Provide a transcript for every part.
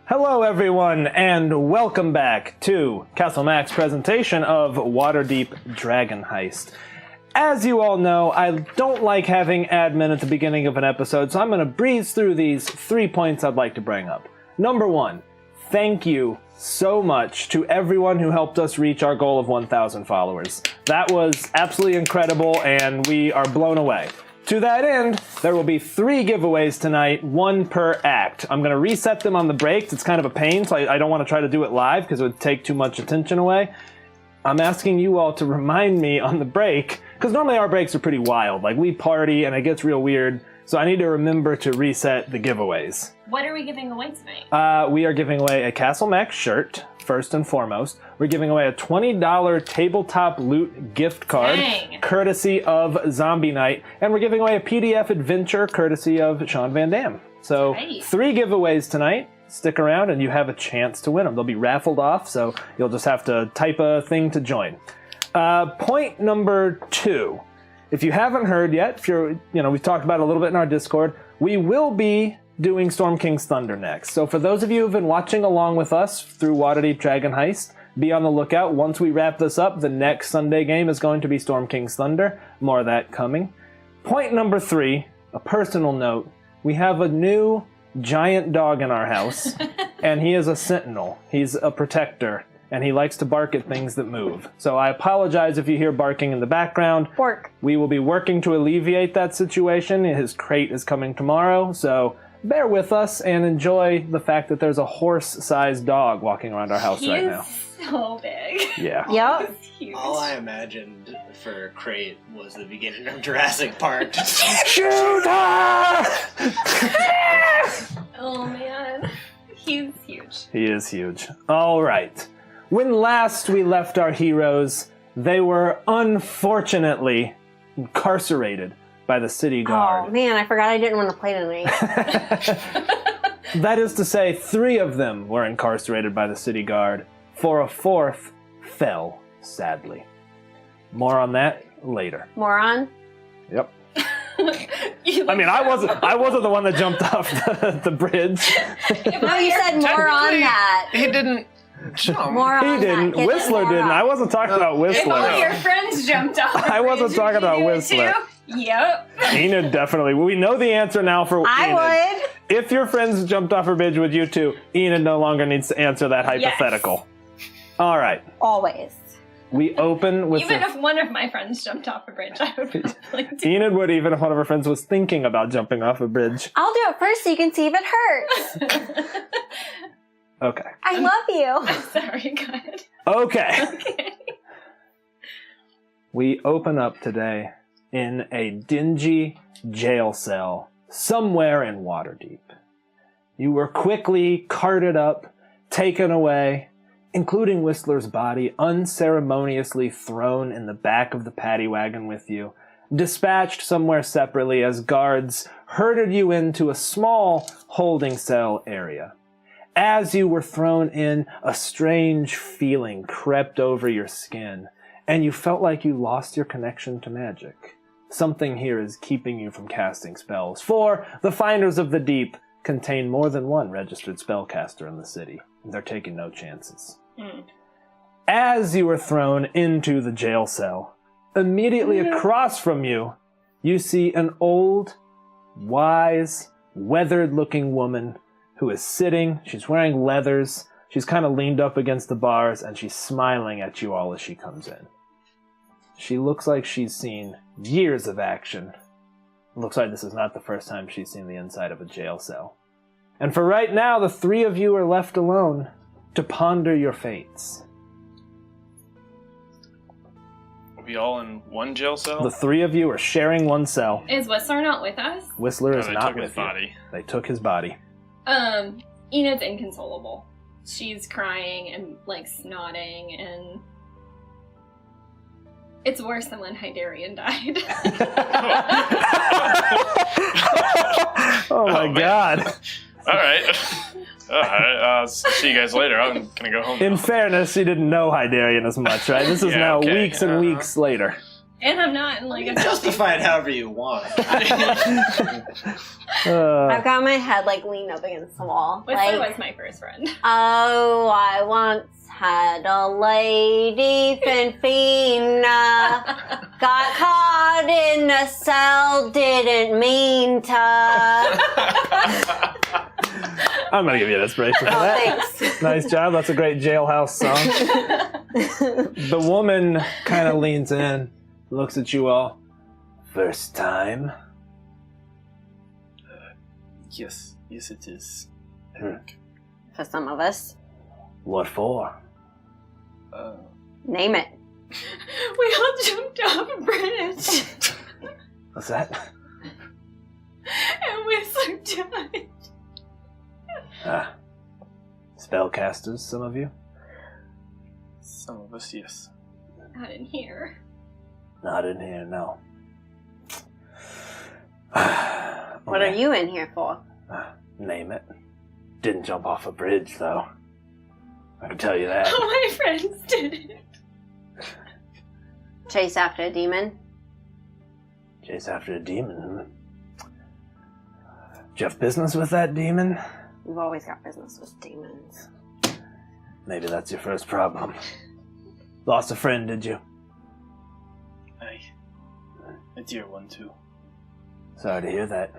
Hello everyone, and welcome back to Castle Mac's presentation of Waterdeep Dragon Heist. As you all know, I don't like having admin at the beginning of an episode, so I'm going to breeze through these 3 points I'd like to bring up. Number 1, thank you so much to everyone who helped us reach our goal of 1,000 followers. That was absolutely incredible, and we are blown away. To that end, there will be 3 giveaways tonight, 1 per act. I'm going to reset them on the breaks. It's kind of a pain, so I don't want to try to do it live because it would take too much attention away. I'm asking you all to remind me on the break, because normally our breaks are pretty wild. Like, we party and it gets real weird, so I need to remember to reset the giveaways. What are we giving away tonight? We are giving away a Castle Mac shirt, first and foremost. We're giving away a $20 tabletop loot gift card, courtesy of Zombie Night. And we're giving away a PDF adventure, courtesy of Sean Van Dam. So, 3 giveaways tonight. Stick around and you have a chance to win them. They'll be raffled off, so you'll just have to type a thing to join. Point number 2. If you haven't heard yet, we've talked about it a little bit in our Discord, we will be doing Storm King's Thunder next. So for those of you who've been watching along with us through Waterdeep Dragon Heist, be on the lookout. Once we wrap this up, the next Sunday game is going to be Storm King's Thunder. More of that coming. Point number 3, a personal note. We have a new giant dog in our house, and he is a sentinel. He's a protector, and he likes to bark at things that move. So I apologize if you hear barking in the background. Bark. We will be working to alleviate that situation. His crate is coming tomorrow, so bear with us and enjoy the fact that there's a horse-sized dog walking around our house right now. He's so big. Yeah. Yep. Huge. All I imagined for Crate was the beginning of Jurassic Park. Shoot her! Oh man, he's huge. He is huge. All right. When last we left our heroes, they were unfortunately incarcerated by the city guard. Oh man, I forgot I didn't want to play tonight. That is to say, 3 of them were incarcerated by the city guard, for a 4th fell, sadly. More on that later. Moron. Yep. I mean, I wasn't the one that jumped off the bridge. No, you said more on that. He didn't jump. More on He didn't. that. Whistler didn't. I wasn't talking about Whistler. If all your friends jumped off the I wasn't bridge, talking would about you do it Whistler. too? Yep. Enid definitely. We know the answer now for Enid. I would. If your friends jumped off a bridge with you too, Enid no longer needs to answer that hypothetical. Yes. All right. Always. We open with Even if one of my friends jumped off a bridge, I would probably do Enid would, even if one of her friends was thinking about jumping off a bridge. I'll do it first so you can see if it hurts. Okay. I love you. Sorry, God. Okay. Okay. We open up today in a dingy jail cell somewhere in Waterdeep. You were quickly carted up, taken away, including Whistler's body, unceremoniously thrown in the back of the paddy wagon with you, dispatched somewhere separately as guards herded you into a small holding cell area. As you were thrown in, a strange feeling crept over your skin, and you felt like you lost your connection to magic. Something here is keeping you from casting spells, for the Finders of the Deep contain more than one registered spellcaster in the city, and they're taking no chances. As you were thrown into the jail cell, immediately across from you, you see an old, wise, weathered-looking woman who is sitting. She's wearing leathers. She's kind of leaned up against the bars, and she's smiling at you all as she comes in. She looks like she's seen years of action. It looks like this is not the first time she's seen the inside of a jail cell. And for right now, the 3 of you are left alone to ponder your fates. we all in one jail cell? The three of you are sharing one cell. Is Whistler not with us? Whistler is they not took his with you. body. They took his body. Enid's inconsolable. She's crying and, like, snotting, and it's worse than when Hydarian died. Oh my god. Alright. Alright, see you guys later. I'm gonna go home. In fairness, she didn't know Hydarian as much, right? This is Yeah, now okay. weeks and weeks later. And I'm not in, like, You a can justify it however you want. I've got my head like leaned up against the wall. Whistler Like, was my first friend. oh, I once had a lady, Finfina. Got caught in a cell, didn't mean to. I'm gonna give you an inspiration for Oh, that. thanks. Nice job. That's a great jailhouse song. The woman kind of leans in, looks at you all. First time? Yes, it is. For some of us. What for? Name it. We all jumped off a bridge, What's that? and Whistler died. Spellcasters, some of you? Some of us, yes. Not in here. Not in here, no. What are you in here for? Name it. Didn't jump off a bridge, though. I can tell you that. All my friends did it. Chase after a demon? Chase after a demon, hmm? Did you have business with that demon? We've always got business with demons. Maybe that's your first problem. Lost a friend, did you? Aye. A dear one, too. Sorry to hear that.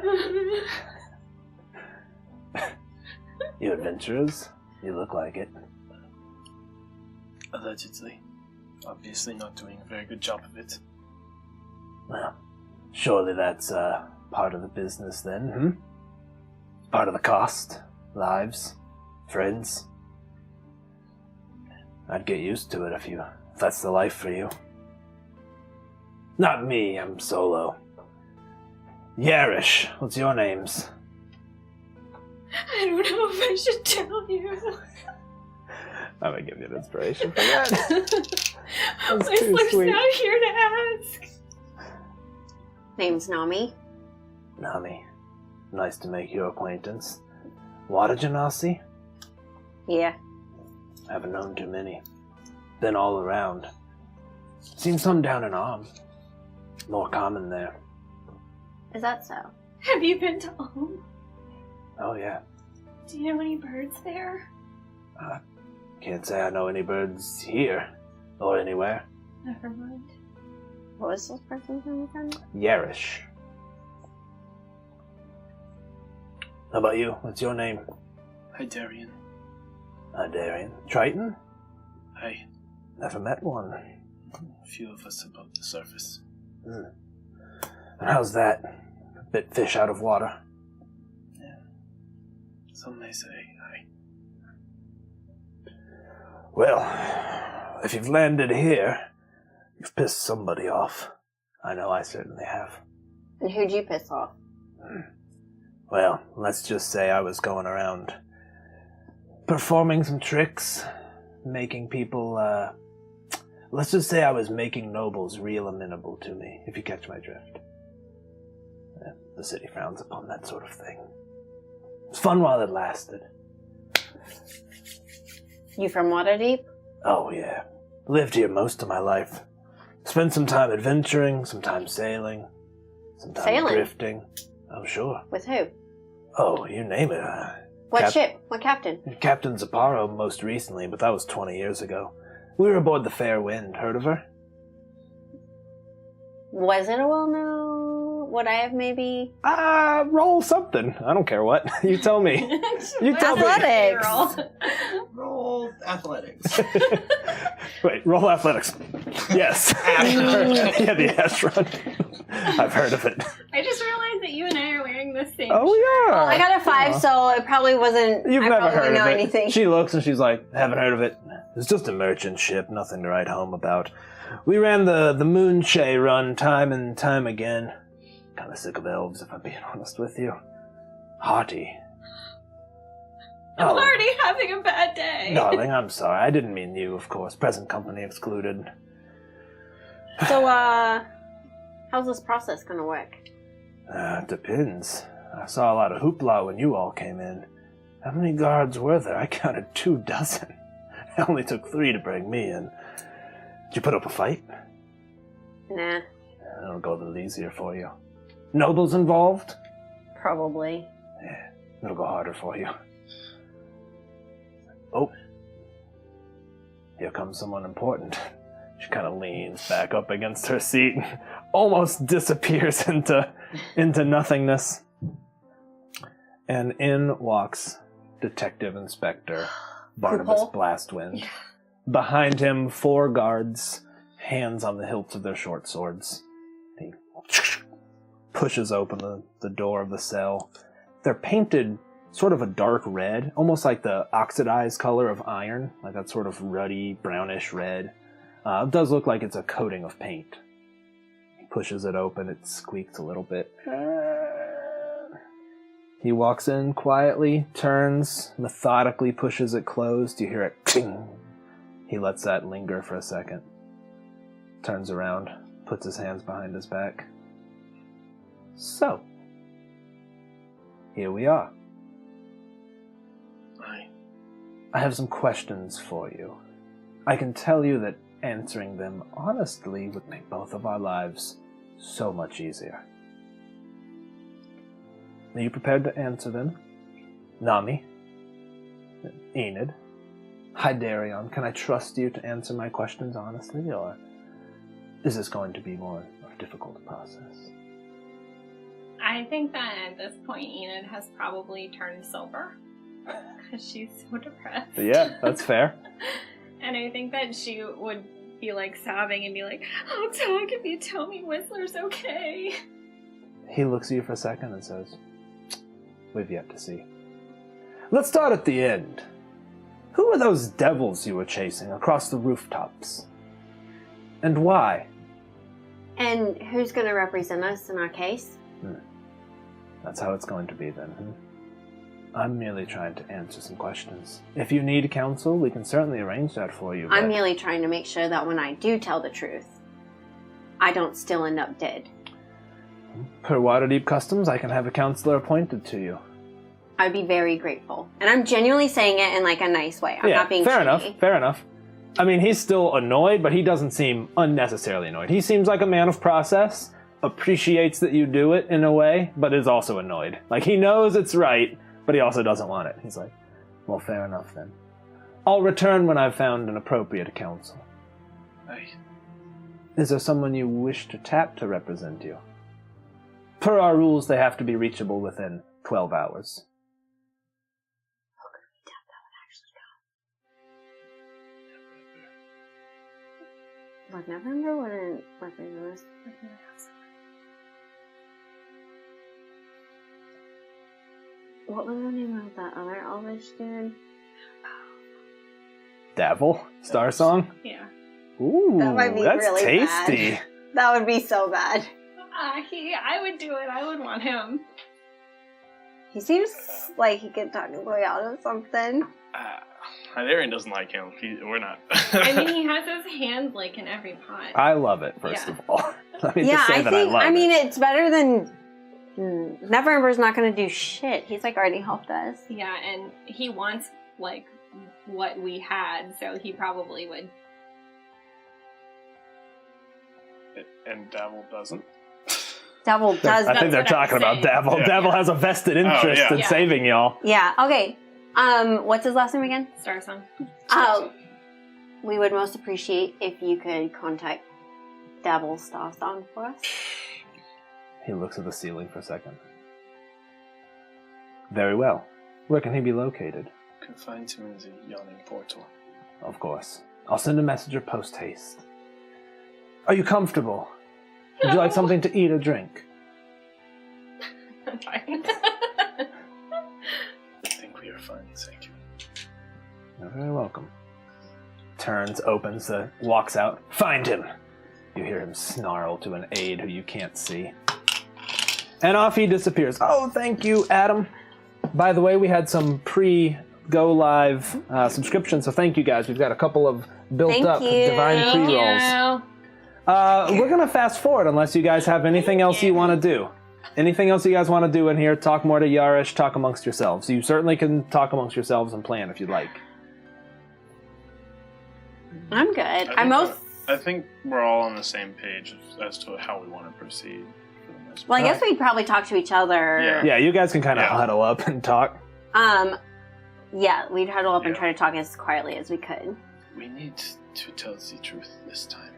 You adventurers? You look like it. Allegedly. Obviously not doing a very good job of it. Well, surely that's part of the business then, hmm? Part of the cost. Lives. Friends. I'd get used to it if that's the life for you. Not me, I'm solo. Yarish, what's your names? I don't know if I should tell you. I'm gonna give you an inspiration for that. That's too Whistler's sweet. not here to ask. Name's Nami. Nami, nice to make your acquaintance. Waterdeep? Yeah. Haven't known too many. Been all around. Seen some down in Arm. More common there. Is that so? Have you been to Ulm? Oh yeah. Do you know any birds there? Can't say I know any birds here. Or anywhere. Never mind. What was this person's name again? Yarish. How about you? What's your name? Hydarian. Darian. Triton? Aye. Never met one. A few of us above the surface. And how's that? A bit fish out of water. Some may say, aye. Well, if you've landed here, you've pissed somebody off. I know I certainly have. And who'd you piss off? Well, let's just say I was going around performing some tricks, making people, let's just say I was making nobles real amenable to me, if you catch my drift. The city frowns upon that sort of thing. It was fun while it lasted. You from Waterdeep? Oh, yeah. Lived here most of my life. Spent some time adventuring, some time sailing, some time Sailing? drifting. Oh, sure. With who? Oh, you name it. What ship? What captain? Captain Zapparo most recently, but that was 20 years ago. We were aboard the Fair Wind. Heard of her? Was it a well-known? Would I have maybe? Roll something. I don't care what. You tell me. You tell me. Athletics. Roll athletics. Wait, roll athletics. Yes. Yeah, the Ash Run. I've heard of it. I just realized that you and I are wearing the same Oh, shirt. yeah. I got a 5, so it probably wasn't. You've I never probably heard know of it. anything. She looks and she's like, haven't heard of it. It's just a merchant ship, nothing to write home about. We ran the Moonshea run time and time again. Kind of sick of elves, if I'm being honest with you. Hearty. I'm already having a bad day. Darling, I'm sorry. I didn't mean you, of course. Present company excluded. So, how's this process gonna work? Depends. I saw a lot of hoopla when you all came in. How many guards were there? I counted 24. It only took 3 to bring me in. Did you put up a fight? Nah. It'll go a little easier for you. Nobles involved? Probably. Yeah, it'll go harder for you. Oh. Here comes someone important. She kind of leans back up against her seat and almost disappears into nothingness. And in walks Detective Inspector Barnabas Blastwind. Behind him, 4 guards, hands on the hilts of their short swords. He pushes open the door of the cell. They're painted sort of a dark red, almost like the oxidized color of iron, like that sort of ruddy, brownish red. It does look like it's a coating of paint. He pushes it open, it squeaks a little bit. He walks in quietly, turns, methodically pushes it closed. You hear it ting. He lets that linger for a second. Turns around, puts his hands behind his back. So, here we are. I have some questions for you. I can tell you that answering them honestly would make both of our lives so much easier. Are you prepared to answer them? Nami? Enid? Hydarion, can I trust you to answer my questions honestly, or is this going to be more of a difficult process? I think that at this point, Enid has probably turned sober. Because she's so depressed. Yeah, that's fair. And I think that she would be like sobbing and be like, "Oh, talk if you tell me Whistler's okay." He looks at you for a second and says, "We've yet to see. Let's start at the end. Who are those devils you were chasing across the rooftops? And why?" And who's gonna represent us in our case? That's how it's going to be then. I'm merely trying to answer some questions. If you need counsel, we can certainly arrange that for you. I'm merely trying to make sure that when I do tell the truth, I don't still end up dead. Per Waterdeep customs, I can have a counselor appointed to you. I'd be very grateful. And I'm genuinely saying it in like a nice way. I'm not being fair shitty. Fair enough. I mean, he's still annoyed, but he doesn't seem unnecessarily annoyed. He seems like a man of process, appreciates that you do it in a way, but is also annoyed. Like, he knows it's right, but he also doesn't want it. He's like, well, fair enough then. I'll return when I've found an appropriate counsel. Nice. Is there someone you wish to tap to represent you? Per our rules, they have to be reachable within 12 hours. How could we tap that would actually go? Like, November wouldn't represent us. What was the name of that other elvish dude? Davil? Star Song? Yeah. Ooh, That might be that's really tasty. bad. That would be so bad. I would do it. I would want him. He seems like he could talk his way out of something. Hydarion doesn't like him. We're not. I mean, he has his hand like in every pot. I love it, first of all. Let me Yeah, just say I that think, I love I mean, it. it's better than... Neverember's not going to do shit. He's like already helped us. Yeah, and he wants like what we had, so he probably would. And Davil doesn't. Devil does. I think they're what I'm talking about saying. Davil. Yeah. Davil has a vested interest yeah. in Yeah. saving y'all. Yeah, okay. What's his last name again? Star Song. We would most appreciate if you could contact Devil Star Song for us. He looks at the ceiling for a second. Very well. Where can he be located? Confined him in the yawning portal. Of course. I'll send a messenger post-haste. Are you comfortable? Would you like something to eat or drink? I'm fine. I think we are fine, thank you. You're very welcome. turns, walks out. Find him! You hear him snarl to an aide who you can't see. And off he disappears. Oh, thank you, Adam. By the way, we had some pre-go live subscriptions, so thank you guys. We've got a couple of built-up divine pre-rolls. We're going to fast forward unless you guys have anything else you want to do. Anything else you guys want to do in here? Talk more to Yarish, talk amongst yourselves. You certainly can talk amongst yourselves and plan if you'd like. I'm good. I think we're all on the same page as to how we want to proceed. For the most Well, I part. guess we'd probably talk to each other. Yeah, you guys can kind of huddle up and talk. Yeah, we'd huddle up and try to talk as quietly as we could. We need to tell the truth this time.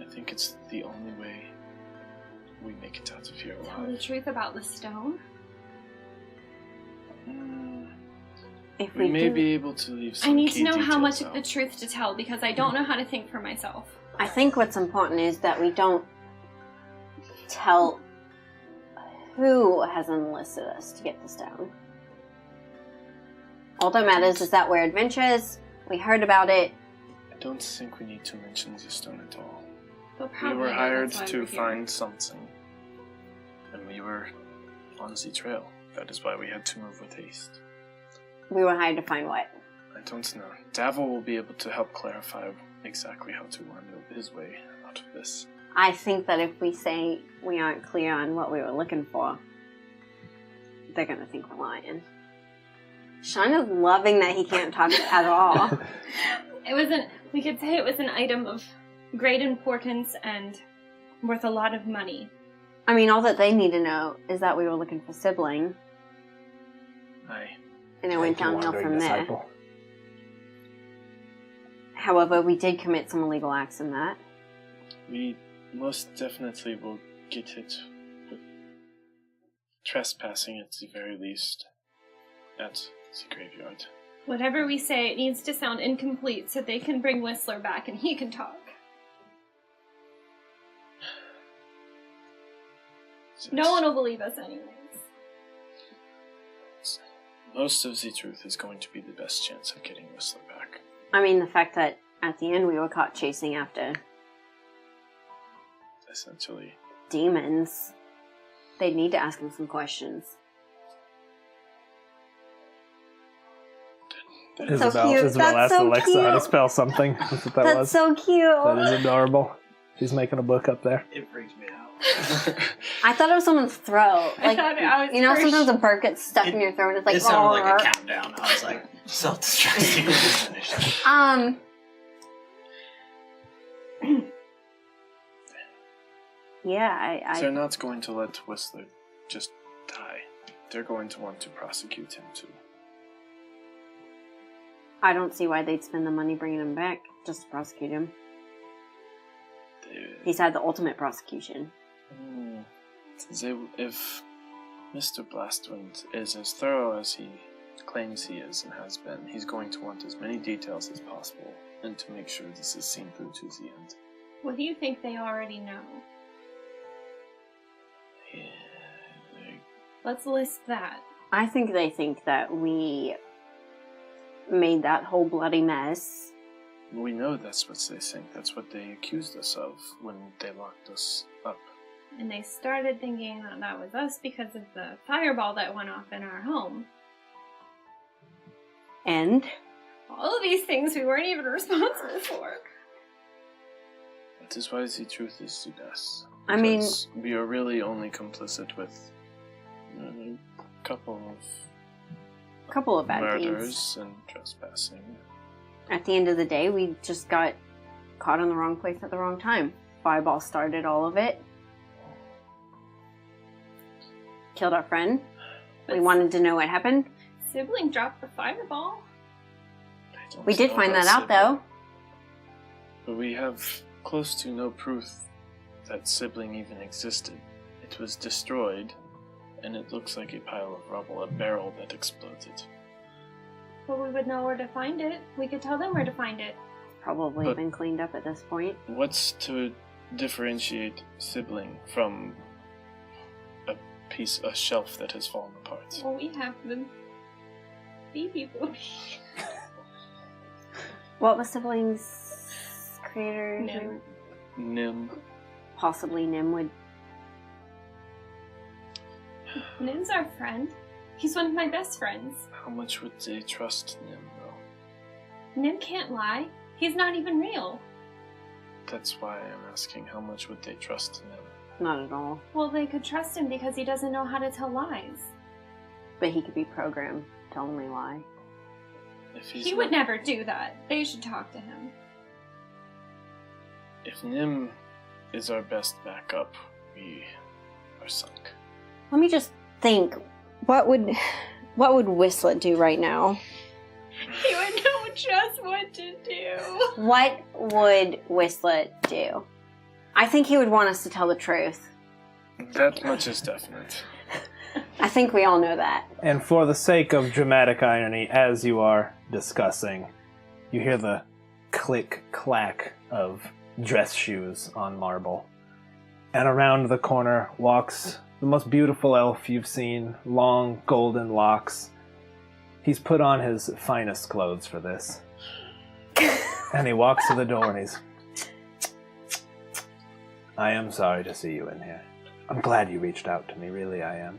I think it's the only way we make it out of here alive. Tell the truth about the stone? If We may do, be able to leave some I need to key know how much details of the out. truth to tell because I don't know how to think for myself. I think what's important is that we don't tell who has enlisted us to get this down. All that matters is that we're adventurers. We heard about it. I don't think we need to mention the stone at all. They'll We probably were know hired that's why to we're here. find something, and we were on the trail. That is why we had to move with haste. We were hired to find what? I don't know. Davil will be able to help clarify exactly how to windmill his way out of this. I think that if we say we aren't clear on what we were looking for, they're gonna think we're lying. Sean is loving that he can't talk at all. We could say it was an item of great importance and worth a lot of money. I mean, all that they need to know is that we were looking for sibling, Aye. and it went Thank you, downhill wandering from there. disciple. However, we did commit some illegal acts in that. We most definitely will get it with trespassing at the very least at the graveyard. Whatever we say, it needs to sound incomplete so they can bring Whistler back and he can talk. No one will believe us anyways. Most of the truth is going to be the best chance of getting Whistler back. I mean, the fact that at the end we were caught chasing after Essentially. demons, they'd need to ask him some questions. That's so cute. Isabel That's asked so Alexa how to cute. spell something. That's what that That's was. so cute. That is adorable. She's making a book up there. It freaks me out. I thought it was someone's throat. I Like, thought I was you know, first- sometimes a bird gets stuck in your throat and it's like, It sounded like "Arr." a countdown. I was like, self-destructing. Yeah, They're not going to let Whistler just die. They're going to want to prosecute him too. I don't see why they'd spend the money bringing him back just to prosecute him. He's had the ultimate prosecution. If Mr. Blastwind is as thorough as he claims he is and has been, he's going to want as many details as possible and to make sure this is seen through to the end. What do you think they already know? Let's list that. I think they think that we made that whole bloody mess. We know that's what they think. That's what they accused us of when they locked us up. And they started thinking that that was us because of the fireball that went off in our home. And All of these things we weren't even responsible for. That is why the truth is the best. I mean, Because we are really only complicit with a couple of bad murders deeds. and trespassing. At the end of the day, we just got caught in the wrong place at the wrong time. Fireball started all of it. Killed our friend. We wanted to know what happened. Sibling dropped the fireball. I don't We did know find about that out, Sibling, though. But we have close to no proof that Sibling even existed. It was destroyed, and it looks like a pile of rubble, a barrel that exploded. But we would know where to find it. We could tell them where to find it. Probably But- been cleaned up at this point. What's to differentiate Sibling from a shelf that has fallen apart? Well, we have the baby booty. What was siblings creator? Nim. Nim. Possibly Nim would. Nim's our friend. He's one of my best friends. How much would they trust Nim, though? Nim can't lie. He's not even real. That's why I'm asking, how much would they trust Nim? Not at all. Well, they could trust him because he doesn't know how to tell lies. But he could be programmed to only lie. If he's He would never do that. They should talk to him. If Nim is our best backup, we are sunk. Let me just think. What would Whistlet do right now? He would know just what to do. What would Whistlet do? I think he would want us to tell the truth. That much is definite. I think we all know that. And for the sake of dramatic irony, as you are discussing, you hear the click-clack of dress shoes on marble. And around the corner walks the most beautiful elf you've seen, long golden locks. He's put on his finest clothes for this. And he walks to the door and he's... I am sorry to see you in here. I'm glad you reached out to me, really I am.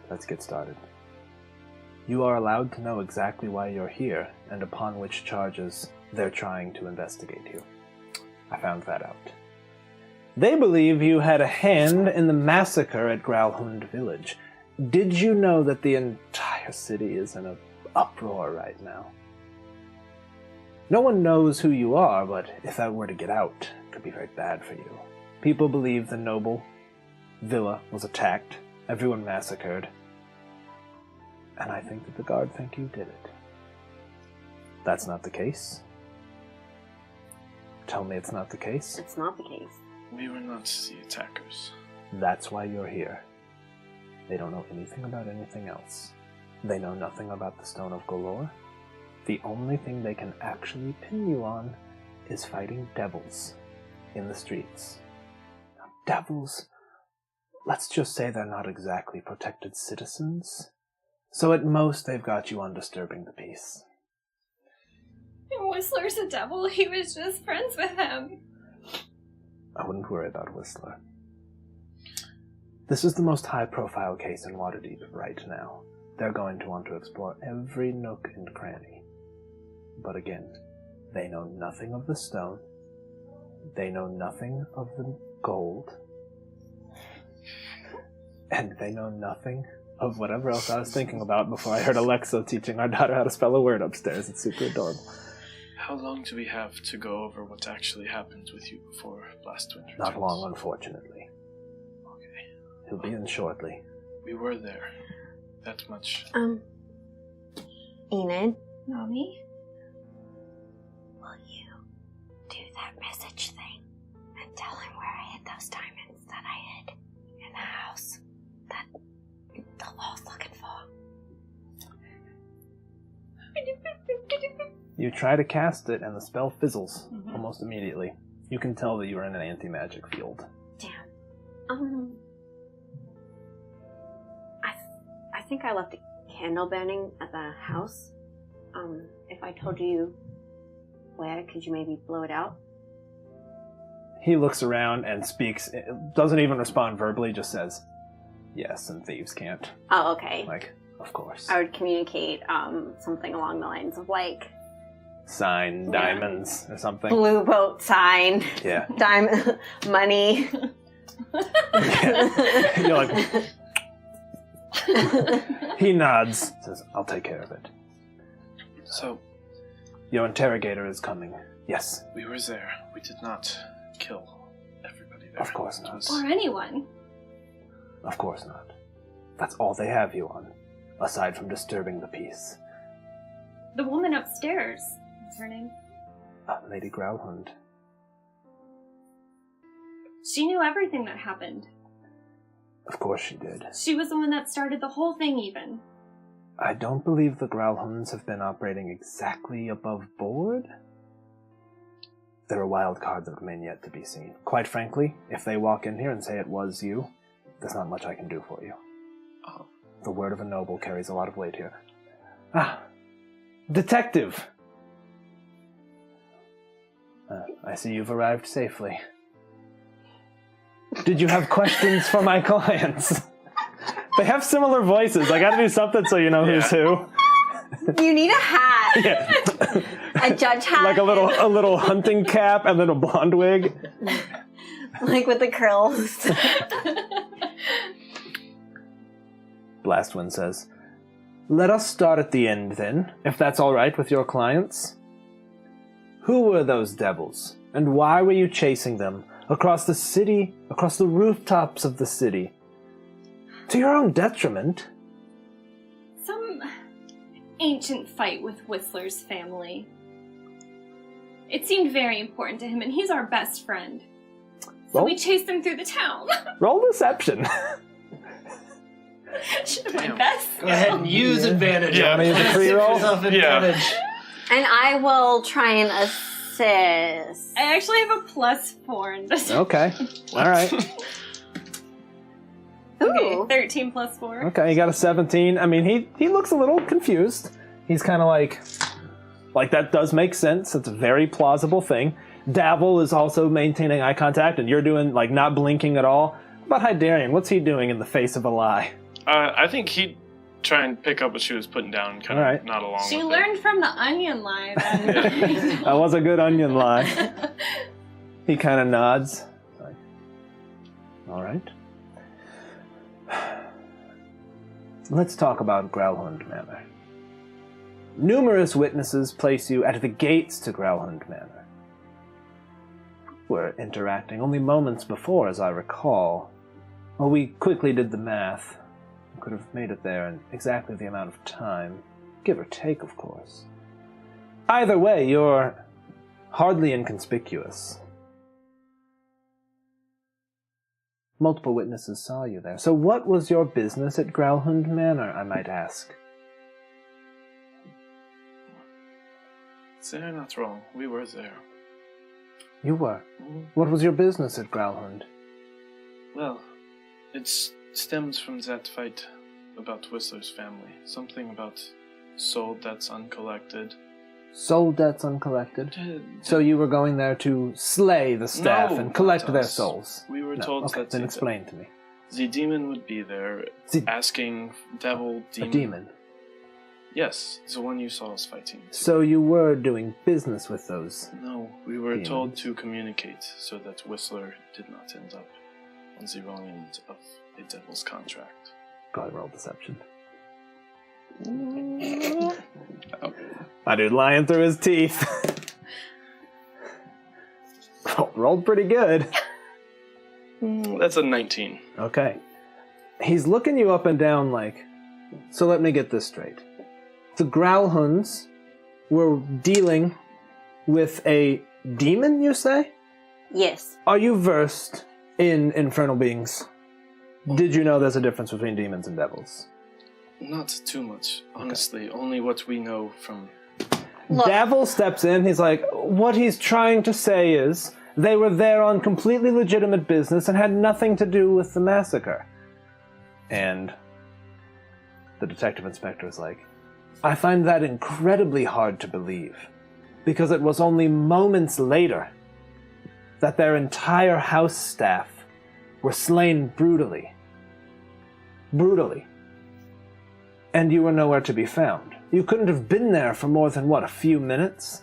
Let's get started. You are allowed to know exactly why you're here and upon which charges they're trying to investigate you. I found that out. They believe you had a hand in the massacre at Growlhund Village. Did you know that the entire city is in an uproar right now? No one knows who you are, but if that were to get out, it could be very bad for you. People believe the noble villa was attacked, everyone massacred, and I think that the guard think you did it. That's not the case. Tell me it's not the case. It's not the case. We were not the attackers. That's why you're here. They don't know anything about anything else. They know nothing about the Stone of Galore. The only thing they can actually pin you on is fighting devils in the streets. Now, devils, let's just say they're not exactly protected citizens. So at most, they've got you on disturbing the peace. Whistler's a devil. He was just friends with him. I wouldn't worry about Whistler. This is the most high-profile case in Waterdeep right now. They're going to want to explore every nook and cranny. But again, they know nothing of the stone. They know nothing of the gold. And they know nothing of whatever else I was thinking about before I heard Alexa teaching our daughter how to spell a word upstairs. It's super adorable. How long do we have to go over what actually happened with you before Blastwind returns? Not long, unfortunately. Okay. He'll be in shortly. We were there. That much. Enid, Mommy? will you do that message thing and tell him where I hid those diamonds that I hid in the house that the law's looking for? You try to cast it, and the spell fizzles almost immediately. You can tell that you are in an anti-magic field. Damn. I think I left a candle burning at the house. If I told you where, could you maybe blow it out? He looks around and speaks, doesn't even respond verbally, just says, yes, and thieves can't. Oh, okay. Like, of course. I would communicate something along the lines of like Sign, diamonds, or something. blue boat sign, Yeah. diamond money. Yeah. You're like... He nods, says, I'll take care of it. So, Your interrogator is coming. Yes. we were there. We did not kill everybody there. Of course It not. was- Or anyone. Of course not. That's all they have you on, aside from disturbing the peace. The woman upstairs. What's her name? Lady Growlhund. She knew everything that happened. Of course she did. She was the one that started the whole thing even. I don't believe the Growlhunds have been operating exactly above board. They're a wild card that remain yet to be seen. Quite frankly, if they walk in here and say it was you, there's not much I can do for you. Oh, The word of a noble carries a lot of weight here. Detective! I see you've arrived safely. Did you have questions for my clients? They have similar voices. I gotta do something so you know who's who. You need a hat. Yeah. A judge hat. Like a little hunting cap and then a blonde wig. Like with the curls. Blastwind says, let us start at the end then, if that's all right with your clients. Who were those devils, and why were you chasing them across the city, across the rooftops of the city? To your own detriment. Some ancient fight with Whistler's family. It seemed very important to him, and he's our best friend. So we chased him through the town. Roll deception. Should have been best. Go ahead and use advantage. Yeah, I mean, it's a free roll. Advantage. And I will try and assist. I actually have a +4 in this. Okay. All right. Okay, Ooh. 13 + 4. Okay, you got a 17. I mean, he looks a little confused. He's kind of like that does make sense. It's a very plausible thing. Davil is also maintaining eye contact, and you're doing, like, not blinking at all. What about Hydarian? What's he doing in the face of a lie? I think he'd try and pick up what she was putting down and kind of nod along She with learned from the onion lie then. That was a good onion lie. He kind of nods. Like, all right. Let's talk about Growlhund Manor. Numerous witnesses place you at the gates to Growlhund Manor. We're interacting only moments before, as I recall. Well, we quickly did the math. We could have made it there in exactly the amount of time. Give or take, of course. Either way, you're hardly inconspicuous. Multiple witnesses saw you there. So what was your business at Growlhund Manor, I might ask? They're not wrong. We were there. You were. What was your business at Growlhund? Well, it stems from that fight about Whistler's family. Something about soul debts uncollected. Soul debts uncollected? So you were going there to slay the staff and collect their souls? We were told that then explain to me. The demon would be there, asking devil demon. A demon? Yes, the one you saw us fighting. So you were doing business with those? No, we were demons. told to communicate so that Whistler did not end up on the wrong end of a devil's contract. Go ahead, roll deception. My dude lying through his teeth. Rolled pretty good. That's a 19. Okay. He's looking you up and down like, so let me get this straight. The Growlhunds were dealing with a demon, you say? Yes. Are you versed in infernal beings? Did you know there's a difference between demons and devils? Not too much, honestly. Okay. Only what we know from... Davil steps in. He's like, what he's trying to say is they were there on completely legitimate business and had nothing to do with the massacre. And the detective inspector is like, I find that incredibly hard to believe, because it was only moments later that their entire house staff were slain brutally. Brutally. And you were nowhere to be found. You couldn't have been there for more than, a few minutes?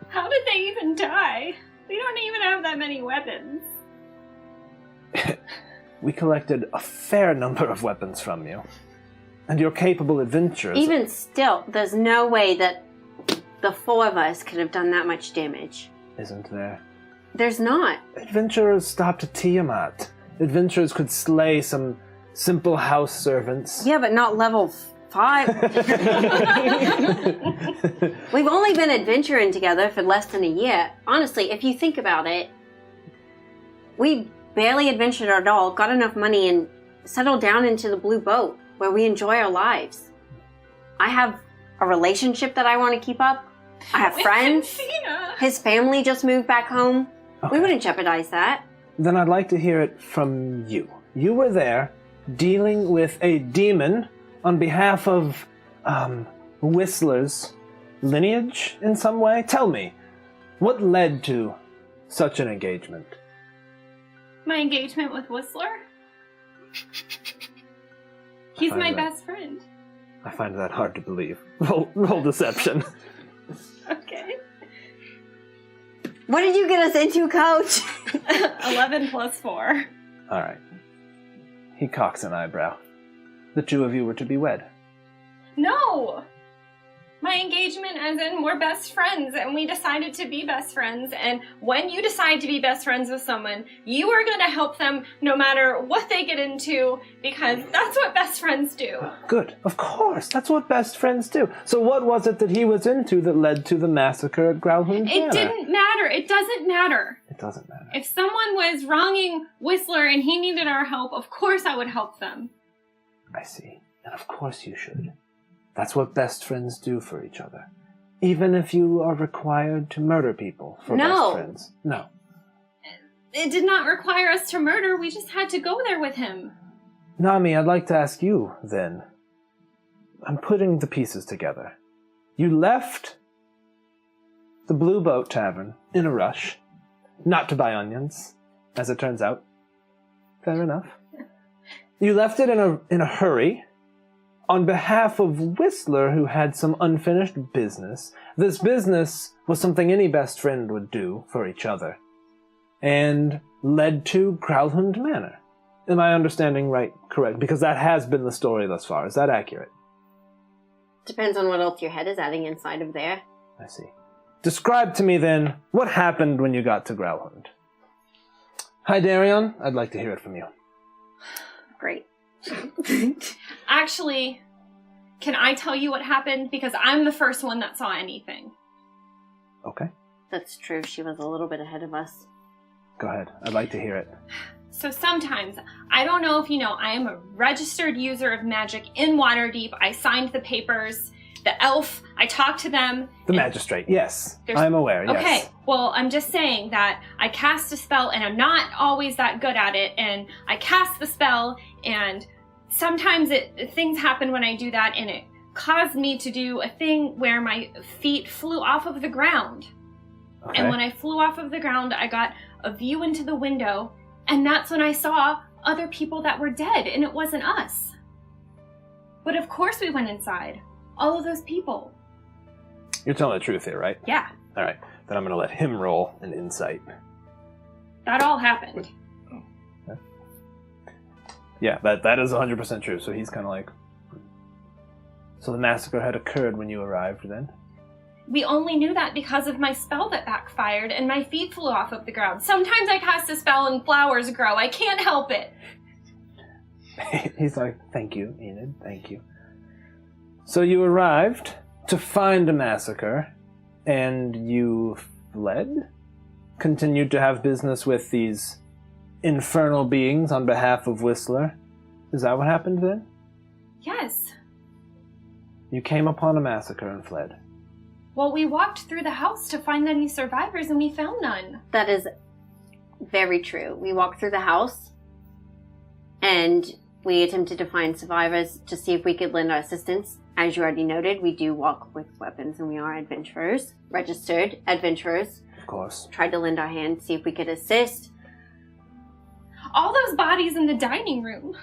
How did they even die? We don't even have that many weapons. We collected a fair number of weapons from you. And you're capable adventurers. Even still, there's no way that the four of us could have done that much damage. Isn't there? There's not. Adventurers stopped at Tiamat. Adventurers could slay some simple house servants. Yeah, but not level 5. We've only been adventuring together for less than a year. Honestly, if you think about it, we barely adventured at all, got enough money, and settled down into the blue boat, where we enjoy our lives. I have a relationship that I want to keep up. I have friends. His family just moved back home. Okay. We wouldn't jeopardize that. Then I'd like to hear it from you. You were there dealing with a demon on behalf of Whistler's lineage in some way? Tell me, what led to such an engagement? My engagement with Whistler? He's my best friend. I find that hard to believe. Roll deception. Okay. What did you get us into, Coach? 11 plus 4. All right. He cocks an eyebrow. The two of you were to be wed. No! My engagement as in we're best friends, and we decided to be best friends, and when you decide to be best friends with someone, you are going to help them no matter what they get into, because that's what best friends do. Good. Of course. That's what best friends do. So what was it that he was into that led to the massacre at Growlhound Manor? It didn't matter. It doesn't matter. It doesn't matter. If someone was wronging Whistler and he needed our help, of course I would help them. I see. And of course you should. That's what best friends do for each other. Even if you are required to murder people for best friends. No. It did not require us to murder. We just had to go there with him. Nami, I'd like to ask you, then. I'm putting the pieces together. You left the Blue Boat Tavern in a rush. Not to buy onions, as it turns out. Fair enough. You left it in a hurry. On behalf of Whistler, who had some unfinished business. This business was something any best friend would do for each other. And led to Growlhound Manor. Am I understanding correct? Because that has been the story thus far. Is that accurate? Depends on what else your head is adding inside of there. I see. Describe to me, then, what happened when you got to Growlhound. Hi, Darion. I'd like to hear it from you. Great. Actually, can I tell you what happened? Because I'm the first one that saw anything. Okay. That's true. She was a little bit ahead of us. Go ahead. I'd like to hear it. So sometimes, I don't know if you know, I am a registered user of magic in Waterdeep. I signed the papers. The elf, I talked to them. The magistrate, yes. I'm aware, yes. Okay, well, I'm just saying that I cast a spell, and I'm not always that good at it, and I cast the spell, and sometimes things happen when I do that, and it caused me to do a thing where my feet flew off of the ground. Okay. And when I flew off of the ground, I got a view into the window, and that's when I saw other people that were dead, and it wasn't us. But of course we went inside. All of those people. You're telling the truth here, right? Yeah. All right. Then I'm going to let him roll an insight. That all happened. Okay. Yeah, that is 100% true. So he's kind of like... So the massacre had occurred when you arrived then? We only knew that because of my spell that backfired and my feet flew off of the ground. Sometimes I cast a spell and flowers grow. I can't help it. He's like, thank you, Enid. Thank you. So you arrived to find a massacre, and you fled? Continued to have business with these infernal beings on behalf of Whistler? Is that what happened then? Yes. You came upon a massacre and fled. Well, we walked through the house to find any survivors, and we found none. That is very true. We walked through the house, and we attempted to find survivors to see if we could lend our assistance. As you already noted, we do walk with weapons and we are adventurers, registered adventurers. Of course. Tried to lend our hand, see if we could assist. All those bodies in the dining room.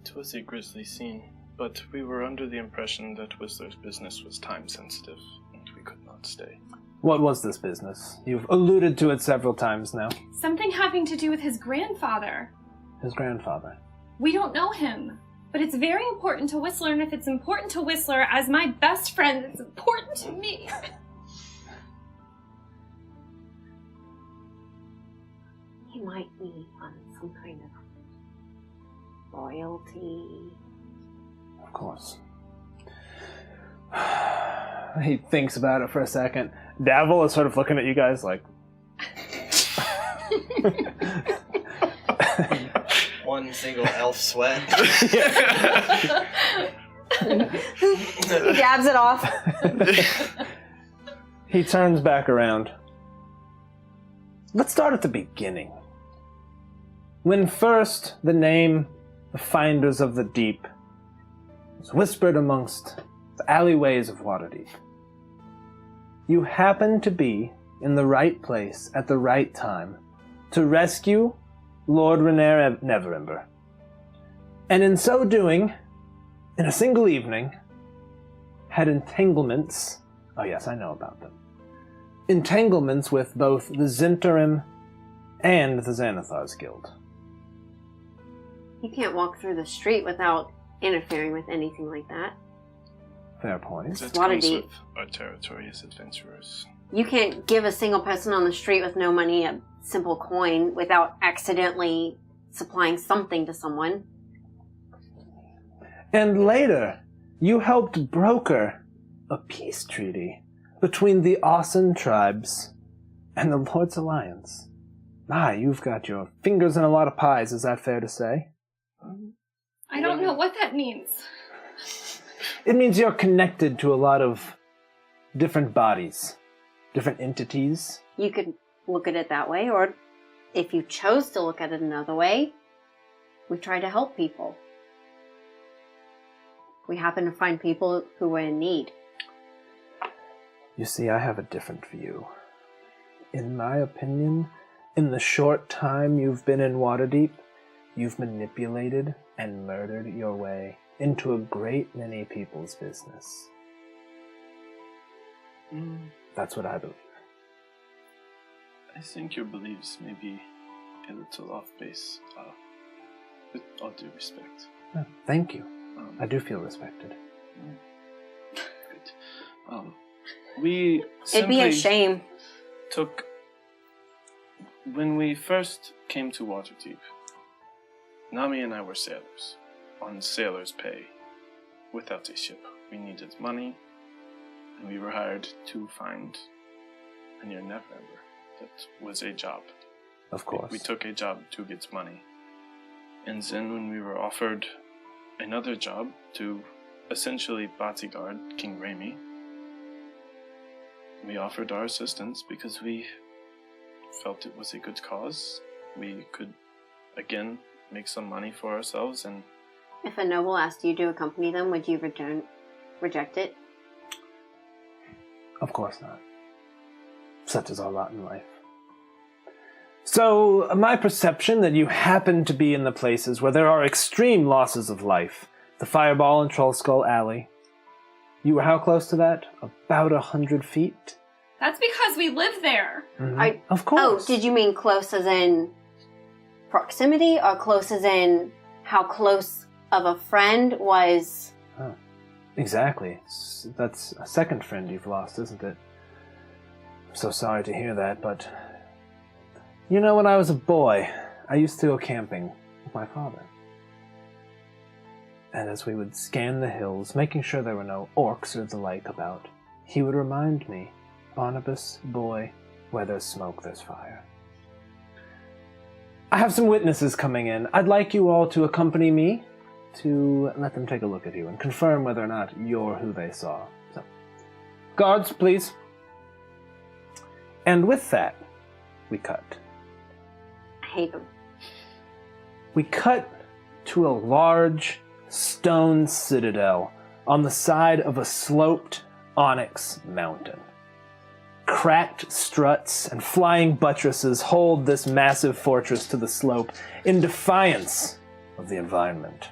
It was a grisly scene, but we were under the impression that Whistler's business was time sensitive and we could not stay. What was this business? You've alluded to it several times now. Something having to do with his grandfather. His grandfather? We don't know him, but it's very important to Whistler, and if it's important to Whistler, as my best friend, it's important to me. He might be on some kind of royalty. Of course. He thinks about it for a second. Davil is sort of looking at you guys like... One single elf sweat. He dabs it off. He turns back around. Let's start at the beginning. When first the name the Finders of the Deep is whispered amongst the alleyways of Waterdeep. You happen to be in the right place at the right time to rescue Lord Renaer Neverember. And in so doing, in a single evening, had entanglements, oh yes, I know about them, entanglements with both the Zhentarim and the Xanathar's Guild. You can't walk through the street without interfering with anything like that. Fair point. That Waterdeep. comes with our territory as adventurers. You can't give a single person on the street with no money a simple coin without accidentally supplying something to someone. And later, you helped broker a peace treaty between the Awesome tribes and the Lord's Alliance. You've got your fingers in a lot of pies, is that fair to say? I don't know what that means. It means you're connected to a lot of different bodies, different entities. You could look at it that way, or if you chose to look at it another way, we try to help people. We happen to find people who were in need. You see, I have a different view. In my opinion, in the short time you've been in Waterdeep, you've manipulated and murdered your way into a great many people's business. That's what I believe. I think your beliefs may be a little off base, with all due respect. Thank you. I do feel respected. Great. We It'd be a shame. When we first came to Waterdeep, Nami and I were sailors, on sailor's pay, without a ship. We needed money, and we were hired to find a near Neverember. That was a job. Of course. We took a job to get money. And then when we were offered another job to essentially bodyguard King Raimi, we offered our assistance because we felt it was a good cause. We could, again, make some money for ourselves. And If a noble asked you to accompany them, would you reject it? Of course not. Such is our lot in life. So, my perception that you happen to be in the places where there are extreme losses of life, the Fireball and Trollskull Alley, you were how close to that? About 100 feet? That's because we live there. Mm-hmm. Of course. Oh, did you mean close as in proximity, or close as in how close of a friend was? Oh, exactly. That's a second friend you've lost, isn't it? I'm so sorry to hear that, but you know, when I was a boy, I used to go camping with my father. And as we would scan the hills, making sure there were no orcs or the like about, he would remind me, Barnabas, boy, where there's smoke, there's fire. I have some witnesses coming in. I'd like you all to accompany me to let them take a look at you and confirm whether or not you're who they saw. So, guards, please. And with that, we cut. I hate them. We cut to a large stone citadel on the side of a sloped onyx mountain. Cracked struts and flying buttresses hold this massive fortress to the slope in defiance of the environment.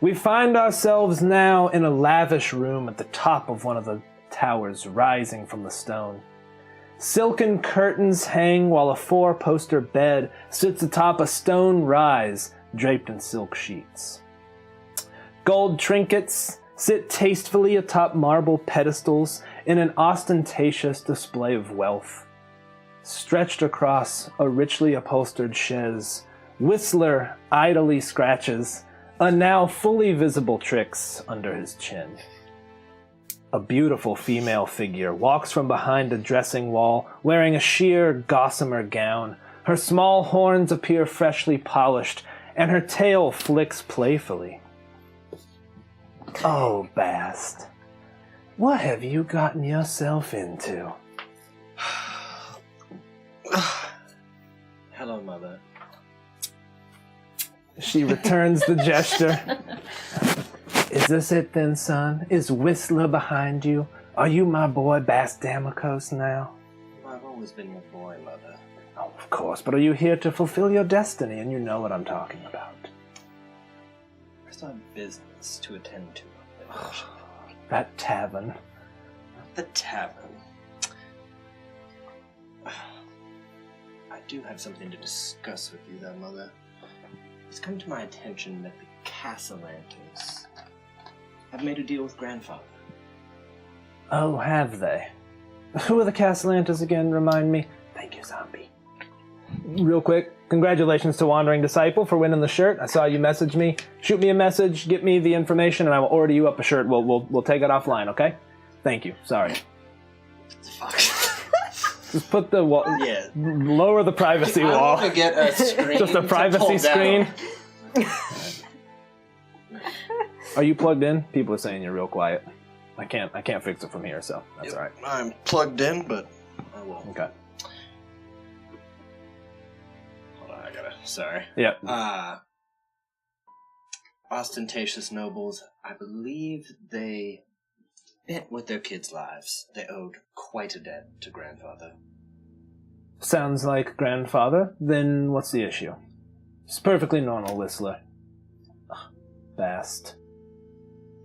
We find ourselves now in a lavish room at the top of one of the towers rising from the stone. Silken curtains hang while a 4-poster bed sits atop a stone rise draped in silk sheets. Gold trinkets sit tastefully atop marble pedestals in an ostentatious display of wealth. Stretched across a richly upholstered chaise, Whistler idly scratches a now fully visible Trix under his chin. A beautiful female figure walks from behind a dressing wall, wearing a sheer gossamer gown. Her small horns appear freshly polished, and her tail flicks playfully. Oh, Bast, what have you gotten yourself into? Hello, Mother. She returns the gesture. Is Is this it then, son? Is Whistler behind you? Are you my boy Bass Damocos now? I've always been your boy, Mother. Oh, of course, but are you here to fulfill your destiny? And you know what I'm talking about. I still have business to attend to. That tavern. The tavern. I do have something to discuss with you, though, Mother. It's come to my attention that the Castellantes have made a deal with Grandfather. Oh, have they? Who are the Castellantes again? Remind me. Thank you, zombie. Real quick, congratulations to Wandering Disciple for winning the shirt. I saw you message me. Shoot me a message, get me the information, and I will order you up a shirt. We'll take it offline, okay? Thank you. Sorry. Fuck. Just put the wall. Yeah. Lower the privacy wall. I want to get a screen. Just a privacy screen. Are you plugged in? People are saying you're real quiet. I can't fix it from here, so that's all right. I'm plugged in, but I won't. Okay. Hold on, I gotta. Sorry. Yeah. Ostentatious nobles. I believe they bent with their kids' lives. They owed quite a debt to Grandfather. Sounds like Grandfather. Then what's the issue? It's perfectly normal, Whistler. Fast.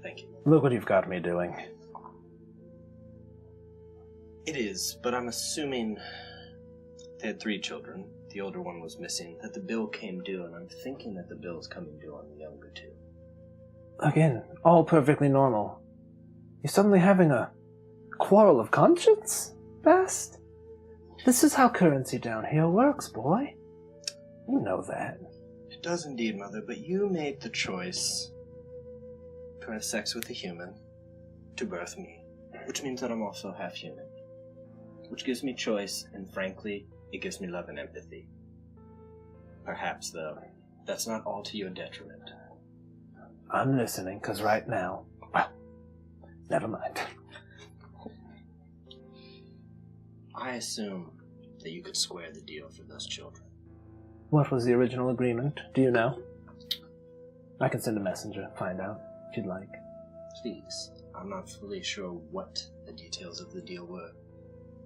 Thank you. Look what you've got me doing. It is, but I'm assuming they had 3 children. The older one was missing, that the bill came due, and I'm thinking that the bill is coming due on the younger 2. Again, all perfectly normal. You're suddenly having a quarrel of conscience, Bast? This is how currency down here works, boy. You know that. It does indeed, Mother, but you made the choice to have sex with a human, to birth me, which means that I'm also half human. Which gives me choice, and frankly, it gives me love and empathy. Perhaps, though, that's not all to your detriment. I'm listening, because right now... Well, never mind. I assume that you could square the deal for those children. What was the original agreement? Do you know? I can send a messenger, find out, if you'd like. Please. I'm not fully sure what the details of the deal were.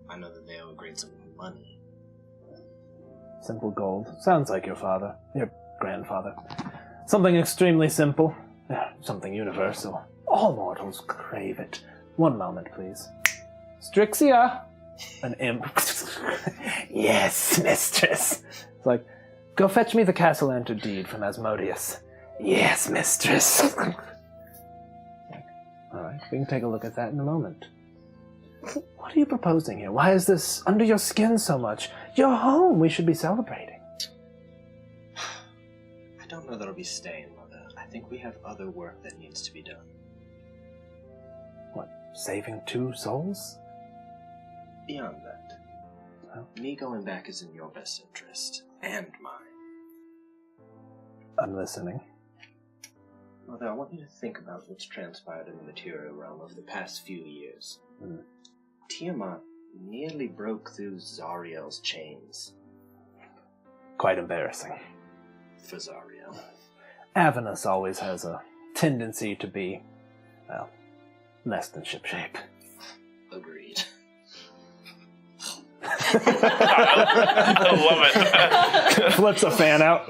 I know that they owe a great sum of money. Simple gold. Sounds like your father. Your grandfather. Something extremely simple. Something universal. All mortals crave it. One moment, please. Strixia! An imp. Yes, mistress. It's like, go fetch me the Castellanter deed from Asmodeus. Yes, mistress. Alright, we can take a look at that in a moment. What are you proposing here? Why is this under your skin so much? You're home. We should be celebrating. I don't know that I'll be staying, Mother. I think we have other work that needs to be done. What, saving 2 souls? Beyond that, me going back is in your best interest, and mine. I'm listening. Mother, I want you to think about what's transpired in the material realm over the past few years. Tiamat nearly broke through Zariel's chains. Quite embarrassing. For Zariel. Avernus always has a tendency to be, well, less than shipshape. Agreed. I love it. Flips a fan out.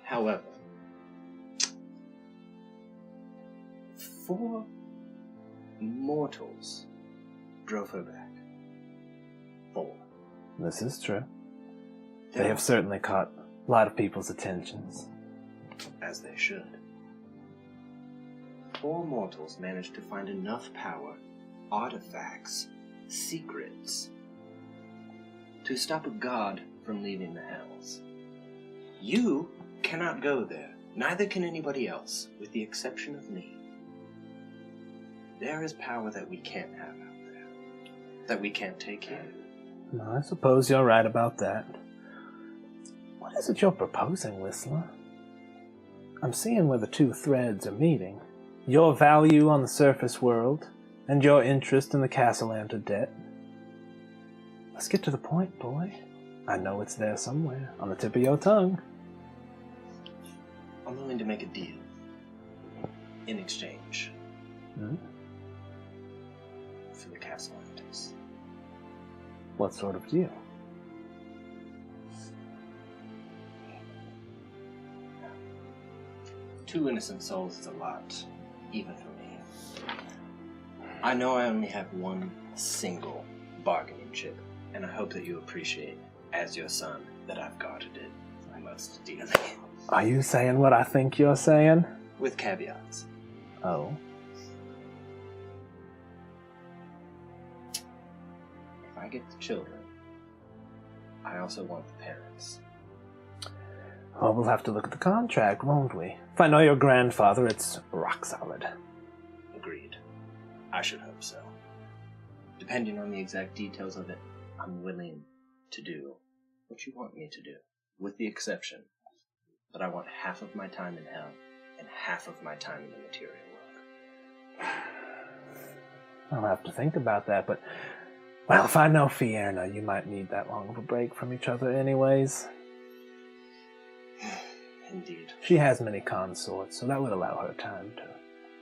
However, 4 mortals drove her back. 4. This is true. They have certainly caught a lot of people's attentions. As they should. 4 mortals managed to find enough power, artifacts, secrets, to stop a god from leaving the Hells. You cannot go there. Neither can anybody else, with the exception of me. There is power that we can't have out there. That we can't take here. No, I suppose you're right about that. What is it you're proposing, Whistler? I'm seeing where the 2 threads are meeting. Your value on the surface world, and your interest in the Castellanter debt. Let's get to the point, boy. I know it's there somewhere, on the tip of your tongue. I'm willing to make a deal in exchange for the castle antics. What sort of deal? Two innocent souls is a lot, even for me. I know I only have one single bargaining chip, and I hope that you appreciate, as your son, that I've guarded it most dearly. Are you saying what I think you're saying? With caveats. Oh. If I get the children, I also want the parents. Well, we'll have to look at the contract, won't we? If I know your grandfather, it's rock solid. Agreed. I should hope so. Depending on the exact details of it, I'm willing to do what you want me to do, with the exception that I want half of my time in hell and half of my time in the material world. I'll have to think about that, but... Well, if I know Fierna, you might need that long of a break from each other anyways. Indeed. She has many consorts, so that would allow her time to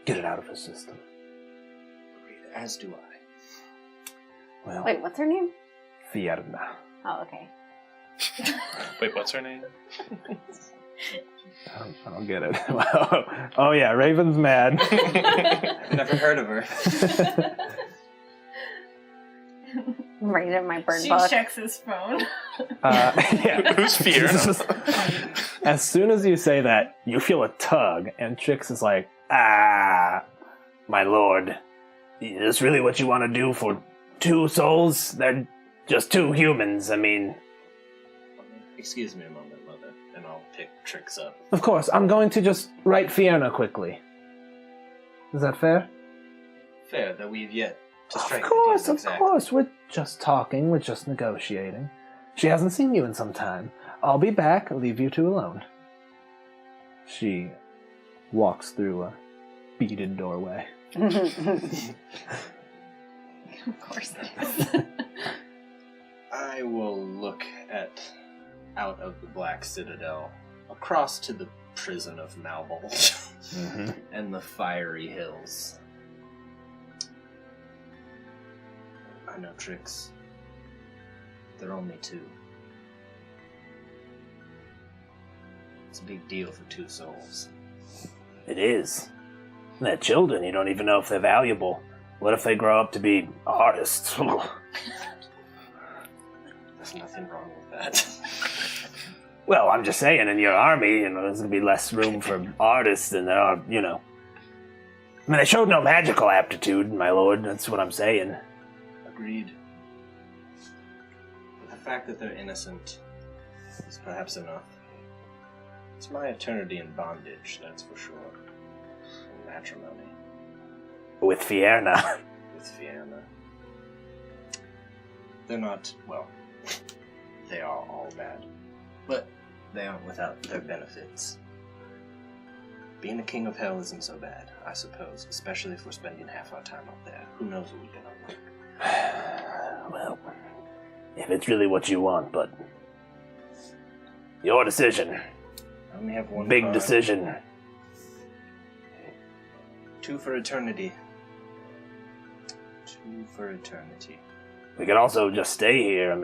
get it out of her system. Agreed, as do I. Well, Wait, what's her name? Fierna. Oh, okay. Wait, what's her name? I don't get it. Oh yeah, Raven's mad. Never heard of her. I'm writing it in my burn She book. checks his phone. Yeah. Who's Fierna? As soon as you say that, you feel a tug, and Trix is like, "Ah, my lord, is this really what you want to do for two souls? They're just two humans, I mean..." Excuse me a moment, Mother, and I'll pick Trix up. Of course, I'm going to just write Fierna quickly. Is that fair? Fair, though we've yet to Of strike the course, deal of exactly. course. We're just talking, we're just negotiating. She hasn't seen you in some time. I'll be back, I'll leave you two alone. She walks through a beaded doorway. Of course it is. I will look out of the Black Citadel, across to the prison of Malbolge, and the fiery hills. I know, Trix. They're only two. It's a big deal for two souls. It is. And they're children, you don't even know if they're valuable. What if they grow up to be artists? There's nothing wrong with that. Well, I'm just saying, in your army, there's going to be less room for artists than there are, I mean, they showed no magical aptitude, my lord, that's what I'm saying. Agreed. But the fact that they're innocent is perhaps enough. It's my eternity in bondage, that's for sure. In matrimony. With Fierna. With Fierna. They're not, well, they are all bad. But they aren't without their benefits. Being a king of hell isn't so bad, I suppose, especially if we're spending half our time up there. Who knows what we can unlock? Well, if it's really what you want, but... Your decision. I only have one Big card. decision. 2 for eternity. 2 for eternity. We could also just stay here,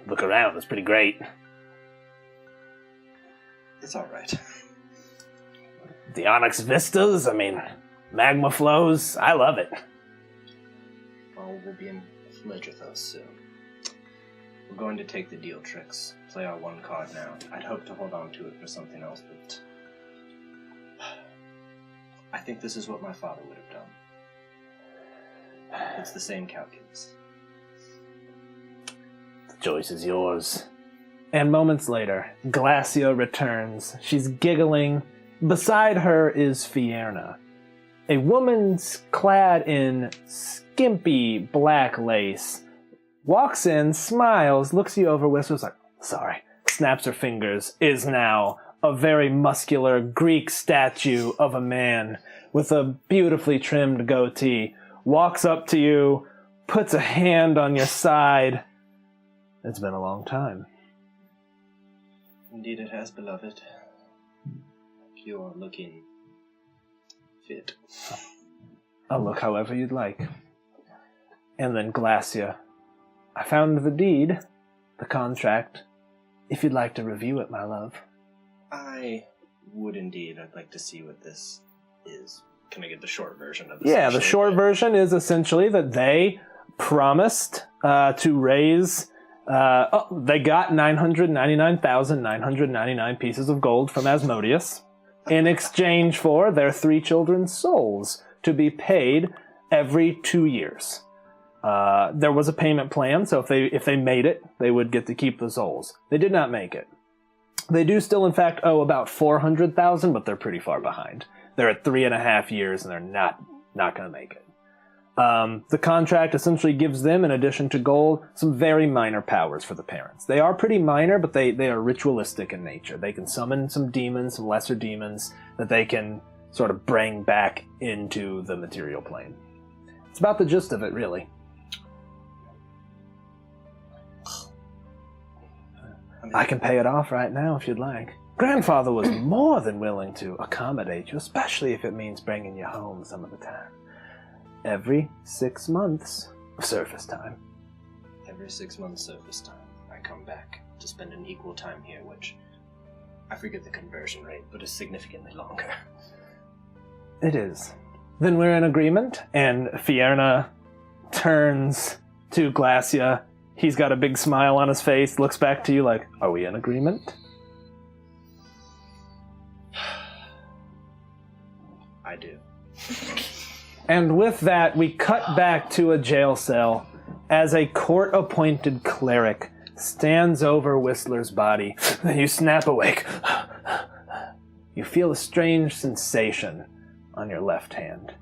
look around, it's pretty great. It's alright. The Onyx Vistas, magma flows, I love it. Well, we'll be in Ledgerthos soon. We're going to take the deal, Trix. Play our one card now. I'd hope to hold on to it for something else, but... I think this is what my father would have done. It's the same calculus. The choice is yours. And moments later, Glacia returns. She's giggling. Beside her is Fierna. A woman clad in skimpy black lace walks in, smiles, looks you over, whispers like, "Sorry," snaps her fingers, is now a very muscular Greek statue of a man with a beautifully trimmed goatee, walks up to you, puts a hand on your side. It's been a long time. Indeed it has, beloved. You're looking fit. I'll look however you'd like. And then Glacia, I found the deed, the contract, if you'd like to review it, my love. I would indeed. I'd like to see what this is. Can I get the short version of this? Yeah, the short version is essentially that they promised to raise... they got 999,999 pieces of gold from Asmodeus in exchange for their 3 children's souls to be paid every 2 years. There was a payment plan, so if they made it, they would get to keep the souls. They did not make it. They do still, in fact, owe about 400,000, but they're pretty far behind. They're at 3.5 years, and they're not going to make it. The contract essentially gives them, in addition to gold, some very minor powers for the parents. They are pretty minor, but they are ritualistic in nature. They can summon some demons, some lesser demons, that they can sort of bring back into the material plane. It's about the gist of it, really. I can pay it off right now if you'd like. Grandfather was more than willing to accommodate you, especially if it means bringing you home some of the time. Every 6 months of surface time. Every 6 months surface time, I come back to spend an equal time here, which I forget the conversion rate, but is significantly longer. It is. Then we're in agreement, and Fierna turns to Glacia. He's got a big smile on his face, looks back to you like, are we in agreement? I do. And with that, we cut back to a jail cell as a court-appointed cleric stands over Whistler's body. Then you snap awake. You feel a strange sensation on your left hand.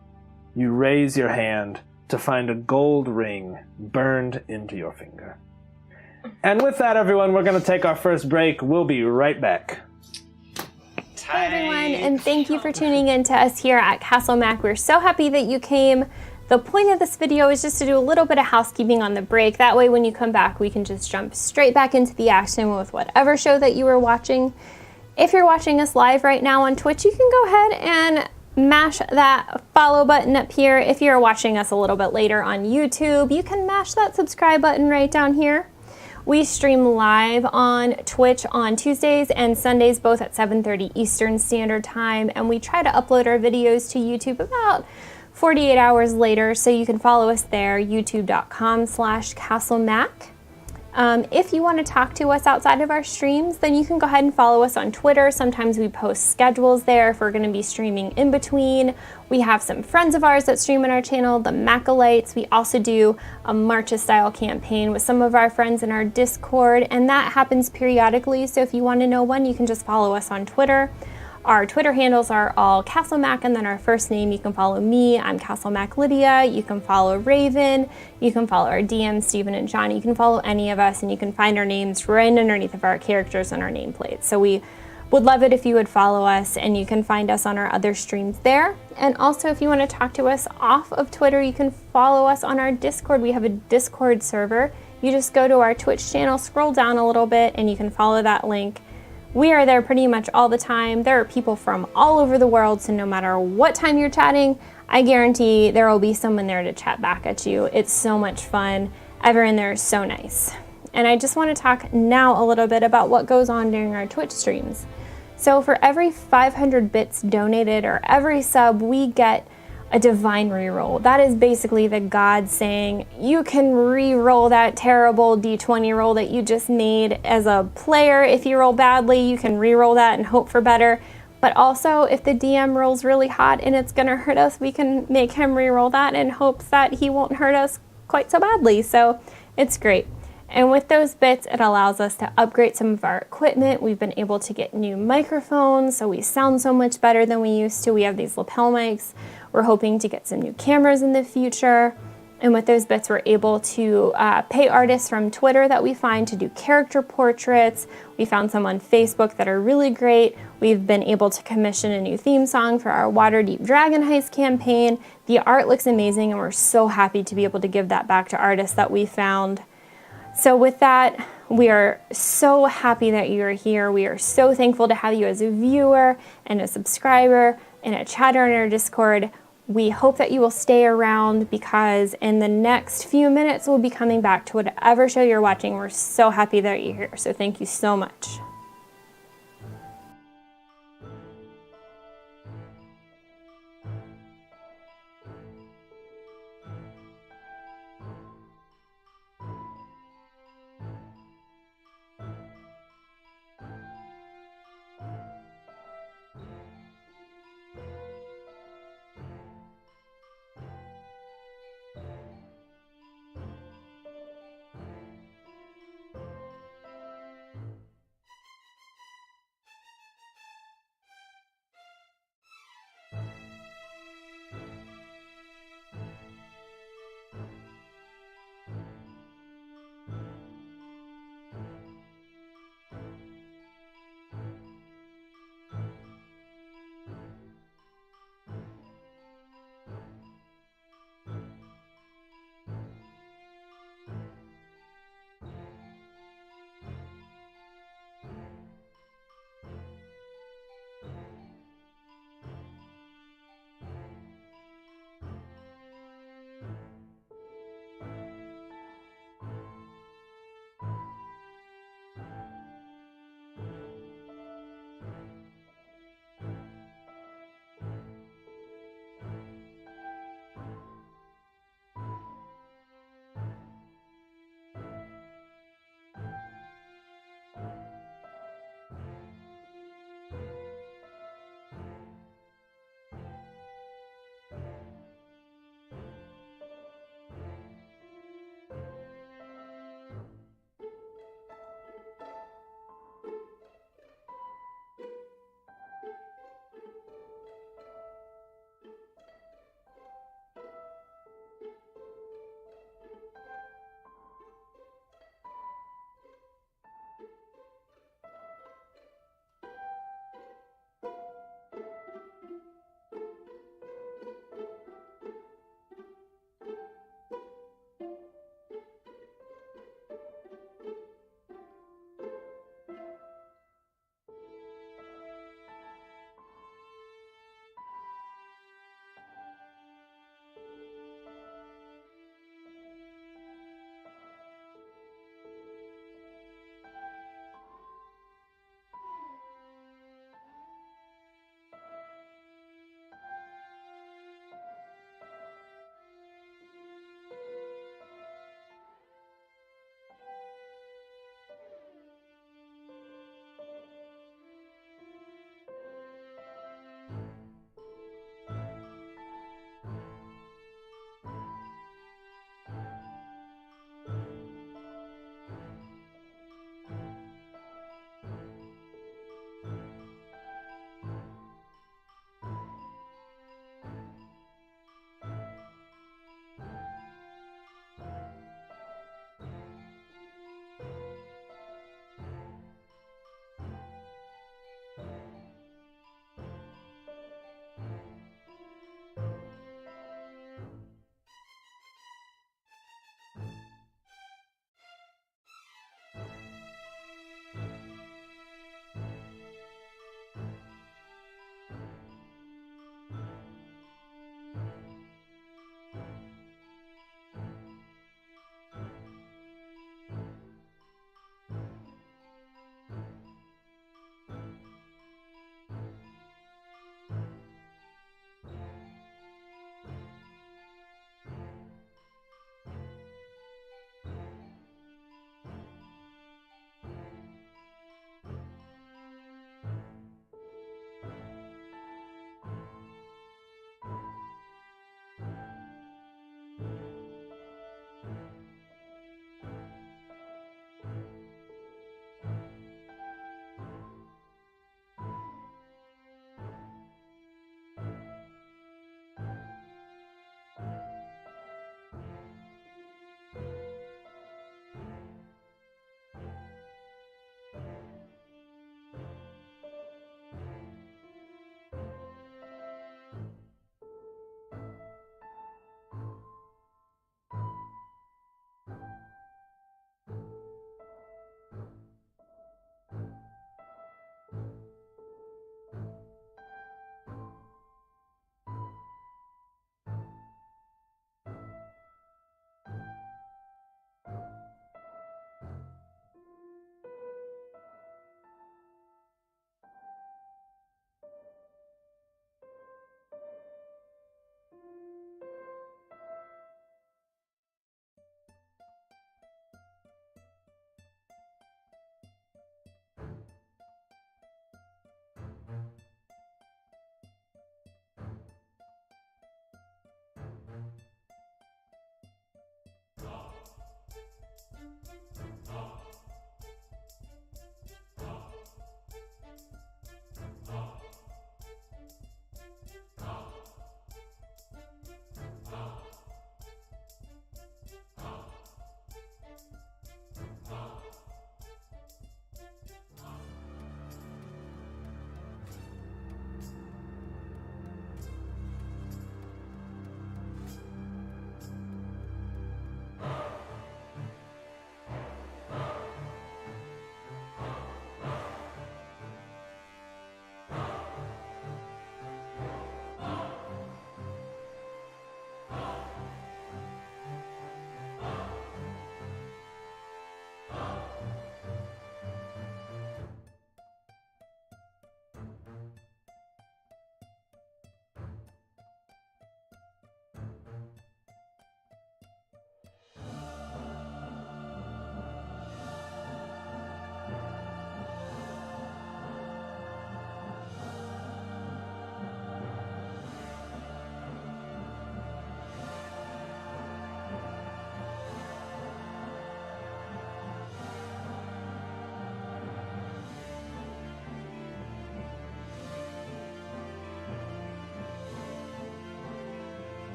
You raise your hand to find a gold ring burned into your finger. And with that, everyone, we're going to take our first break. We'll be right back. Hi everyone, and thank you for tuning in to us here at Castle Mac. We're so happy that you came. The point of this video is just to do a little bit of housekeeping on the break. That way when you come back, we can just jump straight back into the action with whatever show that you were watching. If you're watching us live right now on Twitch, you can go ahead and mash that follow button up here. If you're watching us a little bit later on YouTube, you can mash that subscribe button right down here. We stream live on Twitch on Tuesdays and Sundays, both at 7:30 Eastern Standard Time, and we try to upload our videos to YouTube about 48 hours later, so you can follow us there, youtube.com/CastleMac. If you want to talk to us outside of our streams, then you can go ahead and follow us on Twitter. Sometimes we post schedules there if we're going to be streaming in between. We have some friends of ours that stream on our channel, the Macolites. We also do a Marcha-style campaign with some of our friends in our Discord, and that happens periodically. So if you want to know when, you can just follow us on Twitter. Our Twitter handles are all CastleMac, and then our first name. You can follow me, I'm CastleMac Lydia. You can follow Raven. You can follow our DMs, Stephen and Johnny. You can follow any of us, and you can find our names right underneath of our characters on our nameplates. So we would love it if you would follow us, and you can find us on our other streams there. And also, if you want to talk to us off of Twitter, you can follow us on our Discord. We have a Discord server. You just go to our Twitch channel, scroll down a little bit, and you can follow that link. We are there pretty much all the time. There are people from all over the world, so no matter what time you're chatting, I guarantee there will be someone there to chat back at you. It's so much fun. Everyone there is so nice. And I just want to talk now a little bit about what goes on during our Twitch streams. So for every 500 bits donated or every sub, we get a divine reroll. That is basically the god saying, you can re-roll that terrible d20 roll that you just made as a player. If you roll badly, you can re-roll that and hope for better. But also, if the DM rolls really hot and it's gonna hurt us, we can make him re-roll that in hopes that he won't hurt us quite so badly. So it's great. And with those bits, it allows us to upgrade some of our equipment. We've been able to get new microphones, so we sound so much better than we used to. We have these lapel mics. We're hoping to get some new cameras in the future. And with those bits, we're able to pay artists from Twitter that we find to do character portraits. We found some on Facebook that are really great. We've been able to commission a new theme song for our Waterdeep Dragon Heist campaign. The art looks amazing, and we're so happy to be able to give that back to artists that we found. So with that, We are so happy that you're here. We are so thankful to have you as a viewer and a subscriber and a chatter in our Discord. We hope that you will stay around because in the next few minutes we'll be coming back to whatever show you're watching. We're so happy that you're here. So thank you so much.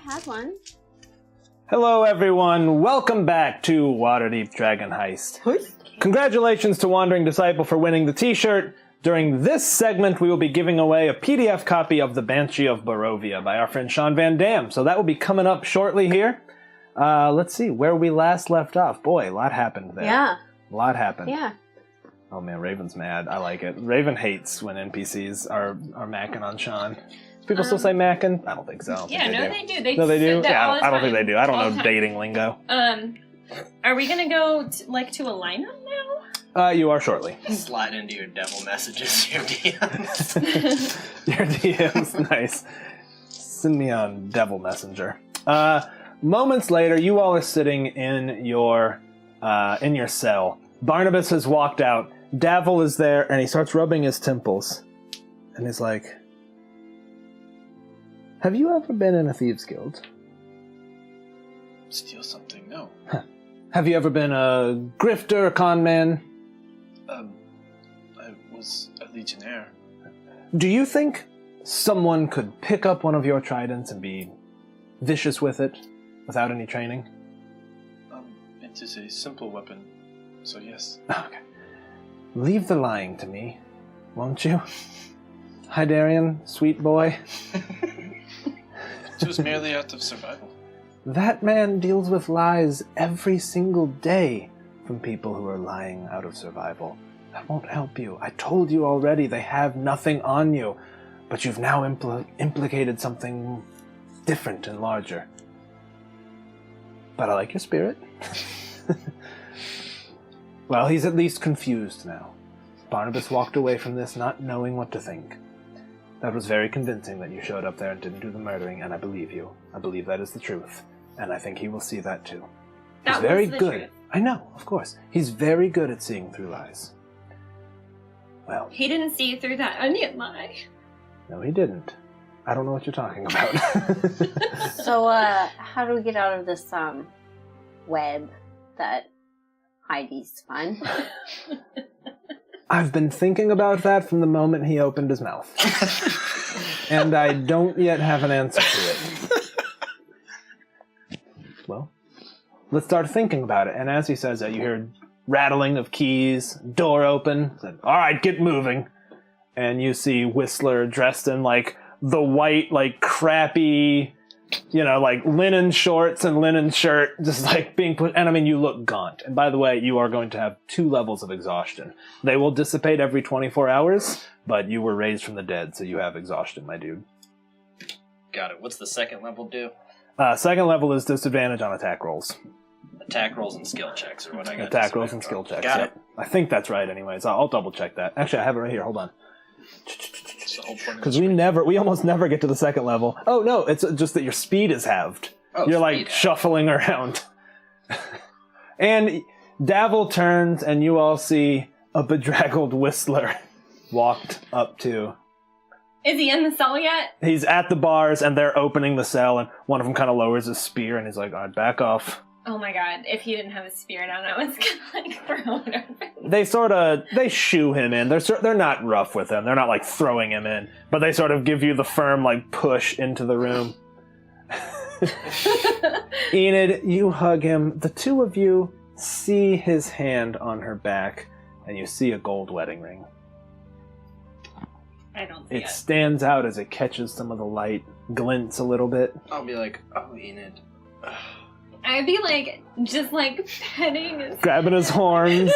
had one. Hello, everyone. Welcome back to Waterdeep Dragon Heist. Congratulations to Wandering Disciple for winning the t-shirt. During this segment, we will be giving away a PDF copy of The Banshee of Barovia by our friend Sean Van Dam. So that will be coming up shortly here. Let's see, where we last left off. Boy, a lot happened there. Yeah. A lot happened. Yeah. Oh man, Raven's mad. I like it. Raven hates when NPCs are macking on Sean. Do people still say macking? I don't think so. I don't think they do. No, they do? say that Yeah, all the I don't think time. they do. I don't All know the dating lingo. time. Are we gonna go to a lineup now? You are shortly. Slide into your devil messages, your DMs. Your DM's nice. Send me on Devil Messenger. Moments later, you all are sitting in your cell. Barnabas has walked out. Davil is there, and he starts rubbing his temples. And he's like, have you ever been in a thieves' guild? Steal something? No. Have you ever been a grifter, a con man? I was a legionnaire. Do you think someone could pick up one of your tridents and be vicious with it without any training? It is a simple weapon, so yes. Okay. Leave the lying to me, won't you? Hydarian, sweet boy. It was merely out of survival. That man deals with lies every single day from people who are lying out of survival. That won't help you. I told you already they have nothing on you, but you've now implicated something different and larger. But I like your spirit. Well, he's at least confused now. Barnabas walked away from this not knowing what to think. That was very convincing that you showed up there and didn't do the murdering, and I believe you. I believe that is the truth. And I think he will see that too. He's very good. Truth. I know, of course. He's very good at seeing through lies. Well, He didn't see through that onion lie. no, he didn't. I don't know what you're talking about. So, how do we get out of this, web that Heidi's spun? I've been thinking about that from the moment he opened his mouth. And I don't yet have an answer to it. Well, let's start thinking about it. And as he says that, you hear rattling of keys, door open. Said, all right, get moving. And you see Whistler dressed in, like, the white, like, crappy, like, linen shorts and linen shirt, just, like, being put... And, I mean, you look gaunt. And, by the way, you are going to have 2 levels of exhaustion. They will dissipate every 24 hours, but you were raised from the dead, so you have exhaustion, my dude. Got it. What's the second level do? Second level is disadvantage on attack rolls. Attack rolls and skill checks are what I got. Attack rolls and skill checks. Got Yep. I think that's right anyways. I'll double check that. Actually, I have it right here. Hold on. It's the whole point of Because this we almost never get to the second level. Oh, no, it's just that your speed is halved. Oh, You're, speed like, halved. shuffling around. And Davil turns, and you all see a bedraggled Whistler walked up to... Is he in the cell yet? He's at the bars, and they're opening the cell, and one of them kind of lowers his spear, and he's like, all right, back off. Oh my god, if he didn't have a spear down, I was gonna, like, throw it open. They shoo him in. They're not rough with him. They're not, like, throwing him in. But they sort of give you the firm, like, push into the room. Enid, you hug him. The 2 of you see his hand on her back, and you see a gold wedding ring. I don't see It it. stands out as it catches some of the light, glints a little bit. I'll be like, oh, Enid. I'd be like, just like petting his Grabbing his horns.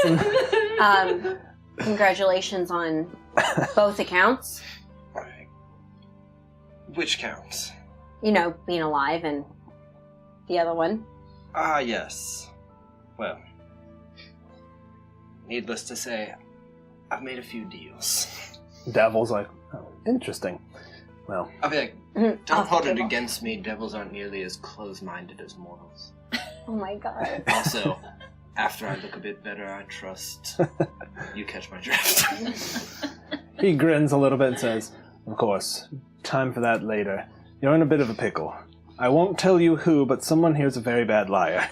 And... Congratulations on both accounts. Right. Which counts? Being alive and the other one. Ah, yes. Well, needless to say, I've made a few deals. Devil's like, oh, interesting. Well, I'll be like, Off don't the hold it table. against me. Devils aren't nearly as close-minded as mortals. Oh my god. Also, after I look a bit better, I trust you catch my drift. he grins a little bit and says, of course, time for that later. You're in a bit of a pickle. I won't tell you who, but someone here's a very bad liar.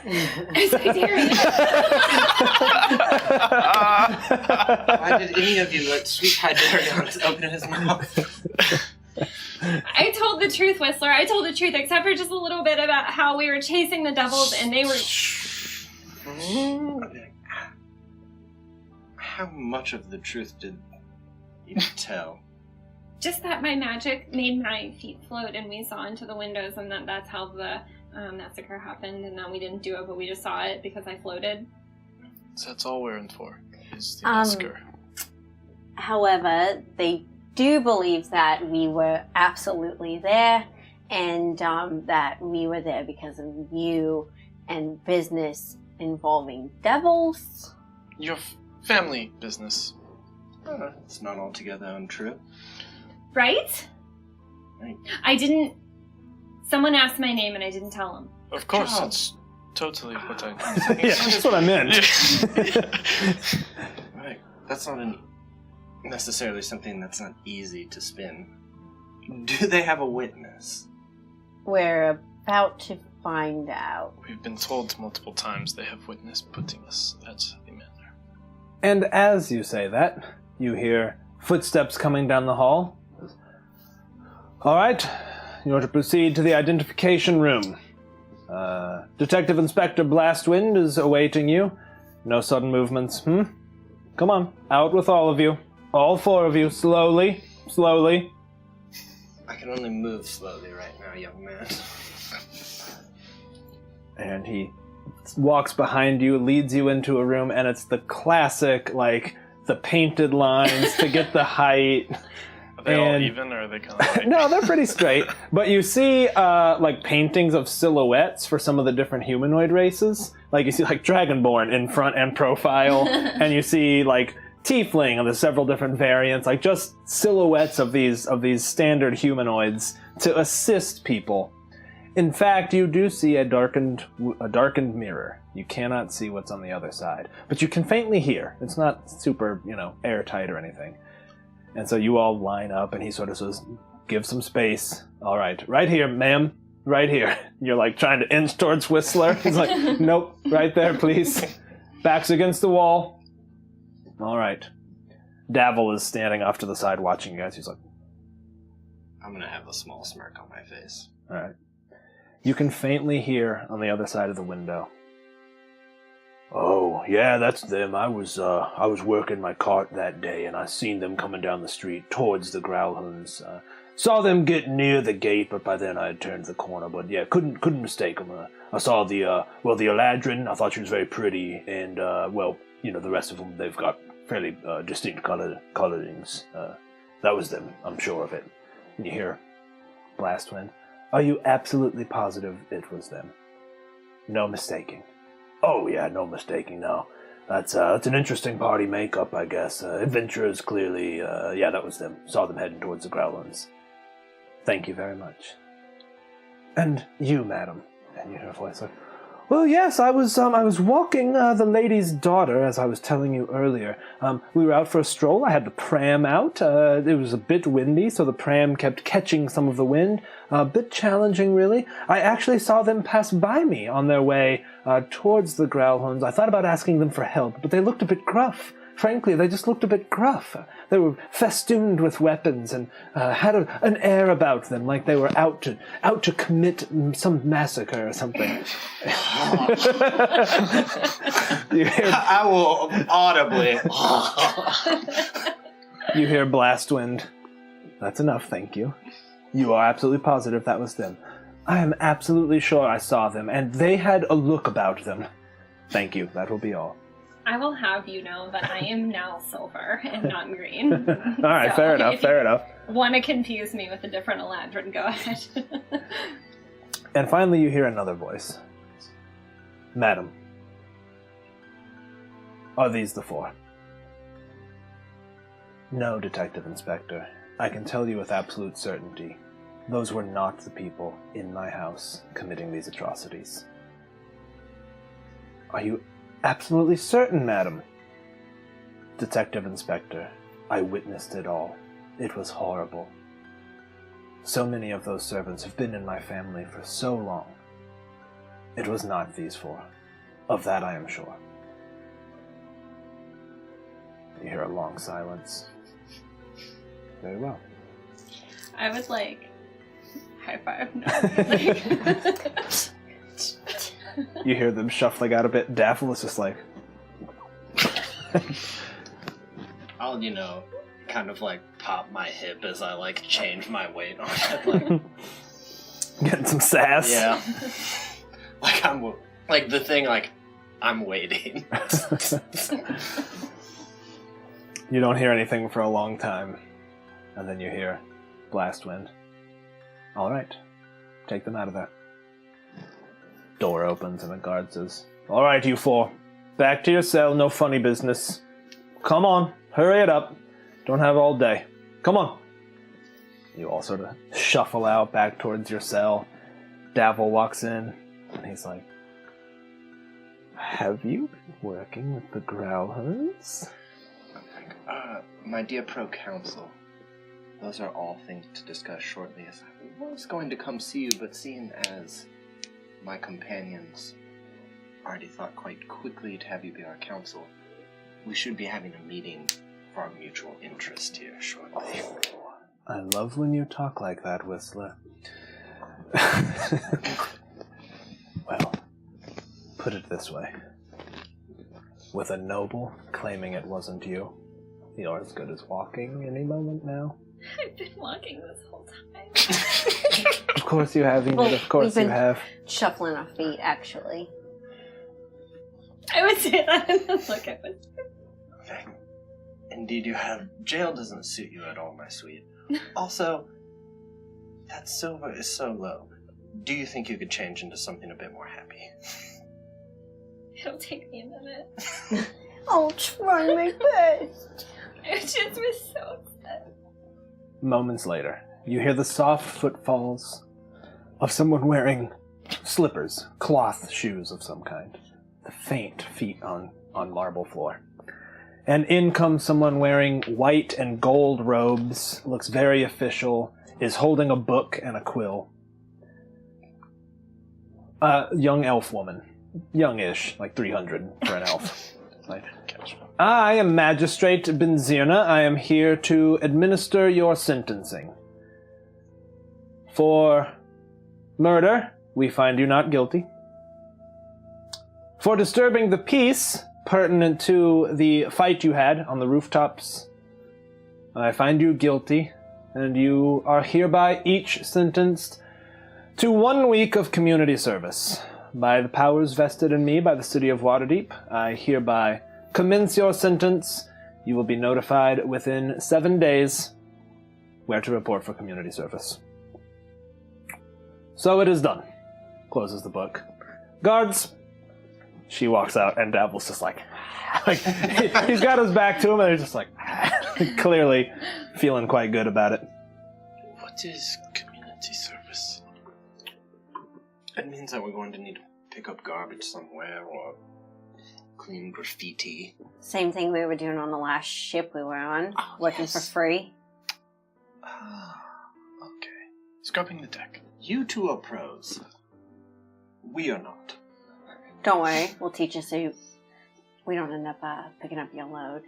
Why did any of you let sweet Hydarion open his mouth? I told the truth, Whistler. I told the truth, except for just a little bit about how we were chasing the devils and they were... How much of the truth did you tell? Just that my magic made my feet float and we saw into the windows and that's how the massacre happened, and that we didn't do it, but we just saw it because I floated. So that's all we're in for, is the massacre. However, they do believe that we were absolutely there, and that we were there because of you and business involving devils. Your family business. It's not altogether untrue. Right? I didn't... Someone asked my name and I didn't tell them. Of course, that's totally what I... Yeah, that's what I meant. Right. That's not necessarily something that's not easy to spin. Do they have a witness? We're about to find out. We've been told multiple times they have witness putting us at the manor. And as you say that, you hear footsteps coming down the hall. All right, you are to proceed to the identification room. Detective Inspector Blastwind is awaiting you. No sudden movements, Come on, out with all of you. All four of you, slowly, slowly. I can only move slowly right now, young man. And he walks behind you, leads you into a room, and it's the classic, like, the painted lines to get the height. Are they all even, or are they kind of like... No, they're pretty straight. But you see, like, paintings of silhouettes for some of the different humanoid races. Like, you see, like, Dragonborn in front and profile. And you see, like, Tiefling, and there's several different variants. Like, just silhouettes of these standard humanoids to assist people. In fact, you do see a darkened mirror. You cannot see what's on the other side. But you can faintly hear. It's not super, airtight or anything. And so you all line up, and he sort of says, give some space. All right, right here, ma'am, right here. You're like trying to inch towards Whistler. He's like, nope, right there, please. Back's against the wall. All right. Davil is standing off to the side watching you guys. He's like, I'm going to have a small smirk on my face. All right. You can faintly hear on the other side of the window. Oh, yeah, that's them. I was working my cart that day, and I seen them coming down the street towards the Growlhounds. Saw them get near the gate, but by then I had turned the corner. But yeah, couldn't mistake them. I saw the Eladrin. I thought she was very pretty, and the rest of them, they've got fairly distinct colorings. That was them. I'm sure of it. And you hear Blastwind. Are you absolutely positive it was them? No mistaking. Oh, yeah, no mistaking, no. That's an interesting party makeup, I guess. Adventurers, clearly, that was them. Saw them heading towards the Growlins. Thank you very much. And you, madam. And you hear a voice like, well, yes, I was walking the lady's daughter, as I was telling you earlier. We were out for a stroll. I had the pram out. It was a bit windy, so the pram kept catching some of the wind. A bit challenging, really. I actually saw them pass by me on their way towards the Growlhounds. I thought about asking them for help, but they looked a bit gruff. Frankly, they just looked a bit gruff. They were festooned with weapons and had an air about them, like they were out to commit some massacre or something. You hear, I will audibly. You hear Blastwind. That's enough, thank you. You are absolutely positive that was them. I am absolutely sure I saw them, and they had a look about them. Thank you, that will be all. I will have you know that I am now silver and not green. All right, fair enough. Want to confuse me with a different Eladrin, go ahead. And finally you hear another voice. Madam, are these the four? No, Detective Inspector. I can tell you with absolute certainty, those were not the people in my house committing these atrocities. Are you absolutely certain, madam? Detective Inspector, I witnessed it all. It was horrible. So many of those servants have been in my family for so long. It was not these four. Of that I am sure. You hear a long silence. Very well. I would like high five. No. You hear them shuffling out a bit. Daffel is just like... I'll, kind of like pop my hip as I like change my weight on it. Like, getting some sass. yeah. Like I'm like the thing like I'm waiting. You don't hear anything for a long time. And then you hear Blastwind. All right. Take them out of there. Door opens and the guard says, all right, you four. Back to your cell. No funny business. Come on. Hurry it up. Don't have all day. Come on. You all sort of shuffle out back towards your cell. Davil walks in and he's like, have you been working with the Growlers? My dear Counsel, those are all things to discuss shortly, as I was going to come see you, but seeing as my companions already thought quite quickly to have you be our counsel, we should be having a meeting for our mutual interest here shortly. Oh, I love when you talk like that, Whistler. Well, put it this way. With a noble claiming it wasn't you, you're as good as walking any moment now. I've been walking this whole time. Of course you have, Enid. Of course you have. Shuffling our feet, actually. I would say that and then look at it. Okay. Indeed you have. Jail doesn't suit you at all, my sweet. Also, that silver is so low. Do you think you could change into something a bit more happy? It'll take me a minute. I'll try my best. I just was so upset. Moments later, you hear the soft footfalls of someone wearing slippers, cloth shoes of some kind. The faint feet on marble floor. And in comes someone wearing white and gold robes, looks very official, is holding a book and a quill. Young elf woman. Youngish, like 300 for an elf. Like, I am Magistrate Benzirna. I am here to administer your sentencing. For murder, we find you not guilty. For disturbing the peace pertinent to the fight you had on the rooftops, I find you guilty, and you are hereby each sentenced to 1 week of community service. By the powers vested in me by the city of Waterdeep, I hereby commence your sentence. You will be notified within 7 days where to report for community service. So it is done. Closes the book. Guards. She walks out, and Davil's just like he's got his back to him, and he's just like, clearly feeling quite good about it. What is community service? It means that we're going to need to pick up garbage somewhere, or clean graffiti. Same thing we were doing on the last ship we were on, working for free. Okay. Scrubbing the deck. You two are pros. We are not. Don't worry, we'll teach you so we don't end up picking up your load.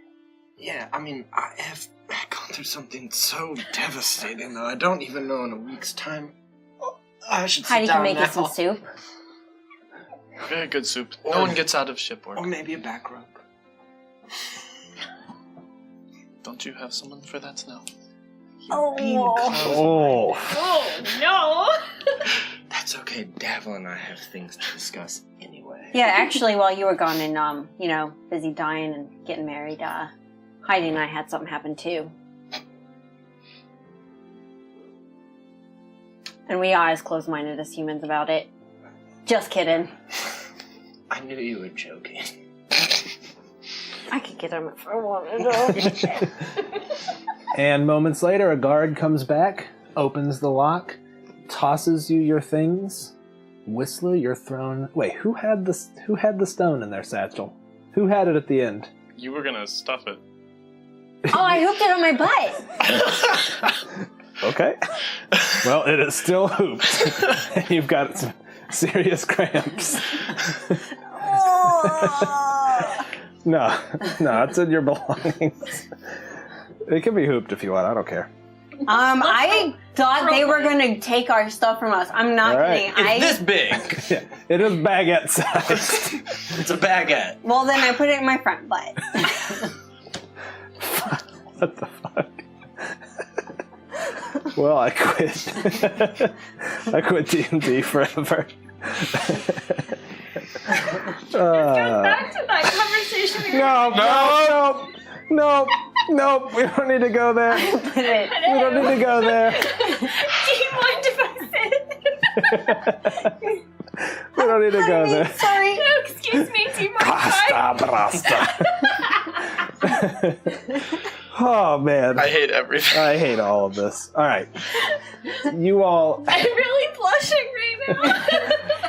Yeah, I mean, I have gone through something so devastating that I don't even know in a week's time. I should sit Heidi down can make now. you some soup. Very good soup. No one gets out of ship work. Or maybe a back rub. Don't you have someone for that now? Oh. Oh, no! That's okay. Davil and I have things to discuss anyway. Yeah, actually, while you were gone and, busy dying and getting married, Heidi and I had something happen too. And we are as close-minded as humans about it. Just kidding. I knew you were joking. I could get him if I wanted to. And moments later, a guard comes back, opens the lock, tosses you your things. Whistler, you're thrown... Wait, who had the stone in their satchel? Who had it at the end? You were gonna stuff it. Oh, I hooked it on my butt. Okay. Well, it is still hooped. And you've got some serious cramps. No, it's in your belongings. It can be hooped if you want, I don't care. I thought they were going to take our stuff from us. I'm not kidding. It's this big. Yeah, it is baguette size. It's a baguette. Well, then I put it in my front butt. What the fuck? Well, I quit. I quit D&D forever. Let's go back to that conversation we were No, we don't need to go there. Put it. We don't need to go there. Do you mind if I sit? We don't need to go there. Sorry. No, excuse me, do you mind if I... Brasta. Oh, man. I hate everything. I hate all of this. All right. You all... I'm really blushing right now.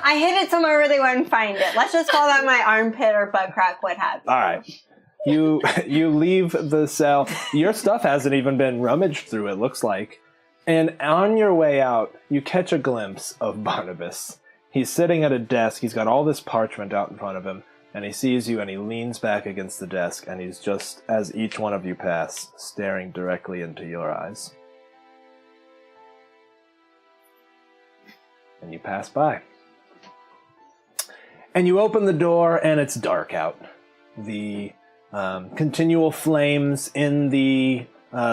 I hid it somewhere where they wouldn't find it. Let's just call that my armpit or butt crack, what have you. All right. You leave the cell. Your stuff hasn't even been rummaged through, it looks like. And on your way out, you catch a glimpse of Barnabas. He's sitting at a desk. He's got all this parchment out in front of him. And he sees you, and he leans back against the desk, and he's just, as each one of you pass, staring directly into your eyes. And you pass by. And you open the door, and it's dark out. The continual flames in the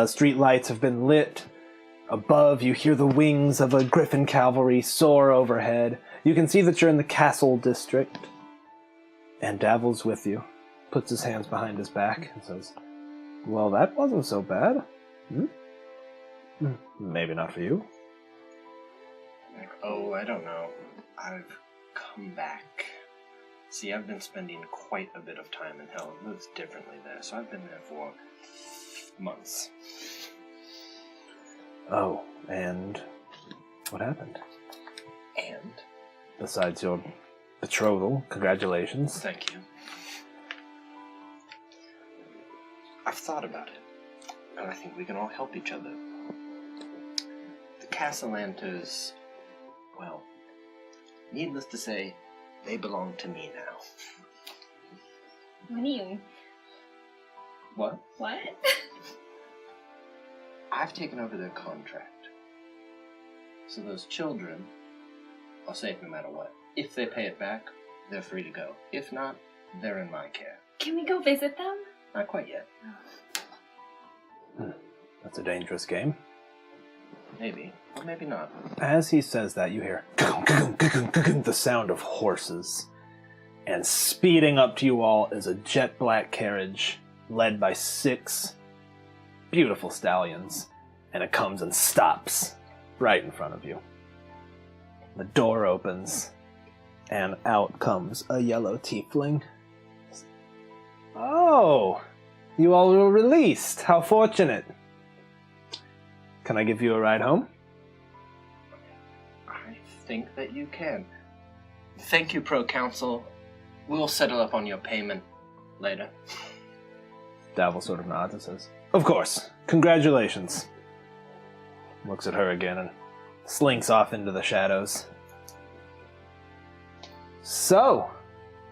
street lights have been lit. Above, you hear the wings of a griffin cavalry soar overhead. You can see that you're in the castle district. And Davil's with you, puts his hands behind his back, and says, well, that wasn't so bad. Maybe not for you. Oh, I don't know. I've come back. See, I've been spending quite a bit of time in hell. It moves differently there, so I've been there for months. Oh, and what happened? And? Besides your betrothal, congratulations. Thank you. I've thought about it, and I think we can all help each other. The Castellanters, well, needless to say, they belong to me now. What do you... What? What? I've taken over their contract. So those children are safe no matter what. If they pay it back, they're free to go. If not, they're in my care. Can we go visit them? Not quite yet. That's a dangerous game. Maybe, or maybe not. As he says that, you hear the sound of horses. And speeding up to you all is a jet black carriage led by 6 beautiful stallions. And it comes and stops right in front of you. The door opens, and out comes a yellow tiefling. Oh, you all were released. How fortunate. Can I give you a ride home? I think that you can. Thank you, Pro Counsel. We'll settle up on your payment later. Davil sort of nods and says, of course. Congratulations. Looks at her again and slinks off into the shadows. So,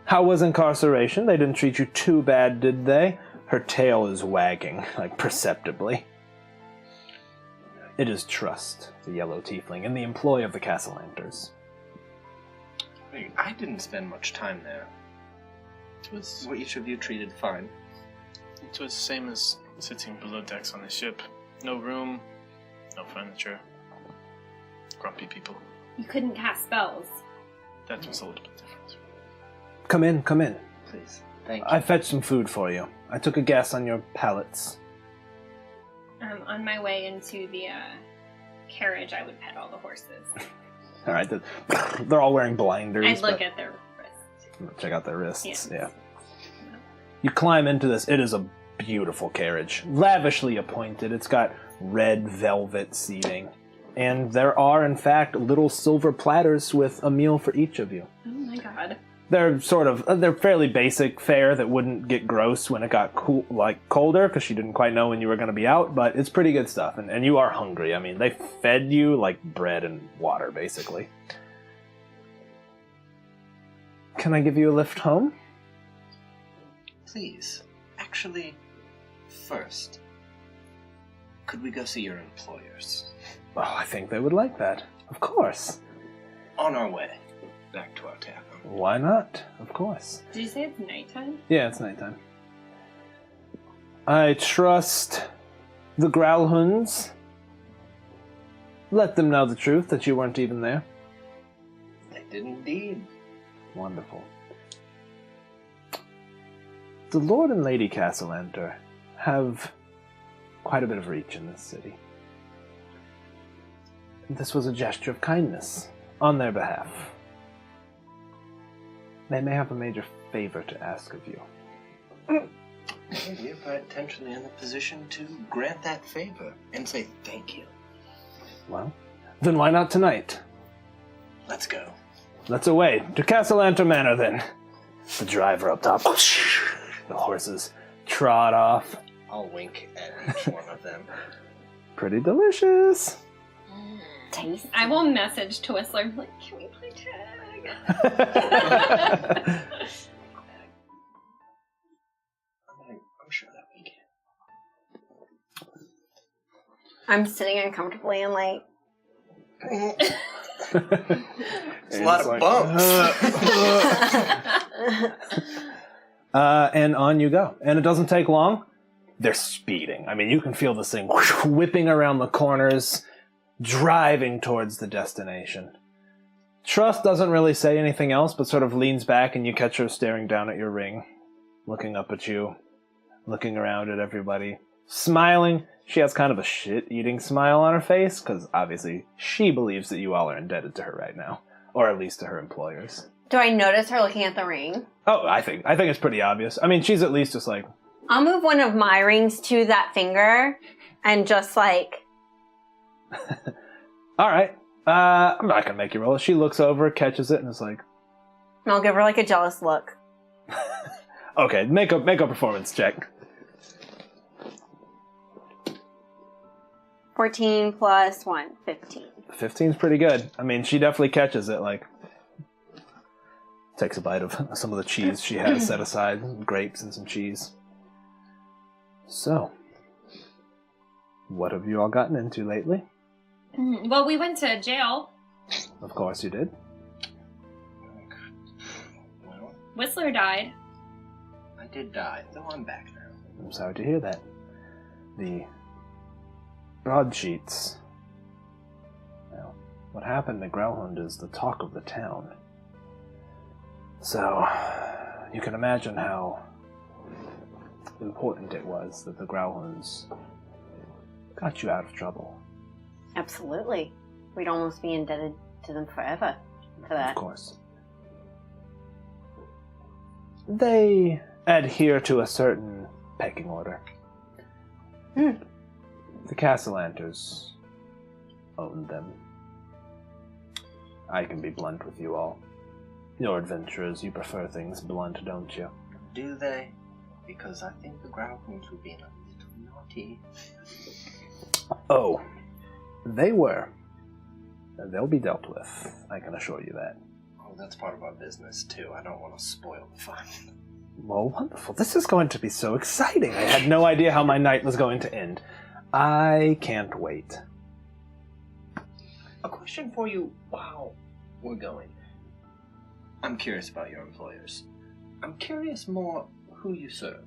how was Incarceration? They didn't treat you too bad, did they? Her tail is wagging, perceptibly. It is Trust, the yellow tiefling, in the employ of the Castellanters. I didn't spend much time there. Were each of you treated fine? It was the same as sitting below decks on a ship. No room, no furniture. Grumpy people. You couldn't cast spells. That was a little bit different. Come in. Please. Thank you. I fetched some food for you. I took a guess on your palates. On my way into the carriage, I would pet all the horses. All right, they're all wearing blinders. I'd look at their wrists. Check out their wrists, Yeah. You climb into this. It is a beautiful carriage, lavishly appointed. It's got red velvet seating. And there are, in fact, little silver platters with a meal for each of you. Oh my god. They're they're fairly basic fare that wouldn't get gross when it got colder, because she didn't quite know when you were going to be out, but it's pretty good stuff. And you are hungry. I mean, they fed you like bread and water, basically. Can I give you a lift home? Please. Actually, first, could we go see your employers? Oh, I think they would like that. Of course. On our way back to our tavern. Why not? Of course. Did you say it's nighttime? Yeah, it's nighttime. I trust the Growlhounds. Let them know the truth, that you weren't even there. They did indeed. Wonderful. The Lord and Lady Castellanter have quite a bit of reach in this city. This was a gesture of kindness on their behalf. They may have a major favor to ask of you. We're potentially in a position to grant that favor and say thank you. Well, then why not tonight? Let's go. Let's away to Castellanter Manor, then. The driver up top. The horses trot off. I'll wink at each one of them. Pretty delicious. Taste. I will message to Whistler, like, can we play tag? I'm sure that we can. I'm sitting uncomfortably and like... It's a lot of bumps. And on you go. And it doesn't take long. They're speeding. I mean, you can feel this thing whipping around the corners, driving towards the destination. Trust doesn't really say anything else, but sort of leans back and you catch her staring down at your ring, looking up at you, looking around at everybody, smiling. She has kind of a shit-eating smile on her face, because obviously she believes that you all are indebted to her right now, or at least to her employers. Do I notice her looking at the ring? Oh, I think it's pretty obvious. I mean, she's at least just like... I'll move one of my rings to that finger and just like... All right. I'm not going to make you roll it. She looks over, catches it, and is like... I'll give her like a jealous look. Okay, make a performance check. 14 plus 1, 15. 15's pretty good. I mean, she definitely catches it, like... Takes a bite of some of the cheese she has set aside. Grapes and some cheese. So, what have you all gotten into lately? Well, we went to jail. Of course you did. Well, Whistler died. I did die, though I'm back now. I'm sorry to hear that. The broadsheets. Well, what happened to Growlhound is the talk of the town. So, you can imagine how important it was that the Growlhounds got you out of trouble. Absolutely. We'd almost be indebted to them forever for that. Of course. They adhere to a certain pecking order. The Castellanters own them. I can be blunt with you all. You're adventurers, you prefer things blunt, don't you? Do they? Because I think the Growlhounds were being a little naughty. Oh, they were. They'll be dealt with, I can assure you that. Oh, that's part of our business, too. I don't want to spoil the fun. Well, wonderful. This is going to be so exciting. I had no idea how my night was going to end. I can't wait. A question for you while we're going. I'm curious about your employers. I'm curious more who you serve.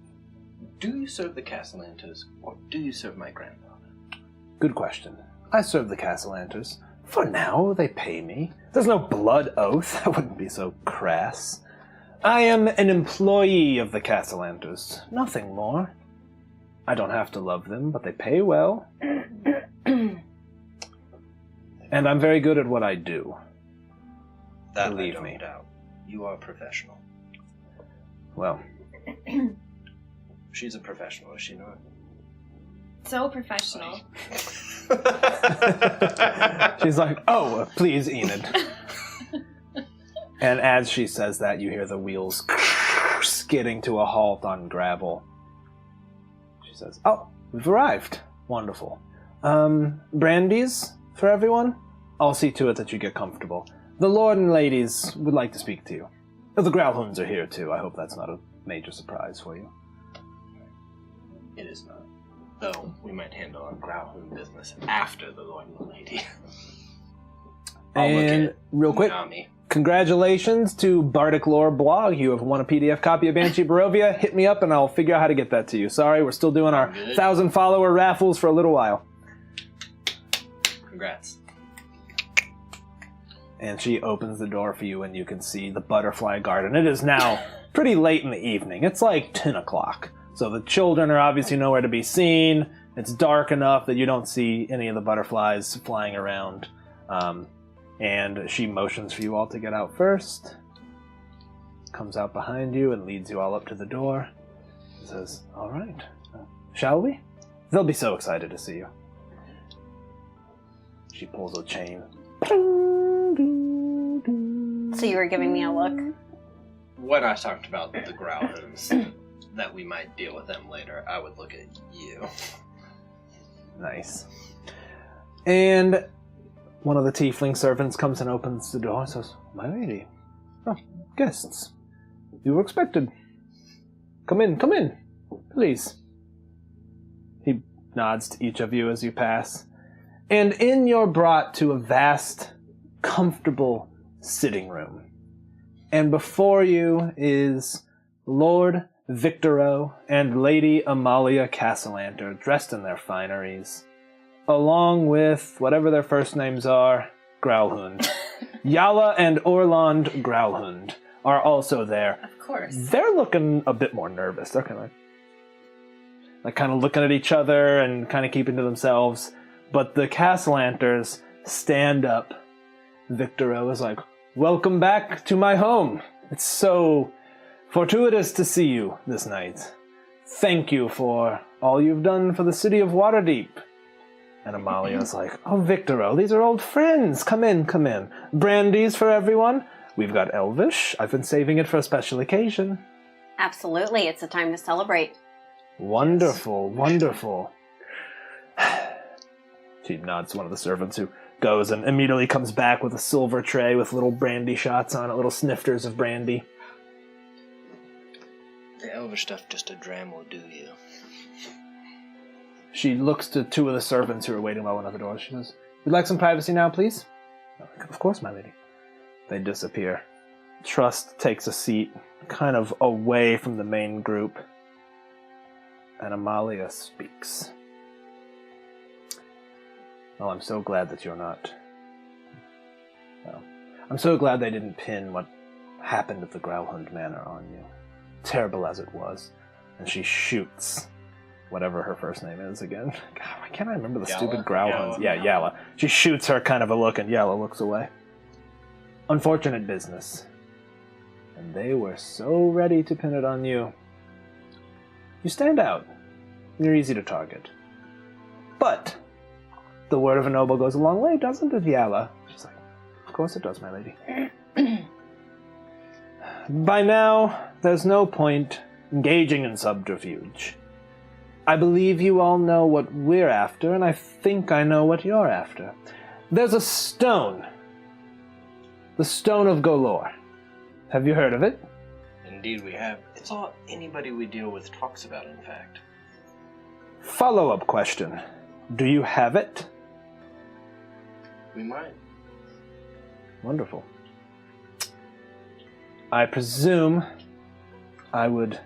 Do you serve the Castellanters, or do you serve my grandfather? Good question. I serve the Castellanters. For now, they pay me. There's no blood oath. I wouldn't be so crass. I am an employee of the Castellanters. Nothing more. I don't have to love them, but they pay well. And I'm very good at what I do. That Believe I don't me. doubt. You are a professional. Well, She's a professional, is she not? So professional. she's like, oh, please, Enid. And as she says that, you hear the wheels skidding to a halt on gravel. She says, oh, we've arrived. Wonderful. Brandies for everyone? I'll see to it that you get comfortable. The lord and ladies would like to speak to you. The Growlhounds are here, too. I hope that's not a major surprise for you. It is not. Though we might handle our Growlhound business after the Lord and the Lady. And real quick, Nami. congratulations to Bardic Lore Blog. You have won a PDF copy of Banshee Barovia. Hit me up and I'll figure out how to get that to you. Sorry, we're still doing our 1,000 follower raffles for a little while. Congrats. And she opens the door for you and you can see the butterfly garden. It is now pretty late in the evening. It's like 10 o'clock. So the children are obviously nowhere to be seen. It's dark enough that you don't see any of the butterflies flying around. And she motions for you all to get out first. Comes out behind you and leads you all up to the door. And says, all right, shall we? They'll be so excited to see you. She pulls a chain. So you were giving me a look? When I talked about the Growlhounds, that we might deal with them later, I would look at you. Nice. And one of the tiefling servants comes and opens the door and says, my lady. Oh, guests. You were expected. Come in, please. He nods to each of you as you pass. And in you're brought to a vast, comfortable sitting room. And before you is Lord Victoro and Lady Amalia Castellanter, dressed in their fineries, along with whatever their first names are, Growlhound. Yala and Orland Growlhound are also there. Of course. They're looking a bit more nervous. They're kind of looking at each other and kind of keeping to themselves. But the Castellanters stand up. Victoro is like, welcome back to my home. It's so fortuitous to see you this night. Thank you for all you've done for the city of Waterdeep. And Amalia's like, oh, Victoro, these are old friends. Come in. Brandies for everyone. We've got Elvish. I've been saving it for a special occasion. Absolutely. It's a time to celebrate. Wonderful. She nods to one of the servants who goes and immediately comes back with a silver tray with little brandy shots on it, little snifters of brandy. The Elvish stuff, just a dram will do you. She looks to two of the servants who are waiting by one of the doors. She goes, would like some privacy now, please? Of course, my lady. They disappear. Trust takes a seat kind of away from the main group. And Amalia speaks. Well, I'm so glad that you're not... Well, I'm so glad they didn't pin what happened at the Growlhound Manor on you. Terrible as it was. And she shoots whatever her first name is again. God, why can't I remember the stupid Growlhounds? Yeah, Yala. She shoots her kind of a look, and Yala looks away. Unfortunate business. And they were so ready to pin it on you. You stand out. You're easy to target. But the word of a noble goes a long way, doesn't it, Yala? She's like, of course it does, my lady. By now, there's no point engaging in subterfuge. I believe you all know what we're after, and I think I know what you're after. There's a stone. The Stone of Golor. Have you heard of it? Indeed we have. It's all anybody we deal with talks about, in fact. Follow-up question. Do you have it? We might. Wonderful. I presume I would...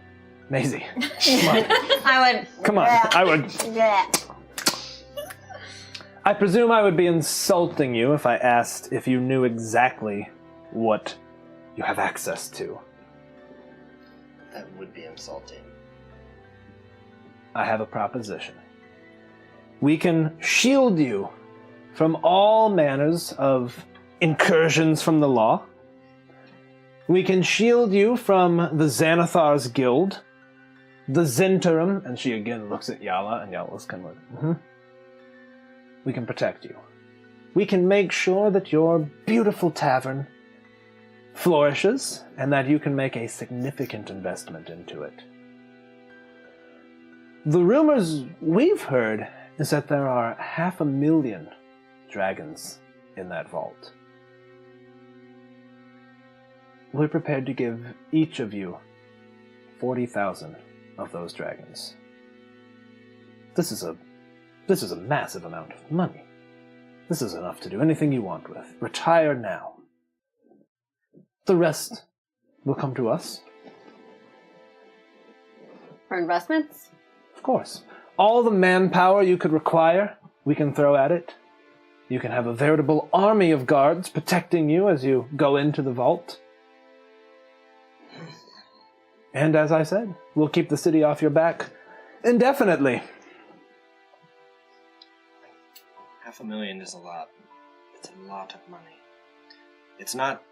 Maisie, come on. Come on, I would... I presume I would be insulting you if I asked if you knew exactly what you have access to. That would be insulting. I have a proposition. We can shield you from all manners of incursions from the law. We can shield you from the Xanathar's Guild, the Zentarum, and she again looks at Yala, and Yala's kind of like, We can protect you. We can make sure that your beautiful tavern flourishes, and that you can make a significant investment into it. The rumors we've heard is that there are 500,000 dragons in that vault. We're prepared to give each of you 40,000 of those dragons. This is a massive amount of money. This is enough to do anything you want with. Retire now. The rest will come to us. For investments? Of course. All the manpower you could require, we can throw at it. You can have a veritable army of guards protecting you as you go into the vault. And as I said, we'll keep the city off your back indefinitely. $500,000 is a lot. It's a lot of money. It's not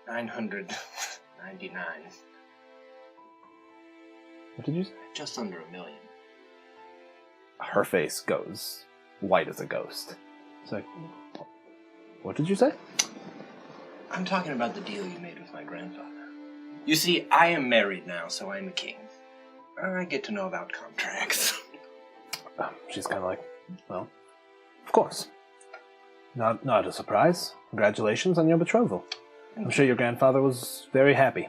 999. What did you say? Just under $1 million. Her face goes white as a ghost. It's like, what did you say? I'm talking about the deal you made with my grandfather. You see, I am married now, so I'm a king. I get to know about contracts. She's kind of like, well, of course. Not a surprise. Congratulations on your betrothal. I'm sure your grandfather was very happy.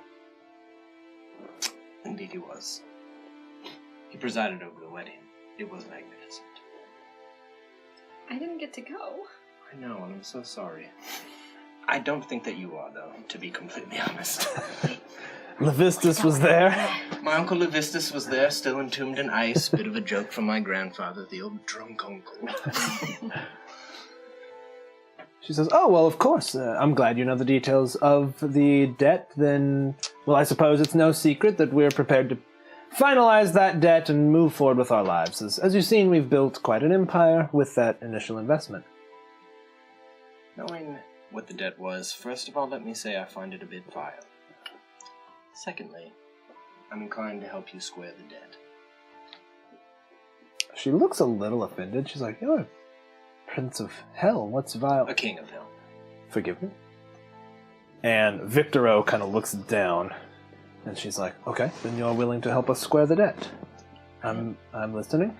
Indeed he was. He presided over the wedding. It was magnificent. I didn't get to go. I know, and I'm so sorry. I don't think that you are, though, to be completely honest. Levistus was there. My Uncle Levistus was there, still entombed in ice. Bit of a joke from my grandfather, the old drunk uncle. She says, oh, well, of course. I'm glad you know the details of the debt. Then, well, I suppose it's no secret that we're prepared to finalize that debt and move forward with our lives. As you've seen, we've built quite an empire with that initial investment. Knowing what the debt was, first of all, let me say I find it a bit vile. Secondly, I'm inclined to help you square the debt. She looks a little offended. She's like, you're a Prince of Hell. What's vile? A king of hell. Forgive me? And Victoro kind of looks down, and she's like, okay, then you're willing to help us square the debt. I'm listening.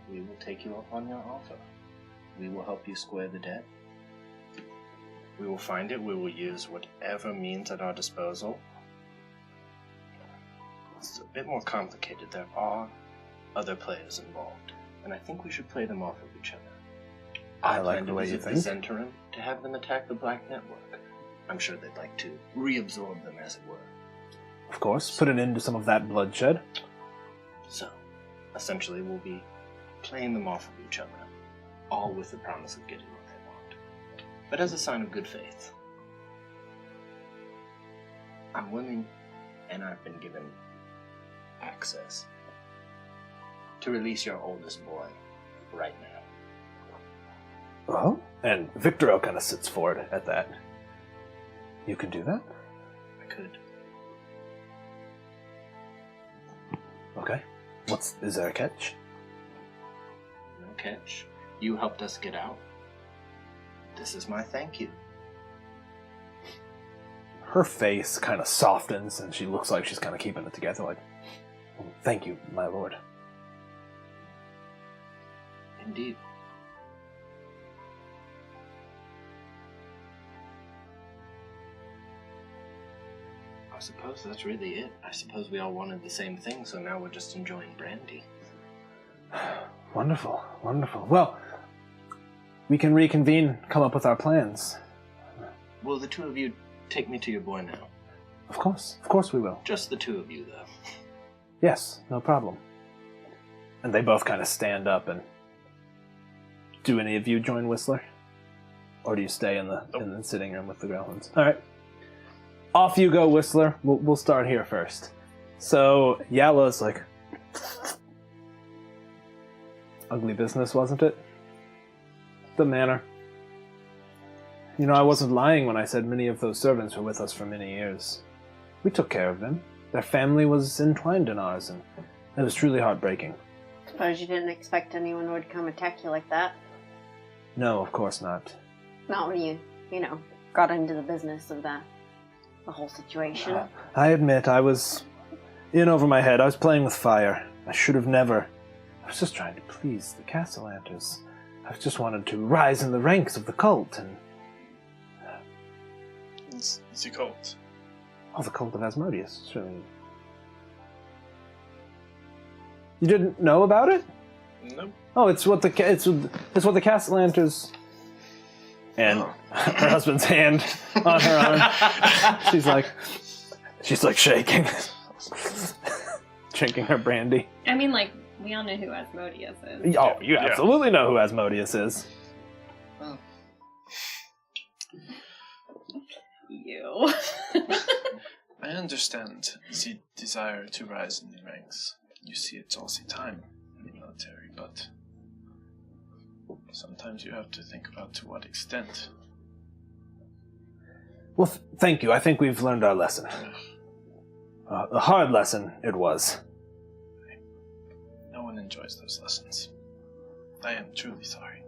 We will take you up on your offer. We will help you square the debt. We will find it. We will use whatever means at our disposal. It's a bit more complicated. There are other players involved, and I think we should play them off of each other. I like the way you think. The Zentarum to have them attack the Black Network. I'm sure they'd like to reabsorb them, as it were. Of course, put an end to some of that bloodshed. So, essentially, we'll be playing them off of each other, all with the promise of getting what they want. But as a sign of good faith, I'm willing, and I've been given access, to release your oldest boy right now. Well, and Victoro kind of sits forward at that. You can do that? I could. Okay. Is there a catch? No catch. You helped us get out. This is my thank you. Her face kind of softens, and she looks like she's kind of keeping it together, like, thank you, my lord. Indeed. I suppose that's really it. I suppose we all wanted the same thing, so now we're just enjoying brandy. Wonderful, wonderful. Well, we can reconvene, come up with our plans. Will the two of you take me to your boy now? Of course we will. Just the two of you, though. Yes, no problem. And they both kind of stand up and... Do any of you join Whistler? Or do you stay in the sitting room with the Growlins? Alright. Off you go, Whistler. We'll start here first. So, Yala's like... Ugly business, wasn't it? The manor. You know, I wasn't lying when I said many of those servants were with us for many years. We took care of them. Their family was entwined in ours, and it was truly heartbreaking. Suppose you didn't expect anyone would come attack you like that? No, of course not. Not when you got into the business of the whole situation. I admit, I was in over my head. I was playing with fire. I should have never. I was just trying to please the Castellanters. I just wanted to rise in the ranks of the cult, and... It's a cult. Oh, the cult of Asmodeus, surely. You didn't know about it? Nope. Oh, it's what the Castellanters. And her husband's hand on her arm. She's like shaking, drinking her brandy. I mean, like, we all know who Asmodeus is. Oh, you absolutely know who Asmodeus is. Oh. You. I understand the desire to rise in the ranks. You see it all the time in the military, but sometimes you have to think about to what extent. Well, thank you. I think we've learned our lesson. A hard lesson it was. No one enjoys those lessons. I am truly sorry.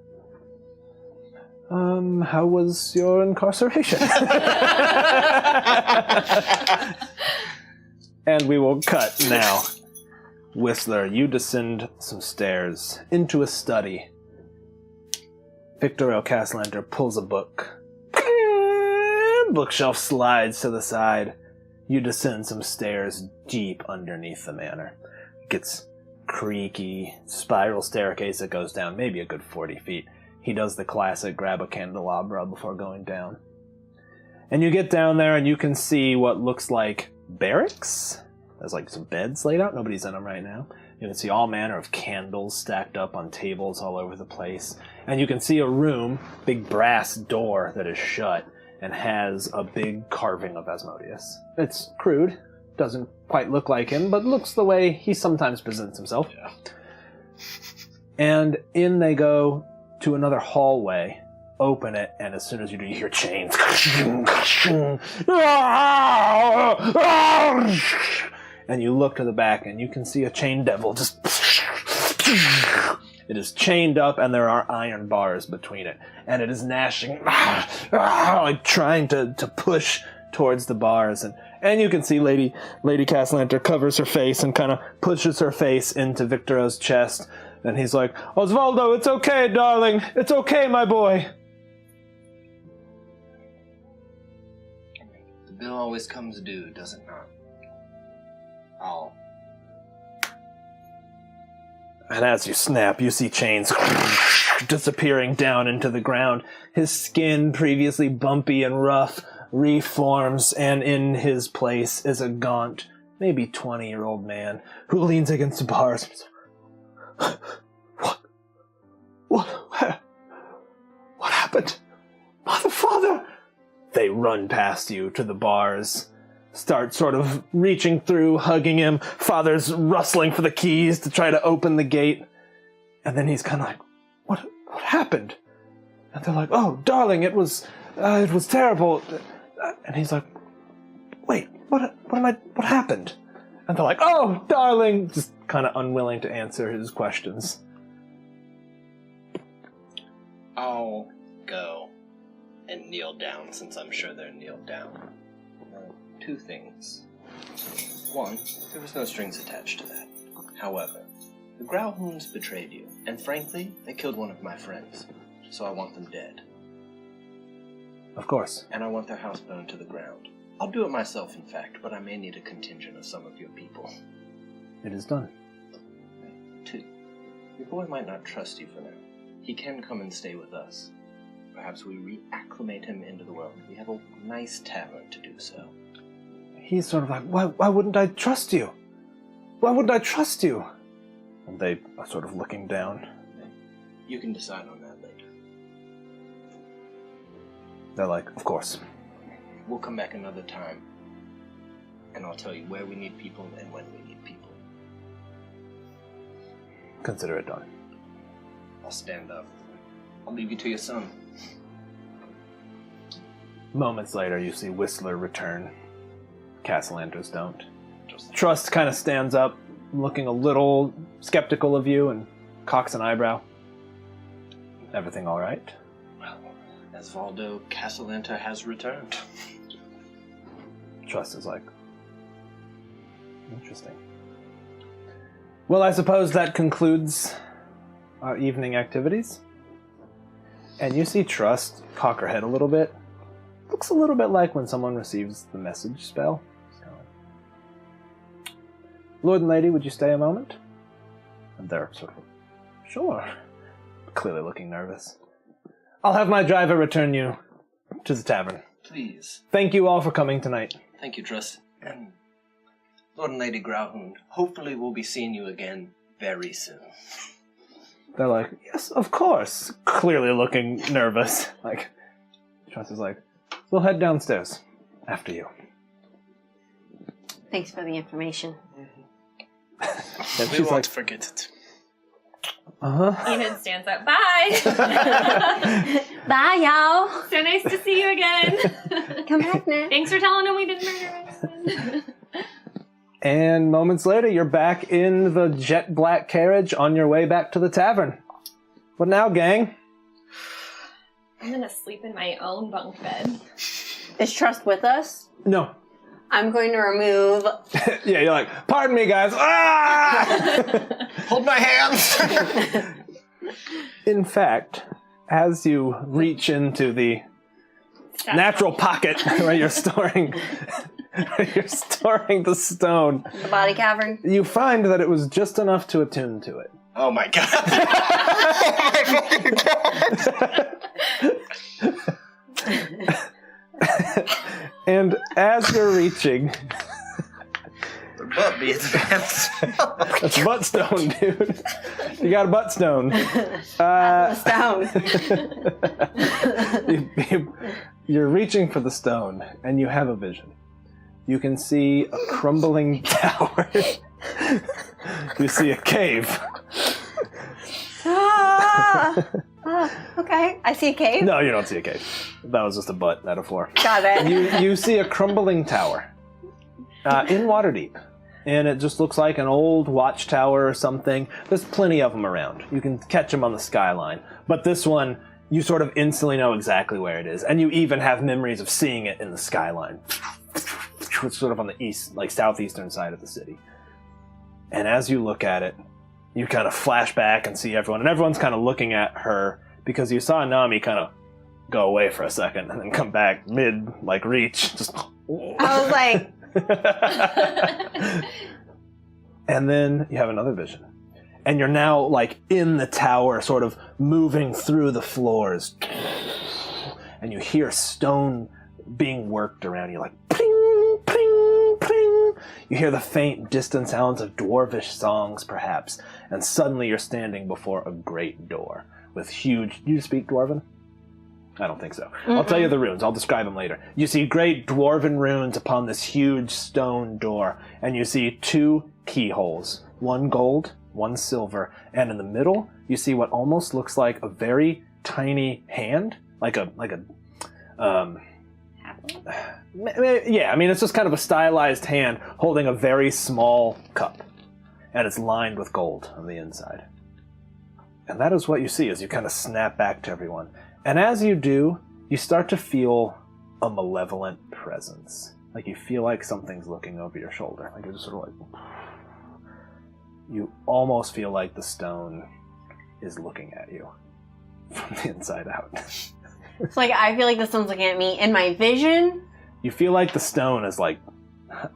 How was your incarceration? And we will cut now. Whistler, you descend some stairs into a study. Victor L. Castellanter pulls a book. Bookshelf slides to the side. You descend some stairs deep underneath the manor. It gets creaky, spiral staircase that goes down maybe a good 40 feet. He does the classic grab a candelabra before going down. And you get down there and you can see what looks like barracks. There's like some beds laid out. Nobody's in them right now. You can see all manner of candles stacked up on tables all over the place. And you can see a room, big brass door that is shut and has a big carving of Asmodeus. It's crude. Doesn't quite look like him, but looks the way he sometimes presents himself. Yeah. And in they go to another hallway. Open it, and as soon as you do, you hear chains. And you look to the back, and you can see a chain devil just... It is chained up, and there are iron bars between it. And it is gnashing, like trying to push towards the bars. And you can see Lady Castellanter covers her face and kind of pushes her face into Victoro's chest. And he's like, Osvaldo, it's okay, darling. It's okay, my boy. The bill always comes due, does it not? I'll... And as you snap, you see chains disappearing down into the ground. His skin, previously bumpy and rough, reforms, and in his place is a gaunt, maybe 20-year-old man who leans against the bars. What happened? Mother, father! They run past you to the bars, start sort of reaching through, hugging him. Father's rustling for the keys to try to open the gate. And then he's kind of like, what happened? And they're like, oh, darling, it was terrible. And he's like, wait, what happened? And they're like, oh, darling, just kind of unwilling to answer his questions. I'll go and kneel down, since I'm sure they're kneeled down. Two things. One, there was no strings attached to that. However, the Growlhounds betrayed you, and frankly, they killed one of my friends, so I want them dead. Of course. And I want their house burned to the ground. I'll do it myself, in fact, but I may need a contingent of some of your people. It is done. Two, your boy might not trust you for now. He can come and stay with us. Perhaps we reacclimate him into the world. We have a nice tavern to do so. He's sort of like, why wouldn't I trust you? Why wouldn't I trust you? And they are sort of looking down. You can decide on that later. They're like, of course. We'll come back another time, and I'll tell you where we need people and when we need people. Consider it done. I'll stand up. I'll leave you to your son. Moments later, you see Whistler return. Castellanters don't. Trust kind of stands up, looking a little skeptical of you, and cocks an eyebrow. Everything all right? Well, Asvaldo Castellanter has returned. Trust is like, interesting. Well, I suppose that concludes our evening activities. And you see Trust cock her head a little bit. Looks a little bit like when someone receives the message spell. So. Lord and Lady, would you stay a moment? And they're sort of, sure, clearly looking nervous. I'll have my driver return you to the tavern. Please. Thank you all for coming tonight. Thank you, Trust. And Lord and Lady Growhound, hopefully we'll be seeing you again very soon. They're like, yes, of course. Clearly looking nervous. Like, Trust is like, we'll head downstairs after you. Thanks for the information. And We she's won't like, forget it. uh-huh. Enid stands up. Bye! Bye, y'all. So nice to see you again. Come back now. Thanks for telling him we didn't murder him. And moments later, you're back in the jet black carriage on your way back to the tavern. What now, gang? I'm gonna sleep in my own bunk bed. Is Trust with us? No. I'm going to remove... Yeah, you're like, pardon me, guys. Ah! Hold my hands! In fact, as you reach into the natural pocket where you're storing the stone, The body cavern. you find that it was just enough to attune to it. Oh my god. And as you're reaching, The butt be advanced. that's a butt stone, dude. You got a butt stone. Stone. You're reaching for the stone, and you have a vision. You can see a crumbling tower. You see a cave. Okay. I see a cave. No, you don't see a cave. That was just a butt metaphor. Got it. You see a crumbling tower in Waterdeep. And it just looks like an old watchtower or something. There's plenty of them around. You can catch them on the skyline. But this one, you sort of instantly know exactly where it is. And you even have memories of seeing it in the skyline. It's sort of on the east, like southeastern side of the city. And as you look at it, you kind of flash back and see everyone. And everyone's kind of looking at her because you saw Nami kind of go away for a second and then come back mid, like, reach. Just... I was like... And then you have another vision. And you're now, like, in the tower, sort of moving through the floors. And you hear stone being worked around you, like, pling, pling, pling. You hear the faint, distant sounds of dwarvish songs, perhaps. And suddenly you're standing before a great door with huge... Do you speak Dwarven? I don't think so. I'll tell you the runes. I'll describe them later. You see great dwarven runes upon this huge stone door, and you see two keyholes, one gold, one silver, and in the middle you see what almost looks like a very tiny hand, yeah. I mean, it's just kind of a stylized hand holding a very small cup, and it's lined with gold on the inside. And that is what you see as you kind of snap back to everyone. And as you do, you start to feel a malevolent presence. Like you feel like something's looking over your shoulder. Like you're just sort of like... You almost feel like the stone is looking at you from the inside out. It's like I feel like the stone's looking at me in my vision. You feel like the stone is like...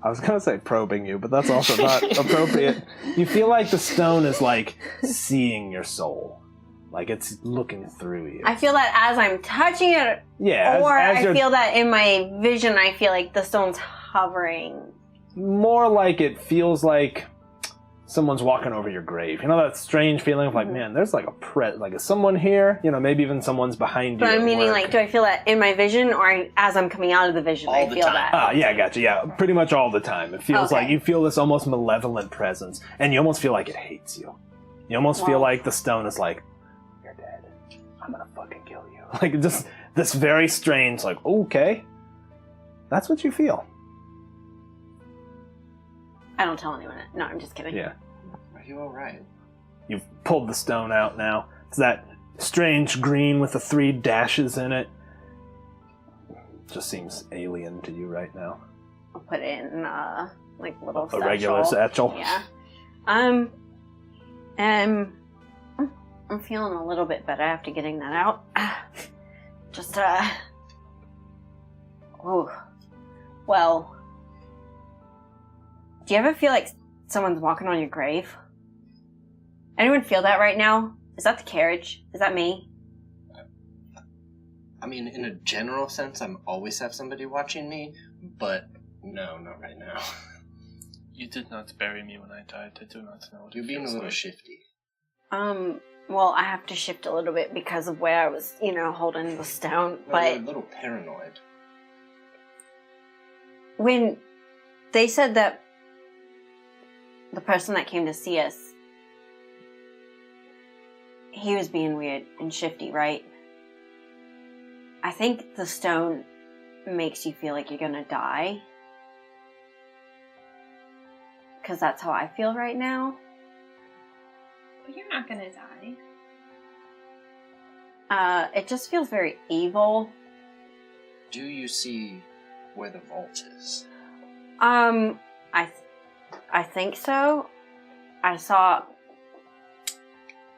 I was going to say probing you, but that's also not appropriate. You feel like the stone is like seeing your soul. Like it's looking through you. I feel that as I'm touching it, Yeah, or as I you're- feel that in my vision, I feel like the stone's hovering. More like it feels like someone's walking over your grave. You know that strange feeling of like, man, there's like like is someone here? You know, maybe even someone's behind you. But I'm at meaning, work. like, do I feel that in my vision, or as I'm coming out of the vision, All I the feel time. that? Yeah, I gotcha. Yeah, pretty much all the time. It feels Okay. like you feel this almost malevolent presence, and you almost feel like it hates you. You almost feel Wow. like the stone is like, you're dead. I'm gonna fucking kill you. Like just this very strange, like, okay. That's what you feel. I don't tell anyone. No, I'm just kidding. Yeah. Are you alright? You've pulled the stone out now. It's that strange green with the 3 dashes in it. Just seems alien to you right now. I'll put it in, like, little A regular satchel. Yeah. I'm feeling a little bit better after getting that out. Just, oh. Well, do you ever feel like someone's walking on your grave? Anyone feel that right now? Is that the carriage? Is that me? I mean, in a general sense, I'm always have somebody watching me, but no, not right now. You did not bury me when I died. I do not know what You're it being a feels little like. shifty. Well, I have to shift a little bit because of where I was, holding the stone, No, but you're a little paranoid. when they said that the person that came to see us, he was being weird and shifty, right? I think the stone makes you feel like you're gonna die. Because that's how I feel right now. But you're not gonna die. It just feels very evil. Do you see where the vault is? I think so. I saw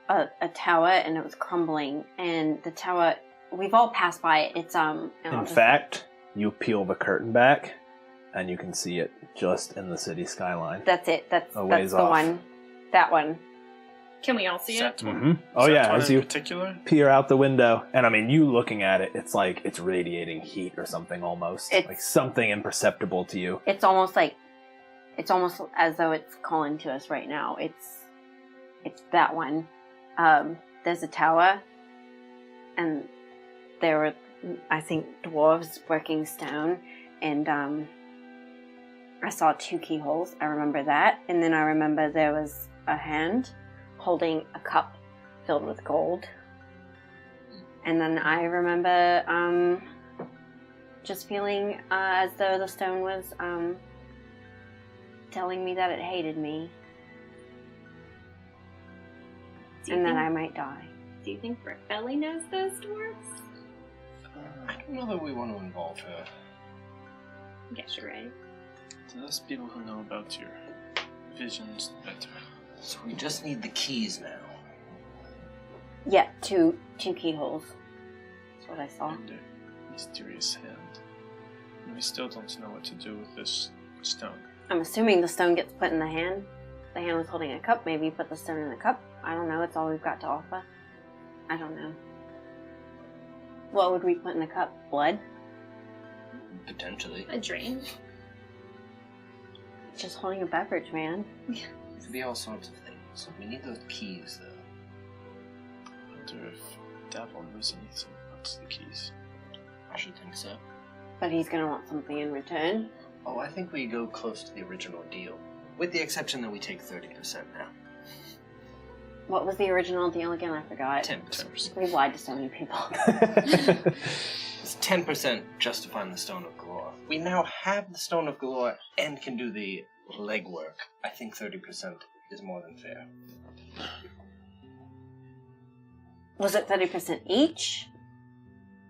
a tower and it was crumbling, and the tower, we've all passed by it. It's In fact, you peel the curtain back, and you can see it just in the city skyline. That's it. That's ways the off. one. That one. Can we all see it? That one. Mm-hmm. Is Oh that yeah, one as in you particular? peer out the window, and I mean, you looking at it, it's like it's radiating heat or something almost. It's- like something imperceptible to you. It's almost as though it's calling to us right now. It's that one. There's a tower, and there were, I think, dwarves working stone, and I saw 2 keyholes. I remember that, and then I remember there was a hand holding a cup filled with gold, and then I remember just feeling as though the stone was telling me that it hated me, and that I might die. Do you think Belly knows those dwarves? I don't know that we want to involve her. I guess you're right. To those people who know about your visions better. So we just need the keys now. Yeah, two keyholes. That's what I saw. And a mysterious hand. And we still don't know what to do with this stone. I'm assuming the stone gets put in the hand. The hand was holding a cup. Maybe you put the stone in the cup. I don't know. It's all we've got to offer. I don't know. What would we put in the cup? Blood? Potentially. A drain. Just holding a beverage, man. It could be all sorts of things. We need those keys, though. I wonder if Davon knows anything about the keys. I should think so. But he's gonna want something in return. Oh, I think we go close to the original deal. With the exception that we take 30% now. What was the original deal again? I forgot. 10%. We've lied to so many people. It's 10% just to find the Stone of Galore. We now have the Stone of Galore and can do the legwork. I think 30% is more than fair. Was it 30% each?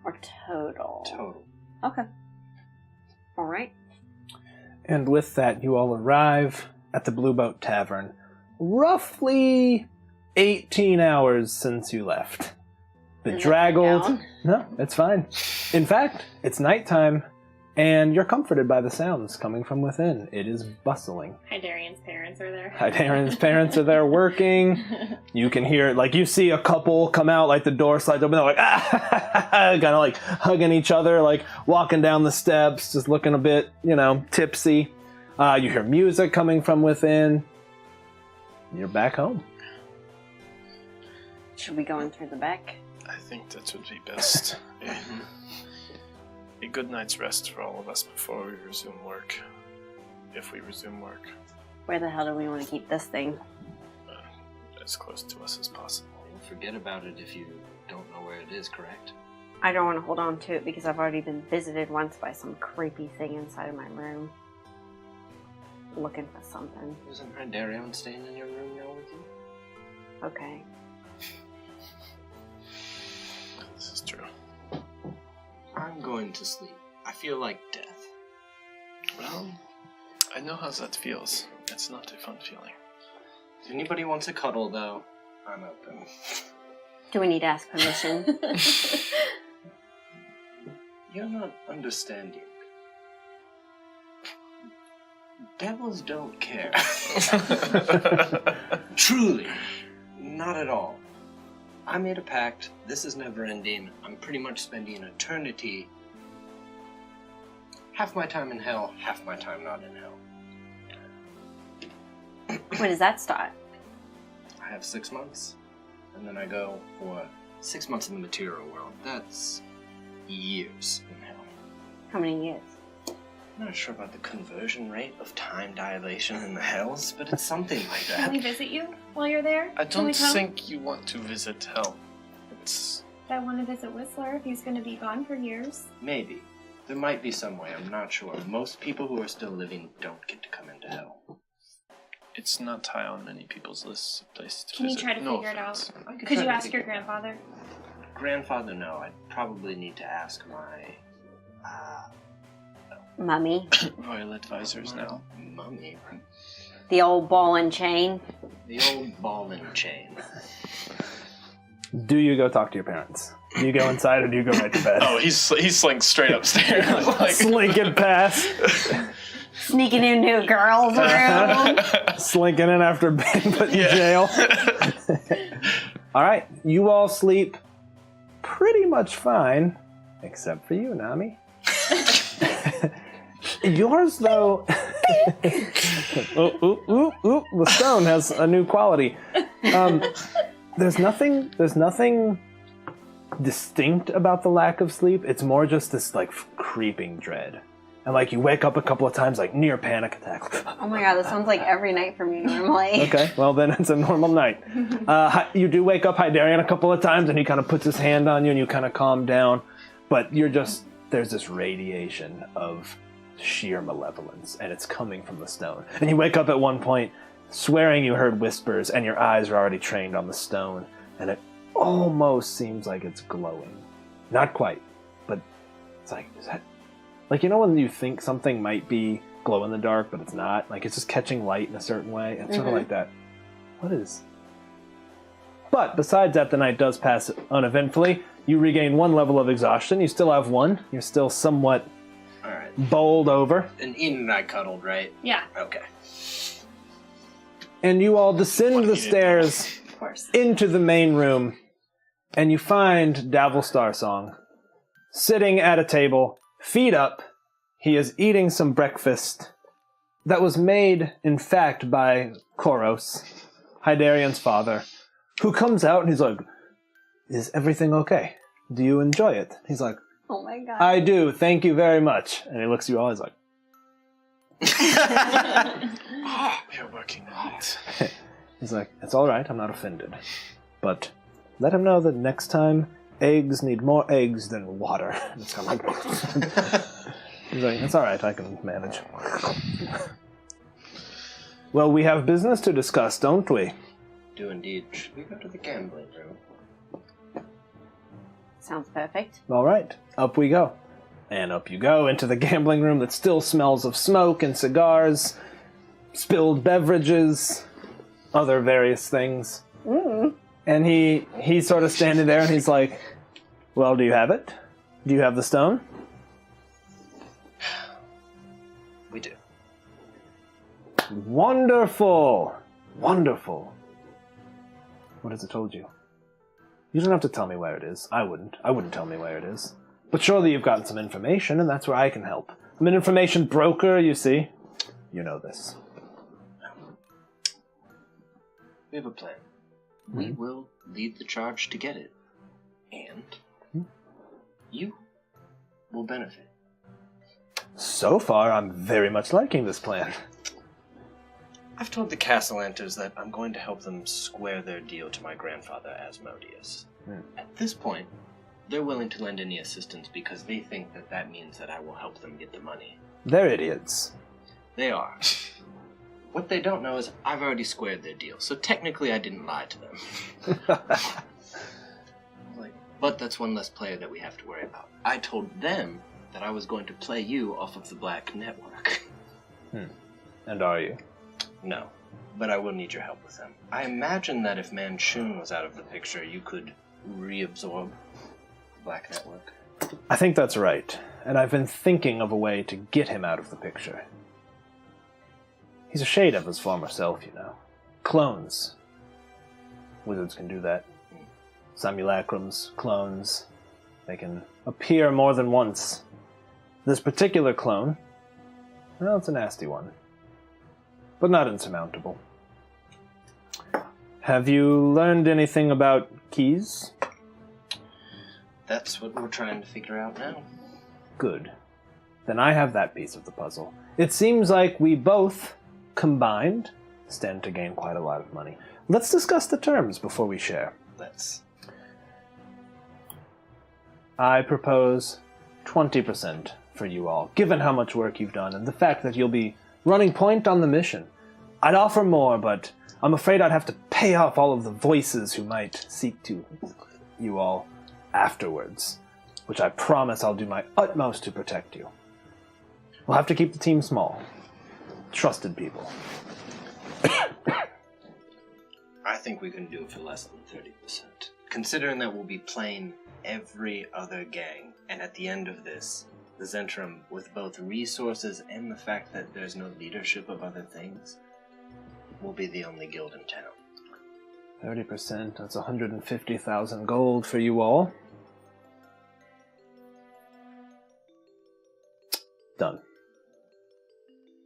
Or total? Total. Okay. Alright. And with that, you all arrive at the Blue Boat Tavern. Roughly 18 hours since you left. Bedraggled. No, it's fine. In fact, it's nighttime, and you're comforted by the sounds coming from within. It is bustling. Hydarian's parents are there. Hydarian's parents are there working. You can hear, like, you see a couple come out, like the door slides open, they're like, kind of like hugging each other, like walking down the steps, just looking a bit, tipsy. You hear music coming from within. You're back home. Should we go in through the back? I think that would be best. A good night's rest for all of us before we resume work. If we resume work. Where the hell do we want to keep this thing? As close to us as possible. Don't forget about it if you don't know where it is, correct? I don't want to hold on to it because I've already been visited once by some creepy thing inside of my room. Looking for something. Isn't Hydarian staying in your room now with you? Okay. This is true. I'm going to sleep. I feel like death. Well, I know how that feels. It's not a fun feeling. If anybody wants a cuddle, though, I'm open. Do we need to ask permission? You're not understanding. Devils don't care. Truly. Not at all. I made a pact. This is never ending. I'm pretty much spending eternity. Half my time in hell, half my time not in hell. When does that start? I have 6 months, and then I go for 6 months in the material world. That's years in hell. How many years? I'm not sure about the conversion rate of time dilation in the hells, but it's something like that. Can we visit you while you're there? I Can we don't come? think you want to visit hell. It's... I want to visit Whistler if he's going to be gone for years. Maybe. There might be some way, I'm not sure. Most people who are still living don't get to come into hell. It's not high on many people's lists of places to Can you visit. try to No figure it offense. out? I Could try you to ask figure your it out. grandfather? Grandfather, no. I'd probably need to ask my, Mummy. Royal advisors now. mummy. The old ball and chain. The old ball and chain. Do you go talk to your parents? Do you go inside or do you go right to bed? Oh, he slinks straight upstairs. Like... Slinking past. Sneaking into a girl's room. Slinking in after being put in jail. All right, you all sleep pretty much fine, except for you, Nami. Yours, though... the stone has a new quality. There's nothing distinct about the lack of sleep. It's more just this, like, creeping dread. And, like, you wake up a couple of times, like, near panic attack. Oh my god, this sounds like every night for me normally. Okay, well, then it's a normal night. You do wake up Hydarian a couple of times, and he kind of puts his hand on you, and you kind of calm down. But you're just... There's this radiation of sheer malevolence, and it's coming from the stone. And you wake up at one point, swearing you heard whispers, and your eyes are already trained on the stone, and it almost seems like it's glowing. Not quite, but it's like, is that... Like, you know when you think something might be glow in the dark, but it's not? Like, it's just catching light in a certain way. It's sort of like that. What is... But besides that, the night does pass uneventfully. You regain 1 level of exhaustion. You still have 1. You're still somewhat bowled over. And Ian and I cuddled, right? Yeah, Okay. And you all descend the stairs of course. into the main room, and you find Davil Starsong sitting at a table, feet up. He is eating some breakfast that was made, in fact, by Koros, Hydarian's father, who comes out and he's like, "Is everything okay? Do you enjoy it?" He's like, Oh my god. "I do, thank you very much." And he looks at you all, he's like, You're working on it. he's like, "It's all right, I'm not offended. But let him know that next time, eggs need more eggs than water." And it's kind of like... He's like, "It's all right, I can manage." Well, we have business to discuss, don't we? Do indeed. Should we go to the gambling room? Sounds perfect. All right, up we go. And up you go into the gambling room that still smells of smoke and cigars, spilled beverages, other various things. And he's sort of standing there and he's like, "Well, do you have it? Do you have the stone?" We do. Wonderful! Wonderful. What has it told you? You don't have to tell me where it is. I wouldn't. I wouldn't tell me where it is. But surely you've gotten some information, and that's where I can help. I'm an information broker, you see. You know this. We have a plan. We will lead the charge to get it. And you will benefit. So far, I'm very much liking this plan. I've told the Castellanters that I'm going to help them square their deal to my grandfather Asmodeus. At this point, they're willing to lend any assistance because they think that that means that I will help them get the money. They're idiots. They are. What they don't know is I've already squared their deal, so technically I didn't lie to them. But that's one less player that we have to worry about. I told them that I was going to play you off of the Black Network. And are you? No, but I will need your help with them. I imagine that if Manchun was out of the picture, you could reabsorb the Black Network. I think that's right. And I've been thinking of a way to get him out of the picture. He's a shade of his former self, you know. Clones. Wizards can do that. Simulacrums, clones, they can appear more than once. This particular clone, well, it's a nasty one, but not insurmountable. Have you learned anything about keys? That's what we're trying to figure out now. Good. Then I have that piece of the puzzle. It seems like we both, combined, stand to gain quite a lot of money. Let's discuss the terms before we share. Let's. I propose 20% for you all, given how much work you've done and the fact that you'll be running point on the mission. I'd offer more, but I'm afraid I'd have to pay off all of the voices who might seek to you all afterwards, which I promise I'll do my utmost to protect you. We'll have to keep the team small. Trusted people. I think we can do it for less than 30%. Considering that we'll be playing every other gang, and at the end of this, the Zentrum, with both resources and the fact that there's no leadership of other things, will be the only guild in town. 30%, that's 150,000 gold for you all. Done.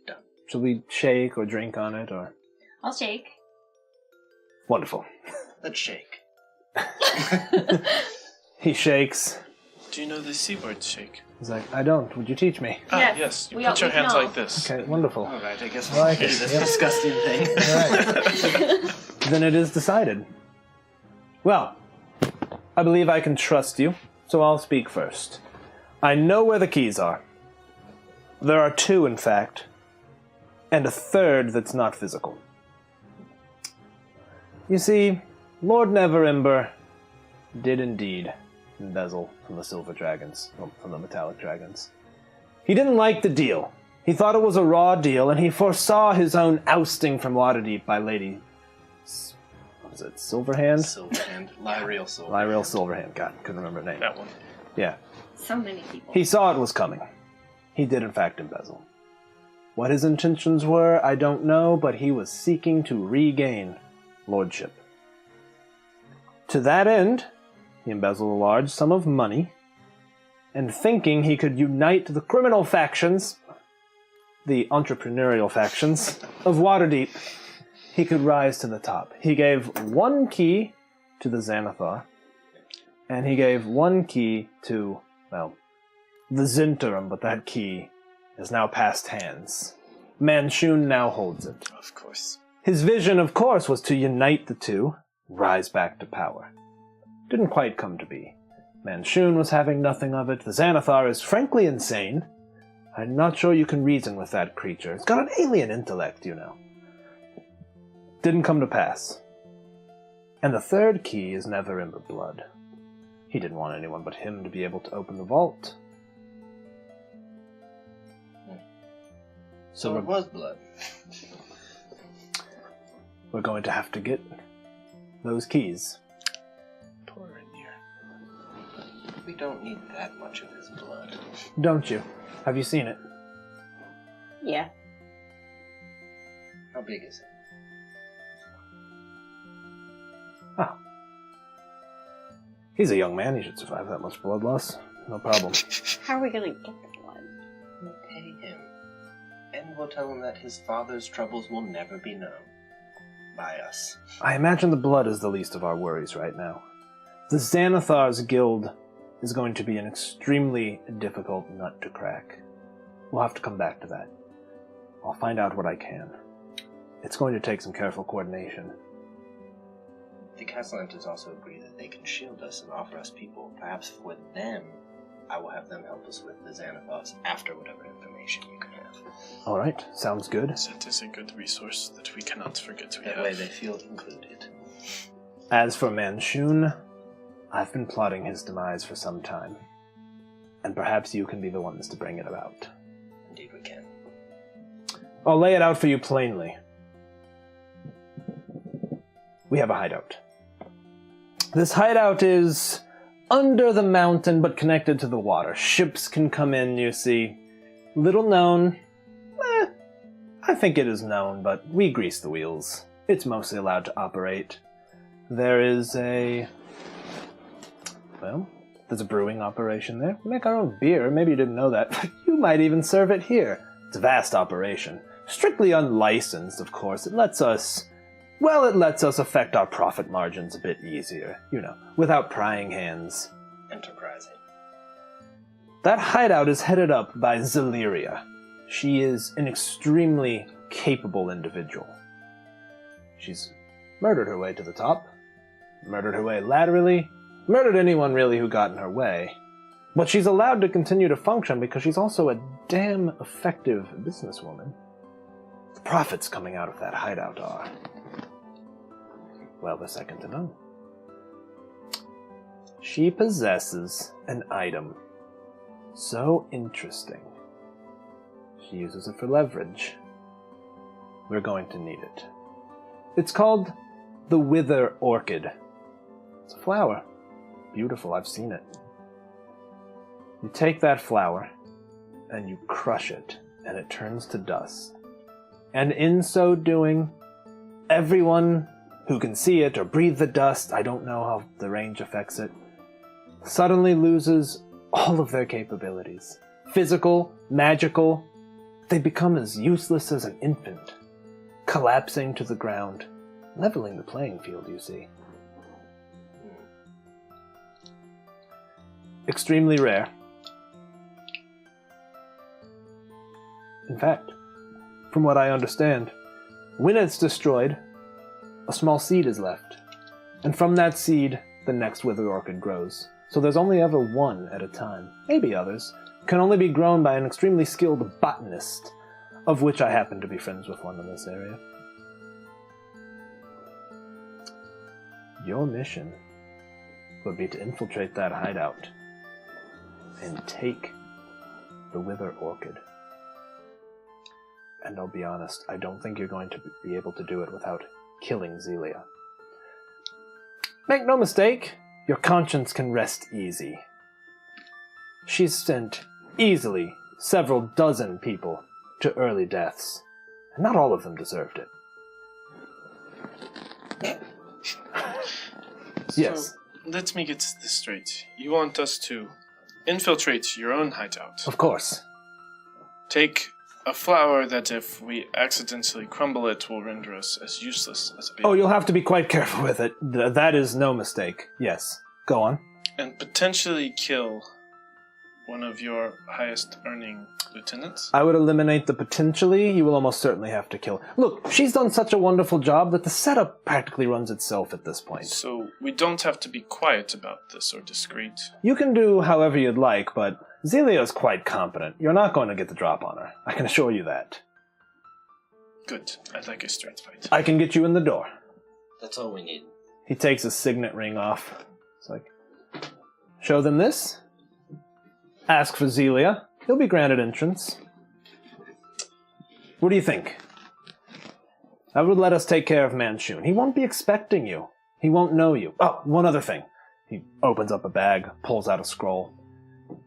Done. Shall we shake or drink on it, or? I'll shake. Wonderful. Let's shake. He shakes. Do you know the seabird shake? He's like, I don't. Would you teach me? Yes. You put your hands like this. Okay, wonderful. All right, I guess I we'll like do it. this Yep. disgusting thing. All right. Then it is decided. Well, I believe I can trust you, so I'll speak first. I know where the keys are. There are 2, in fact, and a third that's not physical. You see, Lord Neverember did indeed embezzle from the silver dragons, well, from the metallic dragons. He didn't like the deal. He thought it was a raw deal, and he foresaw his own ousting from Waterdeep by Lady... what was it, Silverhand? Silverhand. Lyreal Silverhand. Lyreal Silverhand. God, couldn't remember her name. That one. Yeah. So many people. He saw it was coming. He did, in fact, embezzle. What his intentions were, I don't know, but he was seeking to regain lordship. To that end, he embezzled a large sum of money, and thinking he could unite the criminal factions, the entrepreneurial factions, of Waterdeep, he could rise to the top. He gave 1 key to the Xanathar, and he gave 1 key to, well, the Zinterum, but that key is now past hands. Manchun now holds it. Of course. His vision, of course, was to unite the two, rise back to power. Didn't quite come to be. Manchun was having nothing of it. The Xanathar is frankly insane. I'm not sure you can reason with that creature. It's got an alien intellect, you know. Didn't come to pass. And the third key is Neverember blood. He didn't want anyone but him to be able to open the vault. So it was blood. We're going to have to get those keys. Pour in here. We don't need that much of his blood. Don't you? Have you seen it? Yeah. How big is it? Ah. He's a young man. He should survive that much blood loss. No problem. How are we gonna get the blood? We'll pay him. And we'll tell him that his father's troubles will never be known. By us. I imagine the blood is the least of our worries right now. The Xanathar's guild is going to be an extremely difficult nut to crack. We'll have to come back to that. I'll find out what I can. It's going to take some careful coordination. The Castellantes also agree that they can shield us and offer us people. Perhaps for them, I will have them help us with the Xanathars after whatever information you can have. All right, sounds good. That is a good resource that we cannot forget to have. That way they feel included. As for Manchun, I've been plotting his demise for some time. And perhaps you can be the ones to bring it about. Indeed we can. I'll lay it out for you plainly. We have a hideout. This hideout is under the mountain but connected to the water. Ships can come in, you see. Little known. I think it is known, but we grease the wheels. It's mostly allowed to operate. there's a brewing operation there. We make our own beer. Maybe you didn't know that. You might even serve it here. It's a vast operation. Strictly unlicensed, of course. It lets us affect our profit margins a bit easier, without prying hands. Enterprising. That hideout is headed up by Zelyria. She is an extremely capable individual. She's murdered her way to the top, murdered her way laterally, murdered anyone really who got in her way. But she's allowed to continue to function because she's also a damn effective businesswoman. The profits coming out of that hideout are, well, they're second to none. She possesses an item so interesting. She uses it for leverage. We're going to need it. It's called the Wither Orchid. It's a flower. Beautiful, I've seen it. You take that flower, and you crush it, and it turns to dust. And in so doing, everyone who can see it or breathe the dust, I don't know how the range affects it, suddenly loses all of their capabilities. Physical, magical, they become as useless as an infant, collapsing to the ground, leveling the playing field, you see. Extremely rare. In fact, from what I understand, when it's destroyed, a small seed is left. And from that seed, the next wither orchid grows. So there's only ever one at a time. Maybe others. Can only be grown by an extremely skilled botanist, of which I happen to be friends with one in this area. Your mission would be to infiltrate that hideout and take the Wither Orchid. And I'll be honest, I don't think you're going to be able to do it without killing Zelia. Make no mistake, your conscience can rest easy. She's sent easily several dozen people to early deaths, and not all of them deserved it. Yes. So, let me get this straight. You want us to infiltrate your own hideout. Of course. Take a flower that if we accidentally crumble it will render us as useless as a baby. Oh, you'll have to be quite careful with it. That is no mistake. Yes. Go on. And potentially kill one of your highest earning lieutenants? I would eliminate the potentially. You will almost certainly have to kill. Look, she's done such a wonderful job that the setup practically runs itself at this point. So we don't have to be quiet about this or discreet. You can do however you'd like, but Zelia's quite competent. You're not going to get the drop on her. I can assure you that. Good. I'd like a straight fight. I can get you in the door. That's all we need. He takes his signet ring off. It's like, show them this. Ask for Zelia. He'll be granted entrance. What do you think? That would let us take care of Manchun. He won't be expecting you. He won't know you. Oh, one other thing. He opens up a bag, pulls out a scroll.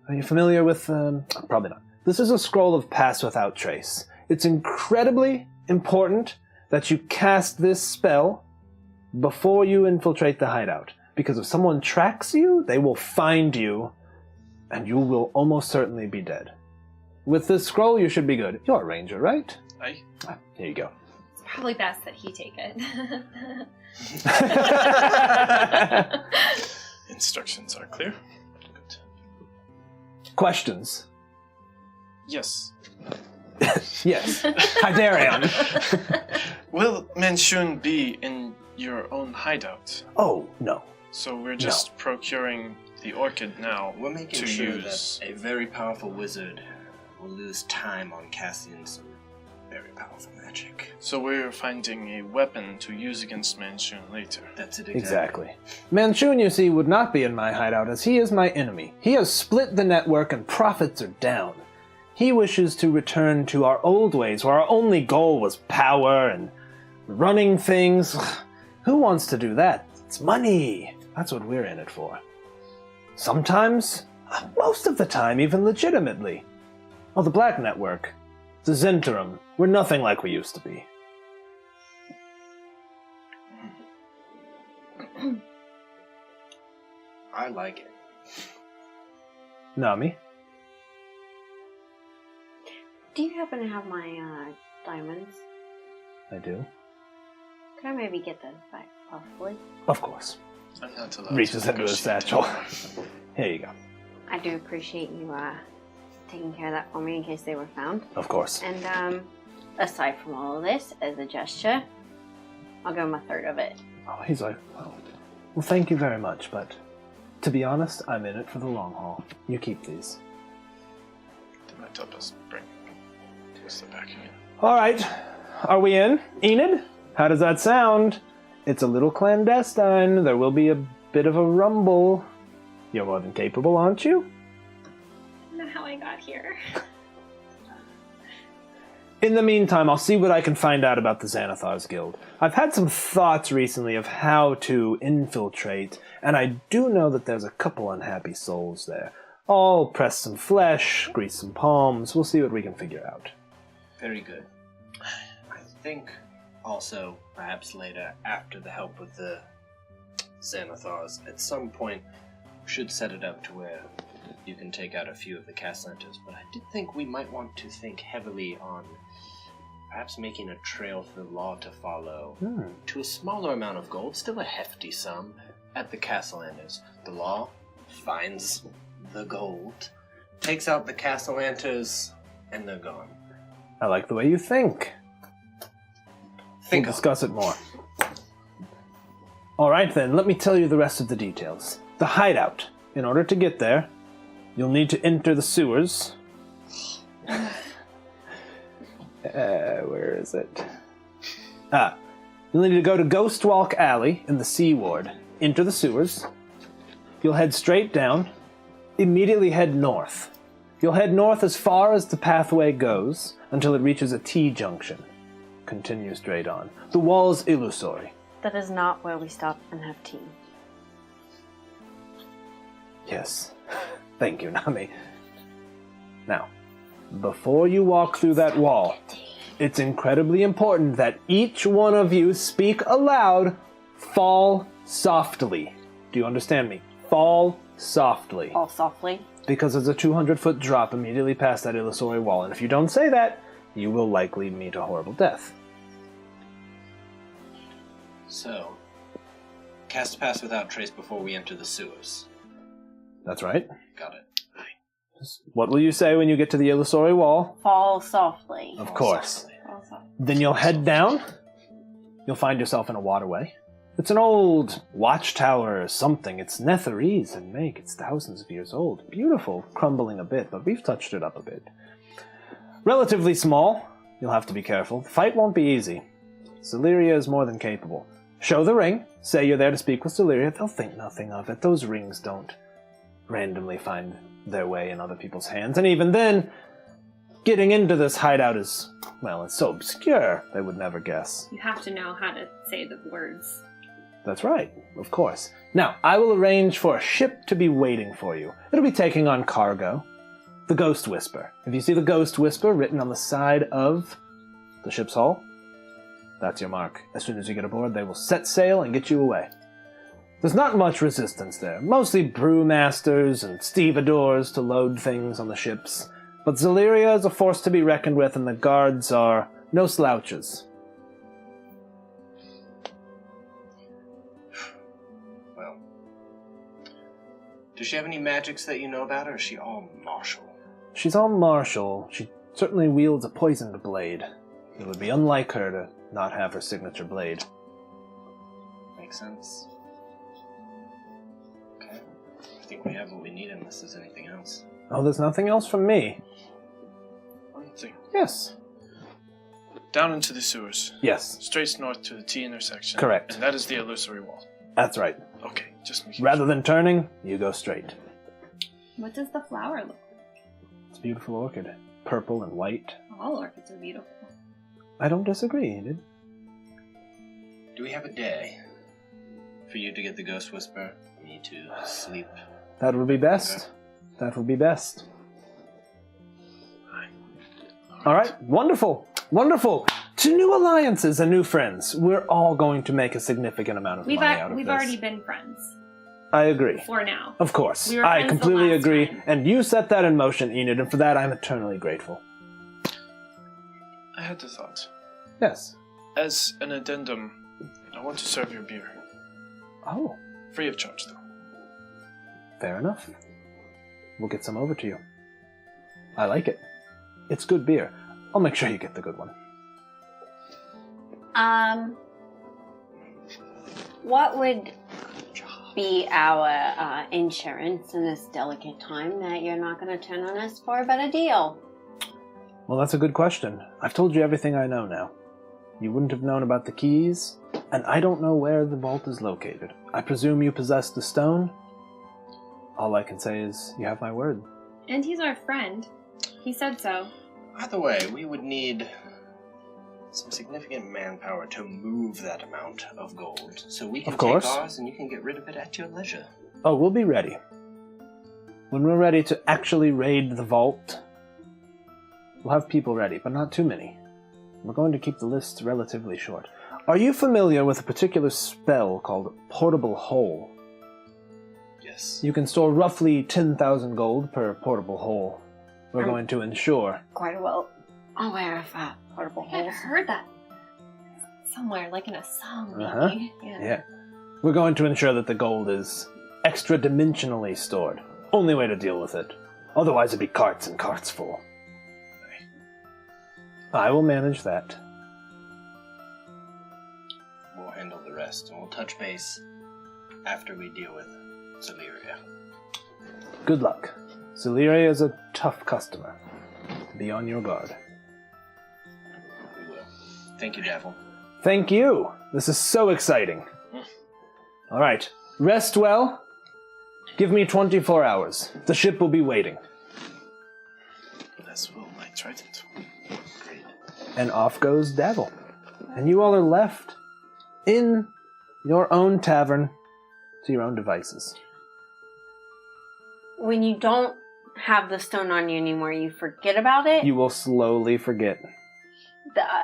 Are you familiar with... probably not. This is a scroll of Pass Without Trace. It's incredibly important that you cast this spell before you infiltrate the hideout. Because if someone tracks you, they will find you, and you will almost certainly be dead. With this scroll, you should be good. You're a ranger, right? Aye. Here you go. It's probably best that he take it. Instructions are clear. Good. Questions? Yes. Yes. Hydarion. Will Manchun be in your own hideout? Oh, no. So we're just procuring the orchid now. We're making to sure use. that a very powerful wizard will lose time on casting some very powerful magic. So we're finding a weapon to use against Manchun later. That's it Exactly. Manchun, you see, would not be in my hideout as he is my enemy. He has split the network and profits are down. He wishes to return to our old ways where our only goal was power and running things. Who wants to do that? It's money. That's what we're in it for. Sometimes, most of the time, even legitimately. Oh, the Black Network, the Zentarum, we're nothing like we used to be. I like it. Nami? Do you happen to have my diamonds? I do. Could I maybe get those back, possibly? Of course. I'm not allowed Reaches to into his negotiate. satchel. Here you go. I do appreciate you taking care of that for me in case they were found. Of course. And aside from all of this, as a gesture, I'll give him a third of it. Oh, he's like, well, thank you very much, but to be honest, I'm in it for the long haul. You keep these. Did my tapas bring twist it back again? All right. Are we in? Enid? How does that sound? It's a little clandestine. There will be a bit of a rumble. You're more than capable, aren't you? I don't know how I got here. In the meantime, I'll see what I can find out about the Xanathar's Guild. I've had some thoughts recently of how to infiltrate, and I do know that there's a couple unhappy souls there. I'll press some flesh, grease some palms. We'll see what we can figure out. Very good. I think also, perhaps later, after the help with the Xanathars, at some point, we should set it up to where you can take out a few of the Castellantas, but I did think we might want to think heavily on perhaps making a trail for the law to follow to a smaller amount of gold, still a hefty sum, at the Castellantas. The law finds the gold, takes out the Castellantas, and they're gone. I like the way you think. We'll discuss it more. All right, then, let me tell you the rest of the details. The hideout. In order to get there, you'll need to enter the sewers. Where is it? You'll need to go to Ghost Walk Alley in the Sea Ward. Enter the sewers. You'll head straight down. Immediately head north. You'll head north as far as the pathway goes until it reaches a T-junction. Continue straight on. The wall's illusory. That is not where we stop and have tea. Yes. Thank you, Nami. Now, before you walk through that wall, it's incredibly important that each one of you speak aloud, fall softly. Do you understand me? Fall softly. Fall softly. Because there's a 200-foot drop immediately past that illusory wall, and if you don't say that, you will likely meet a horrible death. So, cast pass without trace before we enter the sewers. That's right. Got it. What will you say when you get to the illusory wall? Fall softly. Of course. Fall softly. Then you'll head down. You'll find yourself in a waterway. It's an old watchtower or something. It's Netherese in make. It's thousands of years old. Beautiful, crumbling a bit, but we've touched it up a bit. Relatively small. You'll have to be careful. The fight won't be easy. Celeria is more than capable. Show the ring. Say you're there to speak with Celeria. They'll think nothing of it. Those rings don't randomly find their way in other people's hands. And even then, getting into this hideout is, well, it's so obscure, they would never guess. You have to know how to say the words. That's right, of course. Now, I will arrange for a ship to be waiting for you. It'll be taking on cargo. The Ghost Whisper. If you see the Ghost Whisper written on the side of the ship's hull, that's your mark. As soon as you get aboard, they will set sail and get you away. There's not much resistance there. Mostly brewmasters and stevedores to load things on the ships. But Zaleria is a force to be reckoned with, and the guards are no slouches. Well, does she have any magics that you know about, or is she all martial? She's all martial. She certainly wields a poisoned blade. It would be unlike her to not have her signature blade. Makes sense. Okay. I think we have what we need unless there's anything else. Oh, there's nothing else from me. One thing. Yes. Down into the sewers. Yes. Straight north to the T intersection. Correct. And that is the illusory wall. That's right. Okay, just making Rather than turning, you go straight. What does the flower look like? It's a beautiful orchid. Purple and white. All orchids are beautiful. I don't disagree, Enid. Do we have a day for you to get the Ghost Whisper, me to sleep? That would be best. That would be best. All right. Wonderful. Wonderful. To new alliances and new friends. We're all going to make a significant amount of money out of this. We've already been friends. I agree. For now. Of course. We were I friends the completely last agree. time. And you set that in motion, Enid, and for that I'm eternally grateful. I had a thought. Yes. As an addendum, I want to serve your beer. Oh, Free of charge, though. fair enough. We'll get some over to you. I like it. It's good beer. I'll make sure you get the good one. What would be our insurance in this delicate time that you're not going to turn on us for a better deal? Well, that's a good question. I've told you everything I know now. You wouldn't have known about the keys, and I don't know where the vault is located. I presume you possess the stone? All I can say is, you have my word. And he's our friend. He said so. Either way, we would need some significant manpower to move that amount of gold. So we can Of course. take ours and you can get rid of it at your leisure. Oh, we'll be ready. When we're ready to actually raid the vault, we'll have people ready, but not too many. We're going to keep the list relatively short. Are you familiar with a particular spell called Portable Hole? Yes. You can store roughly 10,000 gold per portable hole. We're I'm- going to ensure. Quite well aware of portable I had holes. heard that somewhere, like in a song, maybe. Uh-huh. Yeah. We're going to ensure that the gold is extra-dimensionally stored. Only way to deal with it. Otherwise it'd be carts and carts full. I will manage that. We'll handle the rest, and we'll touch base after we deal with Celeria. Good luck. Celeria is a tough customer. Be on your guard. We will. Thank you, Devil. Thank you. This is so exciting. All right. Rest well. Give me 24 hours. The ship will be waiting. As will my trident. Great. And off goes Davil. And you all are left in your own tavern to your own devices. When you don't have the stone on you anymore, you forget about it? You will slowly forget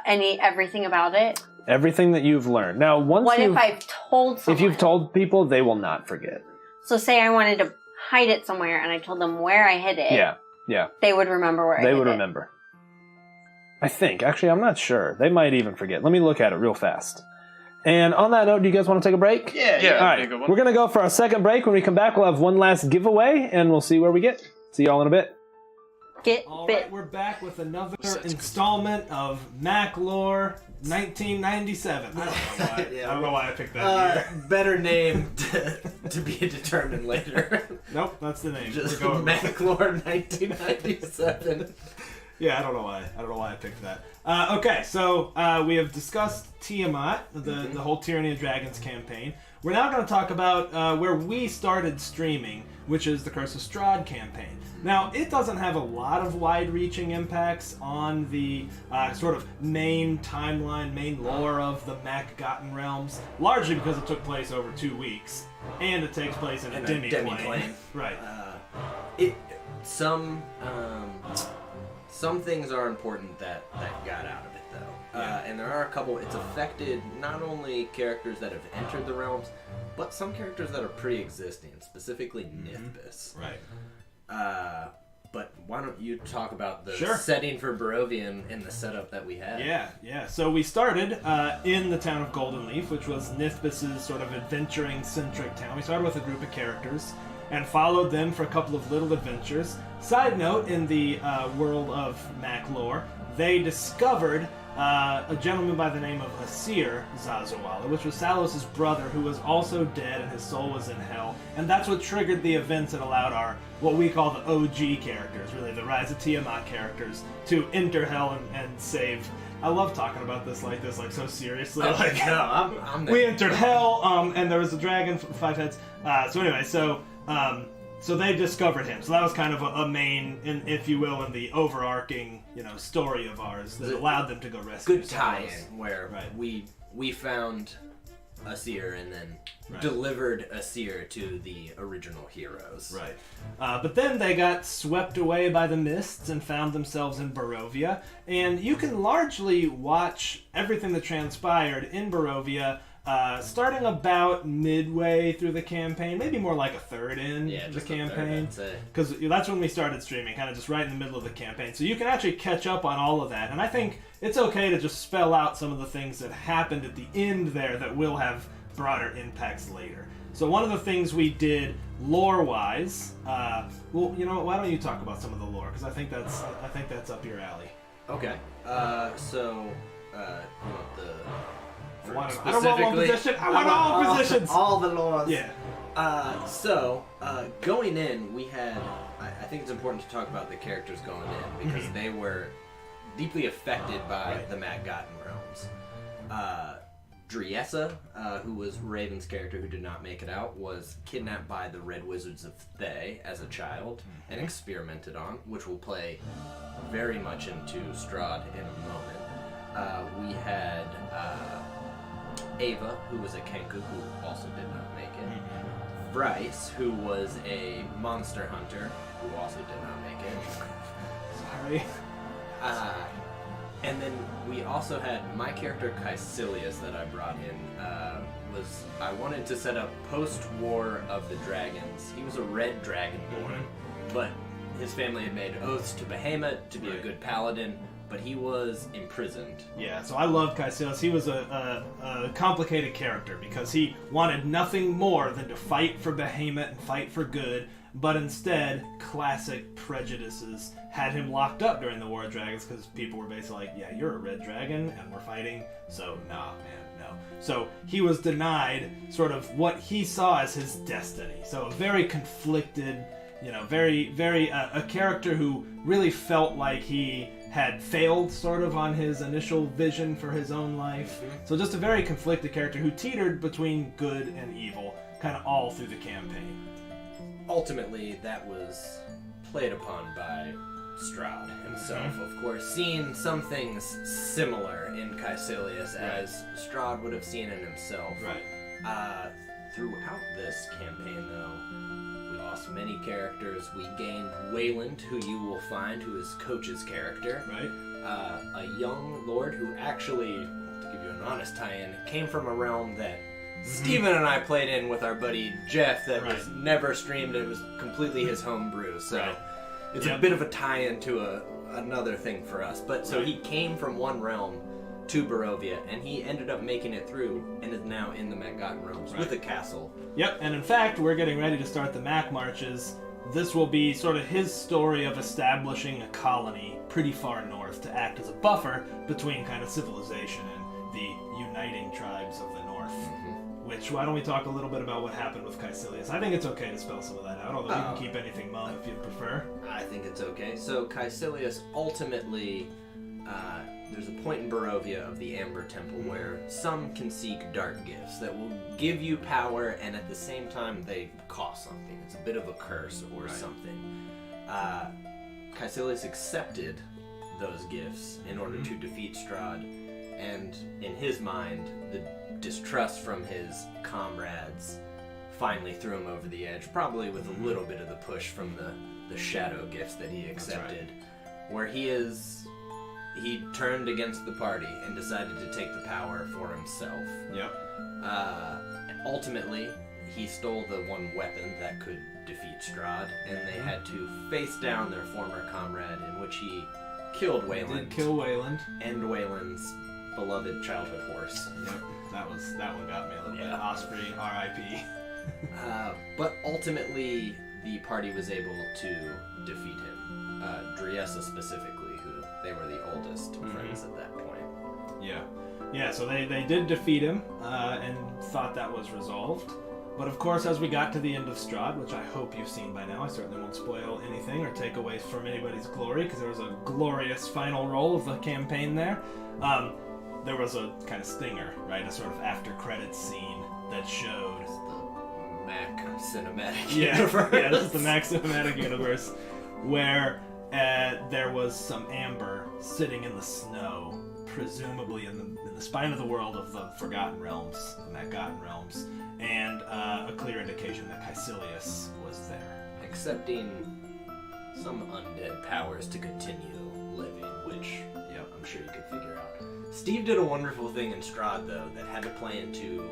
Everything about it? everything that you've learned. Now, once What you've, if I've told someone? if you've told people, they will not forget. So say I wanted to hide it somewhere and I told them where I hid it. Yeah. They would remember where I hid it. They would remember. I think. Actually, I'm not sure. They might even forget. Let me look at it real fast. And on that note, do you guys want to take a break? Yeah. Yeah. All right. Big one. We're going to go for our second break. When we come back, we'll have one last giveaway, and we'll see where we get. See y'all in a bit. Get All bit. right, we're back with another That's installment of Mac Lore 1997. I don't know why. Yeah, I don't know why I picked that year. Better name to be determined later. Nope, that's the name. Just We're going with it. Maclore 1997. Yeah, I don't know why. I don't know why I picked that. Okay, so we have discussed Tiamat, the whole Tyranny of Dragons campaign. We're now going to talk about where we started streaming, which is the Curse of Strahd campaign. Now, it doesn't have a lot of wide-reaching impacts on the sort of main timeline, main lore of the Mac-Gotten realms, largely because it took place over 2 weeks, and it takes place in a demi-plane. Right. Some things are important that got out of it, though. And there are a couple. It's affected not only characters that have entered the realms, but some characters that are pre-existing, specifically Nithbis. Right. But why don't you talk about the Sure. setting for Barovia and the setup that we had? Yeah. So we started in the town of Golden Leaf, which was Nithbis' sort of adventuring-centric town. We started with a group of characters and followed them for a couple of little adventures. Side note, in the world of Mac lore, they discovered a gentleman by the name of Asir Zazawala, which was Salos' brother, who was also dead and his soul was in hell. And that's what triggered the events that allowed our, what we call the OG characters, really the Rise of Tiamat characters, to enter hell and save. I love talking about this like so seriously. Like, no, I'm there. we entered hell, and there was a dragon, 5 heads. So they discovered him. So that was kind of a main, if you will, in the overarching, story of ours that allowed them to go rescue. Good tie-in where we found Asir and then delivered Asir to the original heroes. Right. But then they got swept away by the mists and found themselves in Barovia. And you can largely watch everything that transpired in Barovia starting about midway through the campaign, maybe more like a third in the campaign. Because that's when we started streaming, kind of just right in the middle of the campaign. So you can actually catch up on all of that. And I think it's okay to just spell out some of the things that happened at the end there that will have broader impacts later. So one of the things we did lore-wise, well, you know what, why don't you talk about some of the lore? Because I think that's up your alley. Okay. So, you want the... I don't want one position. I want all positions. All the laws. Yeah. So, going in, we had... I think it's important to talk about the characters going in because they were deeply affected by the Maggotten realms. Driessa, who was Raven's character who did not make it out, was kidnapped by the Red Wizards of Thay as a child and experimented on, which will play very much into Strahd in a moment. We had Ava, who was a Kenku, who also did not make it. Bryce, who was a monster hunter, who also did not make it. Sorry. And then we also had my character Caecilius that I brought in. I wanted to set up post-War of the Dragons. He was a red dragonborn, but his family had made oaths to Behemoth to be a good paladin, but he was imprisoned. Yeah, so I loved Caecilius. He was a complicated character because he wanted nothing more than to fight for Behemoth and fight for good, but instead, classic prejudices had him locked up during the War of Dragons because people were basically like, yeah, you're a red dragon and we're fighting, so nah, man, no. So he was denied sort of what he saw as his destiny. So a very conflicted, a character who really felt like he had failed sort of on his initial vision for his own life. So just a very conflicted character who teetered between good and evil kind of all through the campaign. Ultimately, that was played upon by Strahd himself, of course, seeing some things similar in Caecilius as Strahd would have seen in himself. Right. Throughout this campaign, though, we lost many characters. We gained Wayland, who you will find, who is Coach's character. Right. A young lord who actually, to give you an honest tie-in, came from a realm that Steven and I played in with our buddy Jeff that was never streamed. It was completely his home brew. So it's a bit of a tie-in to another thing for us. But so he came from one realm to Barovia, and he ended up making it through and is now in the Maggotten realms with a castle. Yep, and in fact, we're getting ready to start the Mac Marches. This will be sort of his story of establishing a colony pretty far north to act as a buffer between kind of civilization and the uniting tribes of the north. Which, why don't we talk a little bit about what happened with Caecilius? I think it's okay to spell some of that out, although you can keep anything mum if you prefer. I think it's okay. So Caecilius ultimately, there's a point in Barovia of the Amber Temple where some can seek dark gifts that will give you power, and at the same time they cost something. It's a bit of a curse or something. Caecilius accepted those gifts in order to defeat Strahd, and in his mind, the distrust from his comrades finally threw him over the edge, probably with a little bit of the push from the shadow gifts that he accepted, where he turned against the party and decided to take the power for himself. Ultimately, he stole the one weapon that could defeat Strahd, and they had to face down their former comrade, in which he killed Wayland. Did kill Wayland. And Wayland's beloved childhood horse. Yep, that one got me a little bit. Osprey, R.I.P. But ultimately, the party was able to defeat him. Driessa specifically, who they were the oldest friends at that point. Yeah, so they did defeat him and thought that was resolved. But of course, as we got to the end of Strahd, which I hope you've seen by now, I certainly won't spoil anything or take away from anybody's glory, because there was a glorious final roll of the campaign there. There was a kind of stinger, right? A sort of after-credits scene that showed the Mac Cinematic Universe. Yeah, this is the Mac Cinematic Universe, where there was some amber sitting in the snow, presumably in the spine of the world of the Forgotten Realms, the Maggotten Realms, and a clear indication that Caecilius was there. Accepting some undead powers to continue living, which I'm sure you could figure out. Steve did a wonderful thing in Strahd, though, that had to play into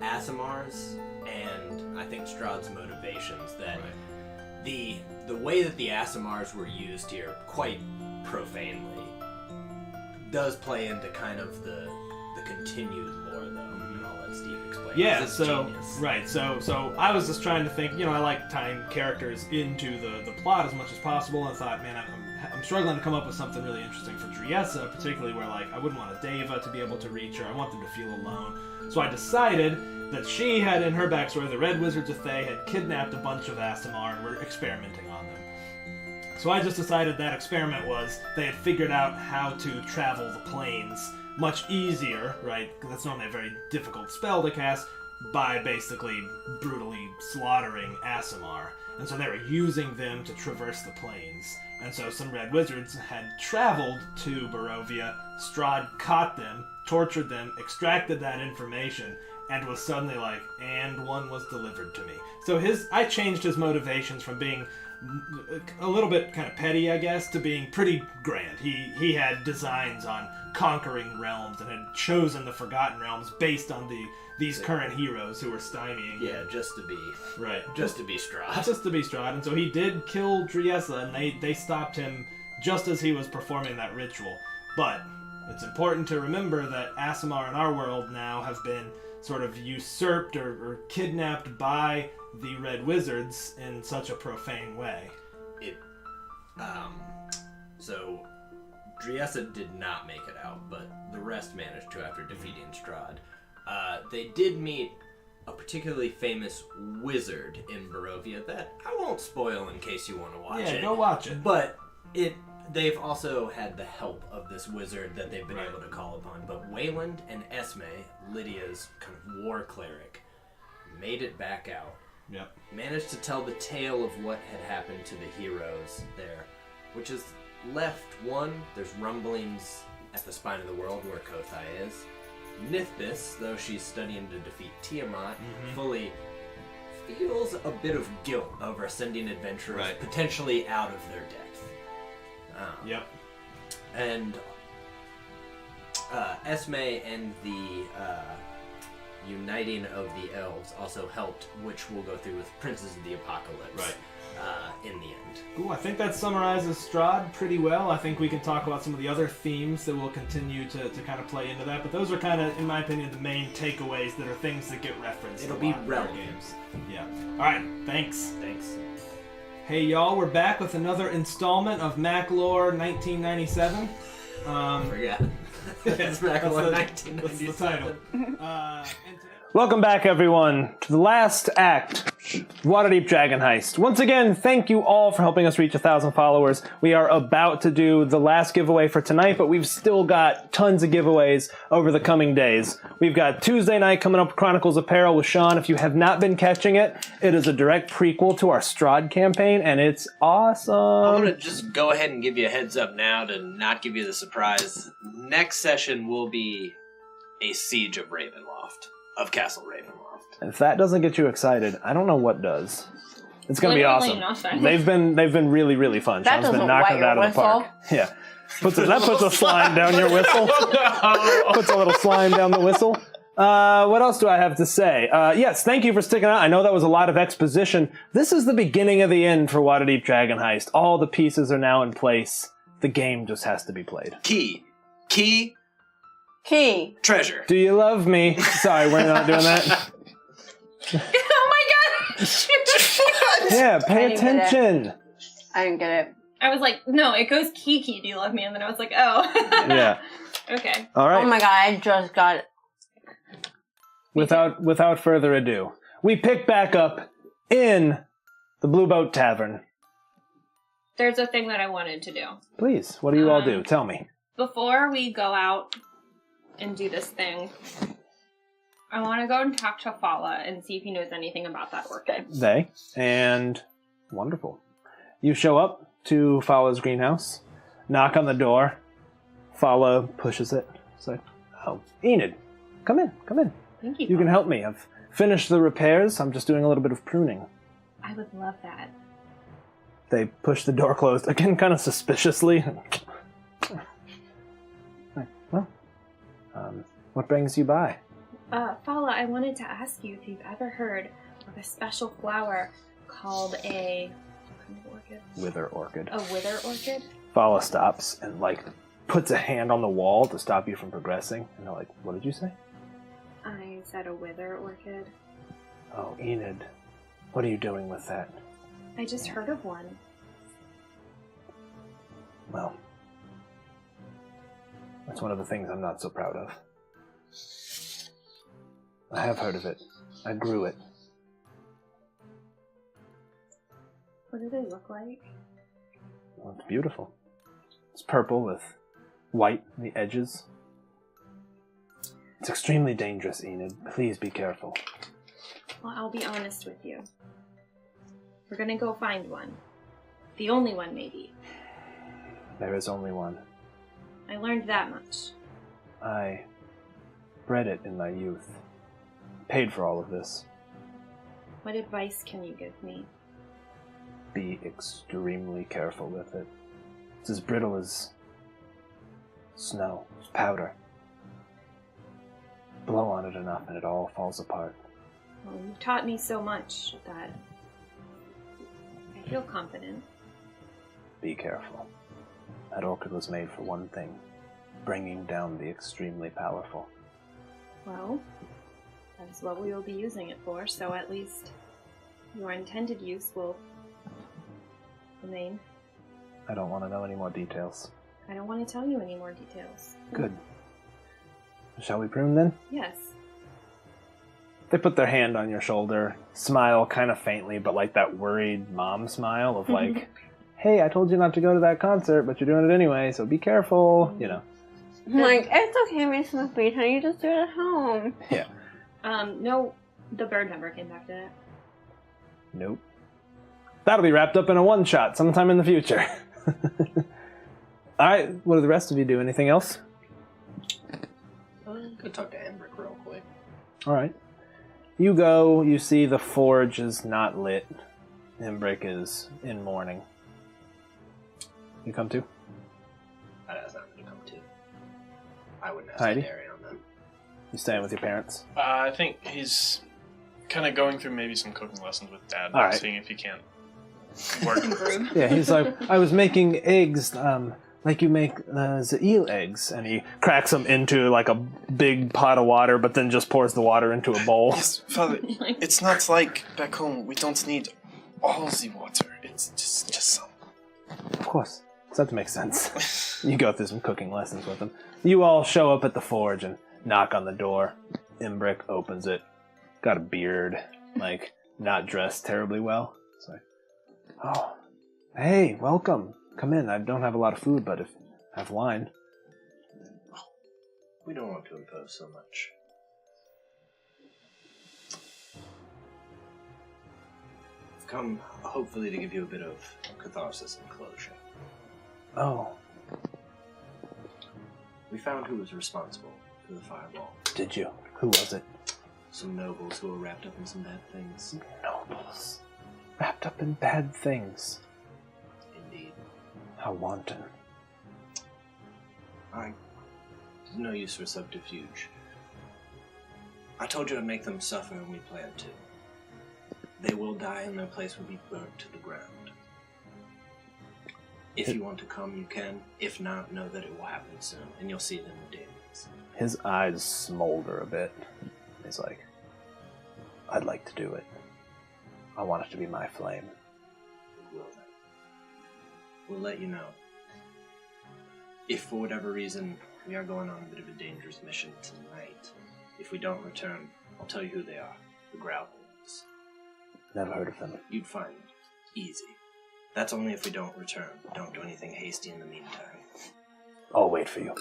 Asimar's and I think Strahd's motivations. That the way that the Asimars were used here, quite profanely, does play into kind of the continued lore, though. And I'll let Steve explain. Yeah, It's so genius. right, so I was just trying to think. I like tying characters into the plot as much as possible, and I thought, man, I'm struggling to come up with something really interesting for Driessa, particularly where I wouldn't want a Deva to be able to reach her. I want them to feel alone. So I decided that she had in her backstory the Red Wizards of Thay had kidnapped a bunch of Asimar and were experimenting on them. So I just decided that experiment was they had figured out how to travel the planes much easier, right? Because that's normally a very difficult spell to cast, by basically brutally slaughtering Asimar. And so they were using them to traverse the plains. And so some Red Wizards had traveled to Barovia, Strahd caught them, tortured them, extracted that information, and was suddenly like, and one was delivered to me. So I changed his motivations from being a little bit kind of petty, I guess, to being pretty grand. He had designs on conquering realms and had chosen the Forgotten Realms based on these current heroes who were stymieing. Yeah, just to be Strahd. Just to be Strahd. And so he did kill Driessa, and they stopped him just as he was performing that ritual. But it's important to remember that Asimar in our world now have been sort of usurped or kidnapped by the Red Wizards in such a profane way. So Driessa did not make it out, but the rest managed to after defeating Strahd. They did meet a particularly famous wizard in Barovia that I won't spoil in case you want to watch it. Yeah, go watch it. But they've also had the help of this wizard that they've been able to call upon. But Wayland and Esme, Lydia's kind of war cleric, made it back out. Yep. Managed to tell the tale of what had happened to the heroes there, which has left there's rumblings at the spine of the world where Kothai is. Nithbis, though she's studying to defeat Tiamat, fully feels a bit of guilt over sending adventurers potentially out of their depth. Yep. And Esme and the uniting of the elves also helped, which we'll go through with Princes of the Apocalypse in the end. Cool, I think that summarizes Strahd pretty well. I think we can talk about some of the other themes that will continue to kind of play into that, but those are kind of, in my opinion, the main takeaways that are things that get referenced. It'll in be a lot of our relevant. games. Yeah. Alright, thanks. Thanks. Hey y'all, we're back with another installment of Maclore 1997. Forgot. That's Maclore 1997. That's the title. Welcome back, everyone, to the last act of Waterdeep Dragon Heist. Once again, thank you all for helping us reach 1,000 followers. We are about to do the last giveaway for tonight, but we've still got tons of giveaways over the coming days. We've got Tuesday night coming up, Chronicles of Peril with Sean. If you have not been catching it, it is a direct prequel to our Strahd campaign, and it's awesome. I'm going to just go ahead and give you a heads up now to not give you the surprise. Next session will be a Siege of Ravenloft. Of Castle Ravenloft. And if that doesn't get you excited, I don't know what does. It's going to be Literally awesome. nothing. They've been really, really fun. That Sean's been doesn't knocking wet it out your of the park. Yeah. That puts a slime down your whistle. Puts a little slime down the whistle. What else do I have to say? Yes, thank you for sticking out. I know that was a lot of exposition. This is the beginning of the end for Waterdeep Dragon Heist. All the pieces are now in place. The game just has to be played. Key. Treasure. Do you love me? Sorry, we're not doing that. Oh my god! Yeah, pay I didn't get it. attention. I didn't get it. I was like, no, it goes Kiki, do you love me? And then I was like, oh. Yeah. Okay. All right. Oh my god, I just got it. Without further ado, we pick back up in the Blue Boat Tavern. There's a thing that I wanted to do. Please, what do you all do? Tell me. Before we go out and do this thing, I want to go and talk to Fala and see if he knows anything about that Orchid. Wonderful. You show up to Fala's greenhouse, knock on the door. Fala pushes it. It's like, oh, Enid, come in. Thank you. You can help me. I've finished the repairs. I'm just doing a little bit of pruning. I would love that. They push the door closed, again, kind of suspiciously. Well, What brings you by? Fala, I wanted to ask you if you've ever heard of a special flower called a... what kind of orchid? Wither orchid. A wither orchid? Fala stops and, puts a hand on the wall to stop you from progressing. And they're like, what did you say? I said a wither orchid. Oh, Enid. What are you doing with that? I just heard of one. Well, that's one of the things I'm not so proud of. I have heard of it. I grew it. What do they look like? Well, it's beautiful. It's purple with white on the edges. It's extremely dangerous, Enid. Please be careful. Well, I'll be honest with you. We're gonna go find one. The only one, maybe. There is only one. I learned that much. I bred it in my youth. Paid for all of this. What advice can you give me? Be extremely careful with it. It's as brittle as snow, as powder. Blow on it enough and it all falls apart. Well, you've taught me so much that I feel confident. Be careful. That orchid was made for one thing. Bringing down the extremely powerful. Well, that is what we will be using it for, so at least your intended use will remain. I don't want to know any more details. I don't want to tell you any more details. Good. Shall we prune then? Yes. They put their hand on your shoulder, smile kind of faintly, but like that worried mom smile of like, hey, I told you not to go to that concert, but you're doing it anyway, so be careful, you know. Like, it's okay, Miss Smith-Beaton, you just do it at home. Yeah. No, the bird never came back to that. Nope. That'll be wrapped up in a one-shot sometime in the future. Alright, what do the rest of you do? Anything else? Go talk to Embrick real quick. Alright. You go, you see the forge is not lit. Embrick is in mourning. You come too? I'd ask them to come too. I wouldn't ask Heidi? Derry on them. You staying with your parents? I think he's kind of going through maybe some cooking lessons with Dad, All right. seeing if he can't work. Yeah, he's like, I was making eggs, like you make the eel eggs. And he cracks them into like a big pot of water, but then just pours the water into a bowl. Yes, Father, it's not like back home. We don't need all the water. It's just some. Of course. So that makes sense. You go through some cooking lessons with him. You all show up at the forge and knock on the door. Embrick opens it. Got a beard. Like, not dressed terribly well. It's like, oh, hey, welcome. Come in. I don't have a lot of food, but if I have wine. We don't want to impose so much. I've come, hopefully, to give you a bit of catharsis and closure. Oh, We found who was responsible for the fireball. did you? Who was it? Some nobles who were wrapped up in some bad things. Nobles. Wrapped up in bad things. Indeed. How wanton. There's no use for subterfuge. I told you I'd make them suffer, and we plan to. They will die, and their place will be burnt to the ground. If you want to come, you can. If not, know that it will happen soon, and you'll see it in the dailies. His eyes smolder a bit. He's like, I'd like to do it. I want it to be my flame. We will then. We'll let you know. If for whatever reason we are going on a bit of a dangerous mission tonight, if we don't return, I'll tell you who they are. The Growlings. Never heard of them. You'd find them. Easy. That's only if we don't return. Don't do anything hasty in the meantime. I'll wait for you.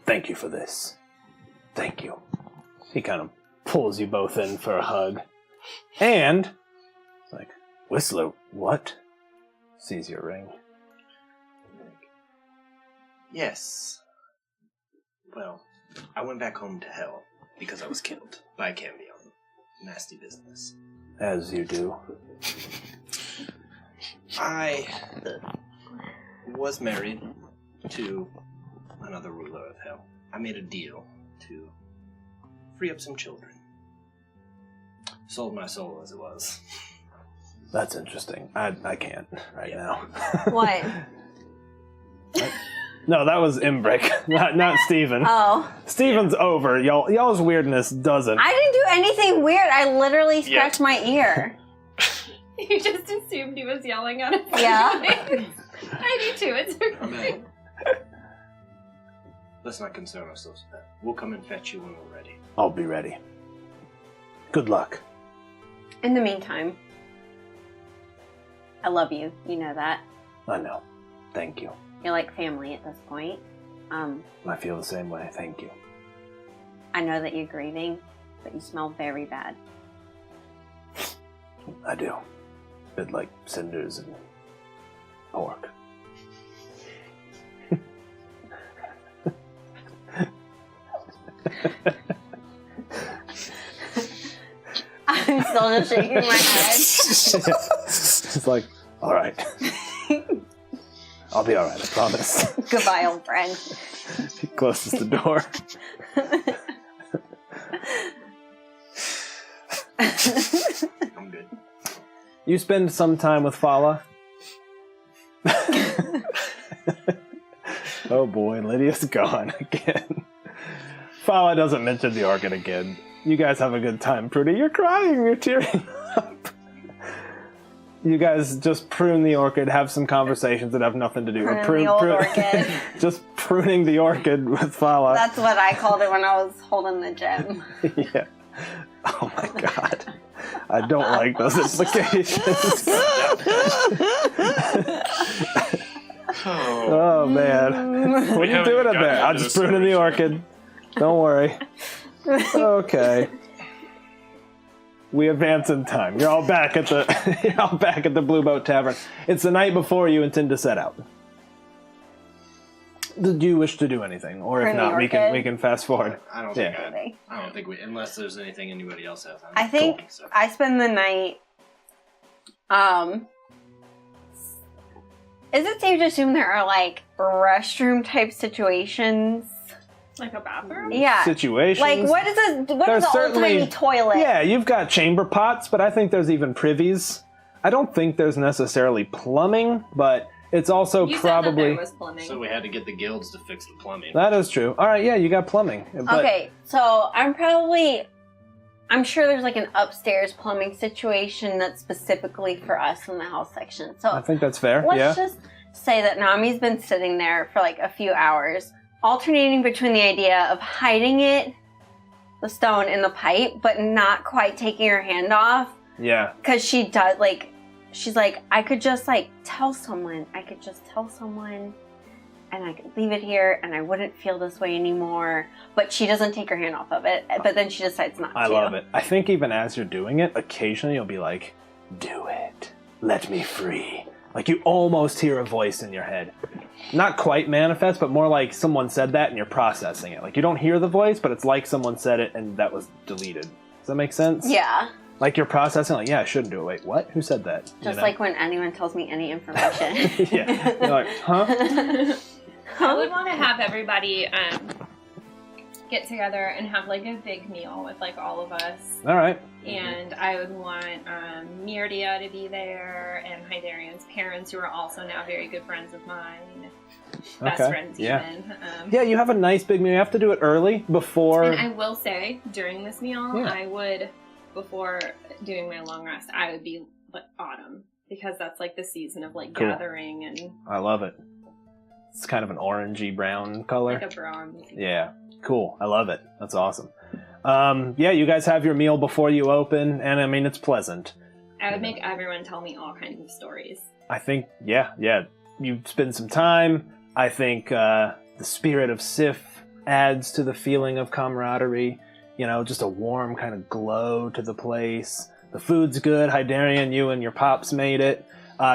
Thank you for this. Thank you. He kind of pulls you both in for a hug. And, it's like, Whistler, what? Sees your ring. Yes. Well, I went back home to hell because I was killed by a Cambion. Nasty business. As you do. I was married to another ruler of hell. I made a deal to free up some children. Sold my soul as it was. That's interesting. I can't right now. What? No, that was Imbrick, not Steven. Oh. Steven's over. Y'all's weirdness doesn't. I didn't do anything weird. I literally scratched my ear. You just assumed he was yelling at us. Yeah. I do too. It's okay. Let's not concern ourselves with that. We'll come and fetch you when we're ready. I'll be ready. Good luck. In the meantime, I love you. You know that. I know. Thank you. You're like family at this point. I feel the same way. Thank you. I know that you're grieving, but you smell very bad. I do. Bit like cinders and pork. I'm still just shaking my head. It's like, all right. I'll be all right, I promise. Goodbye, old friend. He closes the door. I'm good. You spend some time with Fala. Oh boy, Lydia's gone again. Fala doesn't mention the Orchid again. You guys have a good time, Prudy. You're crying, you're tearing up. You guys just prune the Orchid, have some conversations that have nothing to do with Prune the old orchid. Just pruning the Orchid with Fala. That's what I called it when I was holding the gem. Yeah. Oh my god. I don't like those implications. Oh man. What are you doing up there? I'm just pruning the Orchid. Don't worry. Okay. We advance in time. You're all back at the Blue Boat Tavern. It's the night before you intend to set out. Do you wish to do anything, or if not, we can fast forward. I don't think we, unless there's anything anybody else has. I think I spend the night. Is it safe to assume there are like restroom type situations? Like a bathroom? Yeah. Situations. Like what is a old tiny toilet? Yeah, you've got chamber pots, but I think there's even privies. I don't think there's necessarily plumbing, but it's also you probably. Said that there was plumbing. So we had to get the guilds to fix the plumbing. That is true. All right, yeah, you got plumbing. But Okay, so I'm sure there's like an upstairs plumbing situation that's specifically for us in the house section. So I think that's fair. let's just say that Nami's been sitting there for like a few hours, alternating between the idea of hiding the stone in the pipe, but not quite taking her hand off. Yeah. Because she's like, I could just like tell someone, and I could leave it here, and I wouldn't feel this way anymore. But she doesn't take her hand off of it, but then she decides not to. I love it. I think even as you're doing it, occasionally you'll be like, do it. Let me free. Like you almost hear a voice in your head. Not quite manifest, but more like someone said that and you're processing it. Like you don't hear the voice, but it's like someone said it and that was deleted. Does that make sense? Yeah. Like you're processing, like, yeah, I shouldn't do it. Wait, what? Who said that? Just like when anyone tells me any information. Yeah. You're like, huh? I would want to have everybody get together and have like a big meal with like all of us. All right. And I would want Myrdia to be there and Hydarian's parents, who are also now very good friends of mine. Best friends even. Yeah, you have a nice big meal. You have to do it early before. And I will say, during this meal, I would, before doing my long rest, I would be like autumn. Because that's like the season of like gathering and... I love it. It's kind of an orangey brown color. Like a bronze. Yeah. Cool. I love it. That's awesome. Yeah, you guys have your meal before you open, and I mean, it's pleasant. I would make everyone tell me all kinds of stories. I think, yeah. You spend some time. I think the spirit of Sif adds to the feeling of camaraderie. You know, just a warm kind of glow to the place. The food's good. Hydarian, you and your pops made it.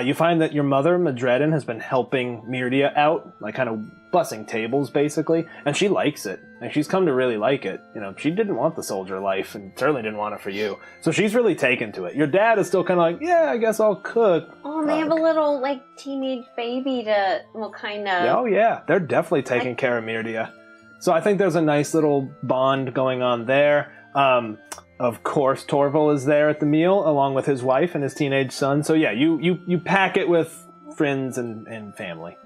You find that your mother, Madredin, has been helping Myrdia out, like kind of bussing tables, basically, and she likes it. And she's come to really like it. You know, she didn't want the soldier life, and certainly didn't want it for you. So she's really taken to it. Your dad is still kind of like, yeah, I guess I'll cook. Oh, they have a little, like, teenage baby to, well, kind of... Oh, yeah. They're definitely taking care of Myrdia. So I think there's a nice little bond going on there. Of course, Torval is there at the meal, along with his wife and his teenage son. So yeah, you pack it with friends and family.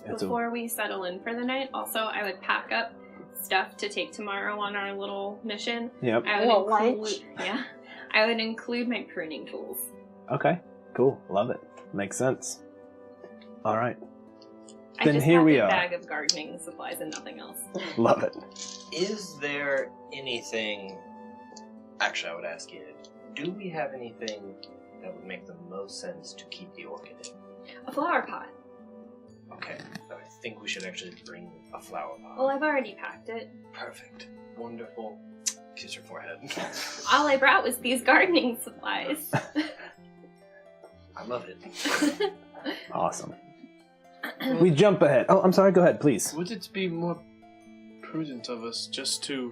Before we settle in for the night, also, I would pack up stuff to take tomorrow on our little mission. Yep. I would include my pruning tools. Okay, cool. Love it. Makes sense. All right. I Then just here have we a are. bag of gardening supplies and nothing else. Love it. Is there anything... Actually, I would ask you, do we have anything that would make the most sense to keep the orchid in? A flower pot. Okay, so I think we should actually bring a flower pot. Well, I've already packed it. Perfect. Wonderful. Kiss your forehead. All I brought was these gardening supplies. I love it. Awesome. We jump ahead. Oh, I'm sorry. Go ahead, please. Would it be more prudent of us just to,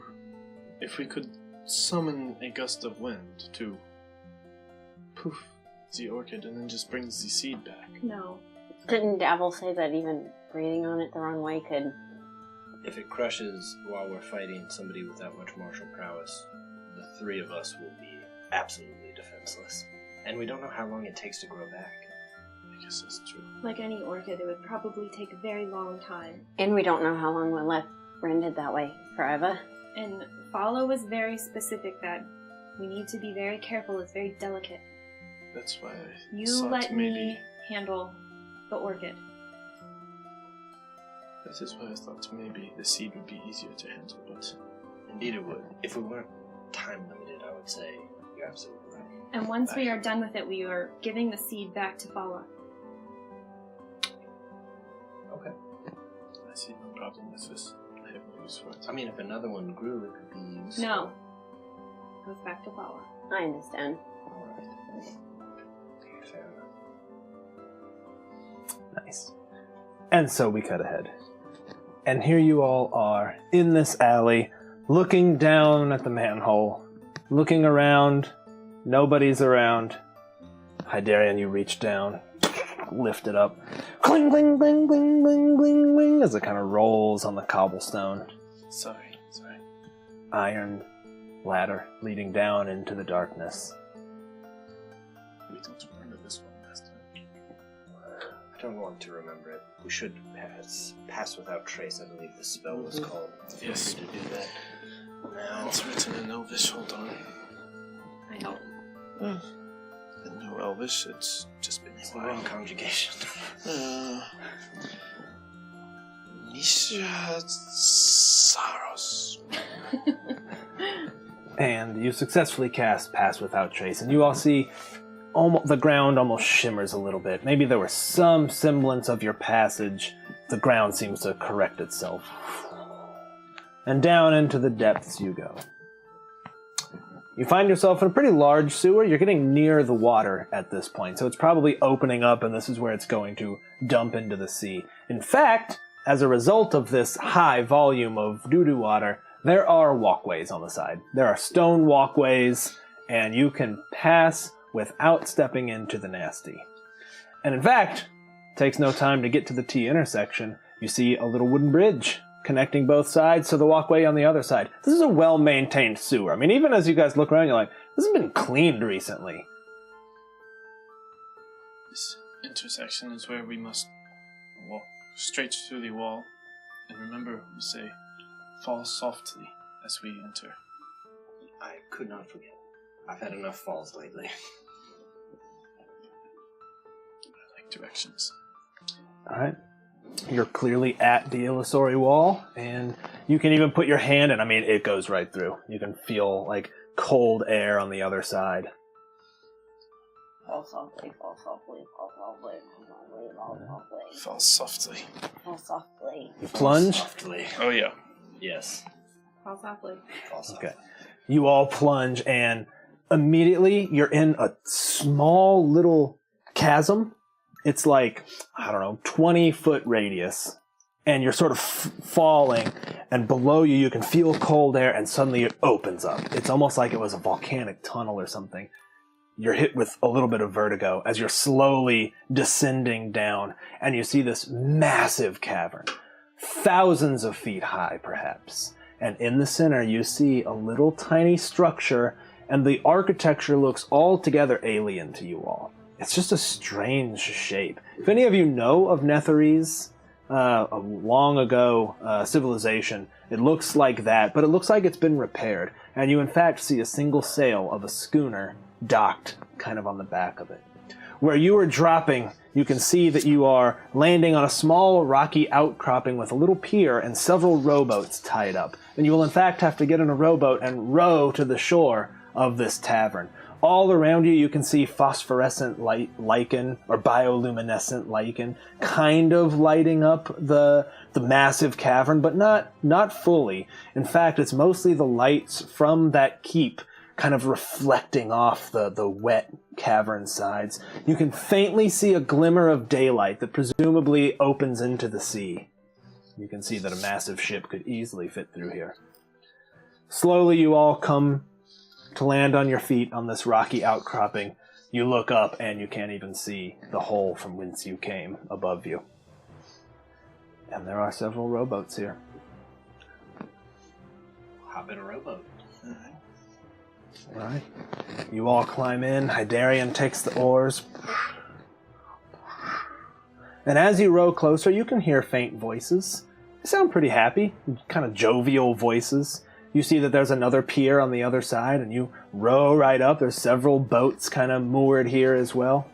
if we could summon a gust of wind to poof the orchid and then just brings the seed back? No. Didn't Davil say that even breathing on it the wrong way could... If it crushes while we're fighting somebody with that much martial prowess, the three of us will be absolutely defenseless. And we don't know how long it takes to grow back. I guess that's true. Like any orchid, it would probably take a very long time. And we don't know how long we're left rendered that way. Forever. And Follow was very specific that we need to be very careful. It's very delicate. That's why I You thought let maybe... me handle the orchid. That is why I thought maybe the seed would be easier to handle, but... Indeed it would. If we weren't time limited, I would say you're absolutely right. And once we are done with it, we are giving the seed back to Follow. Okay. I see no problem with this. I have no use for it. I mean, if another one grew, it could be useful. No. Goes back to Follow. I understand. Alright. Fair enough. Nice. And so we cut ahead. And here you all are in this alley, looking down at the manhole, looking around. Nobody's around. Hydarian, you reach down, lift it up. Cling, cling, cling, cling, cling, cling, cling, as it kind of rolls on the cobblestone. Sorry. Iron ladder leading down into the darkness. We don't remember this one last time. I don't want to remember it. We should pass without trace, I believe the spell was called. Yes. To do that. Now it's written in Elvish, hold on. I don't. In New Elvish, it's just been It's the wrong conjugation. Nisha Saros. And you successfully cast Pass Without Trace, and you all see the ground almost shimmers a little bit. Maybe there was some semblance of your passage. The ground seems to correct itself. And down into the depths you go. You find yourself in a pretty large sewer. You're getting near the water at this point, so it's probably opening up, and this is where it's going to dump into the sea. In fact, as a result of this high volume of doo-doo water, there are walkways on the side. There are stone walkways, and you can pass without stepping into the nasty. And in fact, it takes no time to get to the T intersection. You see a little wooden bridge connecting both sides to the walkway on the other side. This is a well-maintained sewer. I mean, even as you guys look around, you're like, this has been cleaned recently. This intersection is where we must walk straight through the wall. And remember, we say, fall softly as we enter. I could not forget. I've had enough falls lately. I like directions. Alright. You're clearly at the illusory wall, and you can even put your hand in. I mean, it goes right through. You can feel, like, cold air on the other side. Fall softly, fall softly, fall softly, fall softly, Fall softly. fall softly. You plunge. Softly. Oh, yeah. Yes. Fall softly. Fall softly. Okay. You all plunge, and immediately you're in a small little chasm. It's like, 20-foot radius. And you're sort of falling, and below you, you can feel cold air, and suddenly it opens up. It's almost like it was a volcanic tunnel or something. You're hit with a little bit of vertigo as you're slowly descending down, and you see this massive cavern thousands of feet high, perhaps. And in the center, you see a little tiny structure, and the architecture looks altogether alien to you all. It's just a strange shape. If any of you know of Netherese, a long ago civilization, it looks like that, but it looks like it's been repaired. And you in fact see a single sail of a schooner docked kind of on the back of it. Where you are dropping, you can see that you are landing on a small rocky outcropping with a little pier and several rowboats tied up. And you will in fact have to get in a rowboat and row to the shore of this tavern. All around you, you can see phosphorescent lichen, or bioluminescent lichen, kind of lighting up the massive cavern, but not fully. In fact, it's mostly the lights from that keep kind of reflecting off the wet cavern sides. You can faintly see a glimmer of daylight that presumably opens into the sea. You can see that a massive ship could easily fit through here. Slowly, you all come to land on your feet on this rocky outcropping. You look up and you can't even see the hole from whence you came above you. And there are several rowboats here. Hop in a rowboat. All right. You all climb in. Hydarian takes the oars. And as you row closer, you can hear faint voices. They sound pretty happy, kind of jovial voices. You see that there's another pier on the other side, and you row right up. There's several boats kind of moored here as well.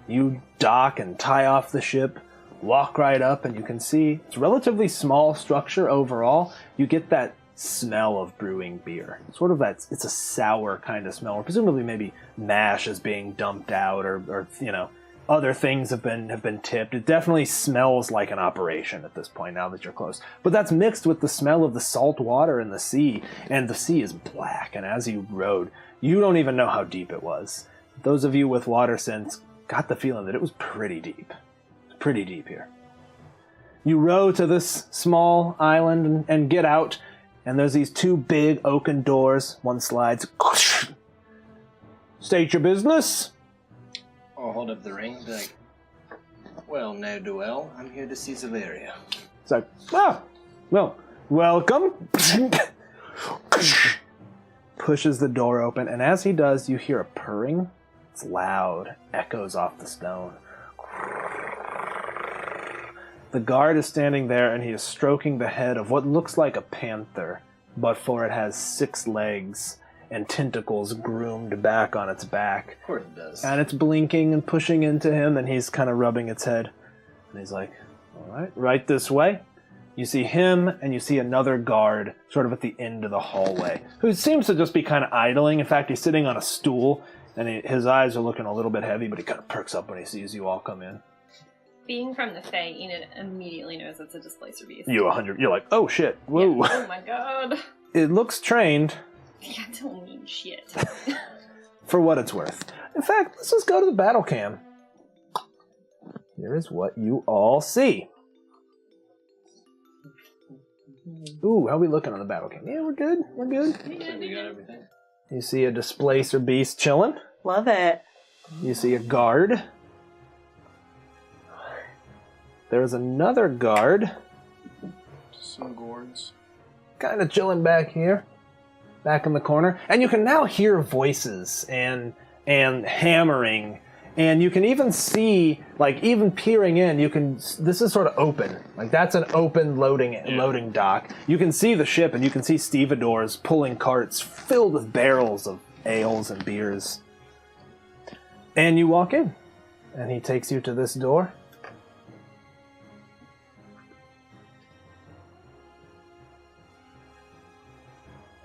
You dock and tie off the ship, walk right up, and you can see it's a relatively small structure overall. You get that smell of brewing beer. Sort of that, it's a sour kind of smell, or presumably maybe mash is being dumped out, or other things have been tipped. It definitely smells like an operation at this point now that you're close. But that's mixed with the smell of the salt water in the sea, and the sea is black, and as you rowed, you don't even know how deep it was. Those of you with water sense got the feeling that it was pretty deep. It's pretty deep here. You row to this small island and get out, and there's these two big oaken doors. One slides. State your business. I'll hold up the ring and be like, well, ne'er-do-well, I'm here to see Zaleria. It's like, well, welcome. Pushes the door open, and as he does, you hear a purring. It's loud, echoes off the stone. The guard is standing there, and he is stroking the head of what looks like a panther, but for it has 6 legs and tentacles groomed back on its back. Of course it does. And it's blinking and pushing into him, and he's kind of rubbing its head. And he's like, all right, right this way. You see him, and you see another guard sort of at the end of the hallway, who seems to just be kind of idling. In fact, he's sitting on a stool, and his eyes are looking a little bit heavy, but he kind of perks up when he sees you all come in. Being from the Fae, Enid immediately knows it's a displacer beast. You're like, oh shit, whoa. Yeah. Oh my god. It looks trained. Yeah, don't mean shit. For what it's worth. In fact, let's just go to the battle cam. Here is what you all see. Ooh, how are we looking on the battle cam? Yeah, we're good. We're good. So we got everything. You see a displacer beast chilling. Love it. You see a guard. There's another guard. Some gourds. Kind of chilling back here. Back in the corner. And you can now hear voices and hammering. And you can even see, like, even peering in, this is sort of open. Like, that's an open loading dock. You can see the ship, and you can see stevedores pulling carts filled with barrels of ales and beers. And you walk in, and he takes you to this door.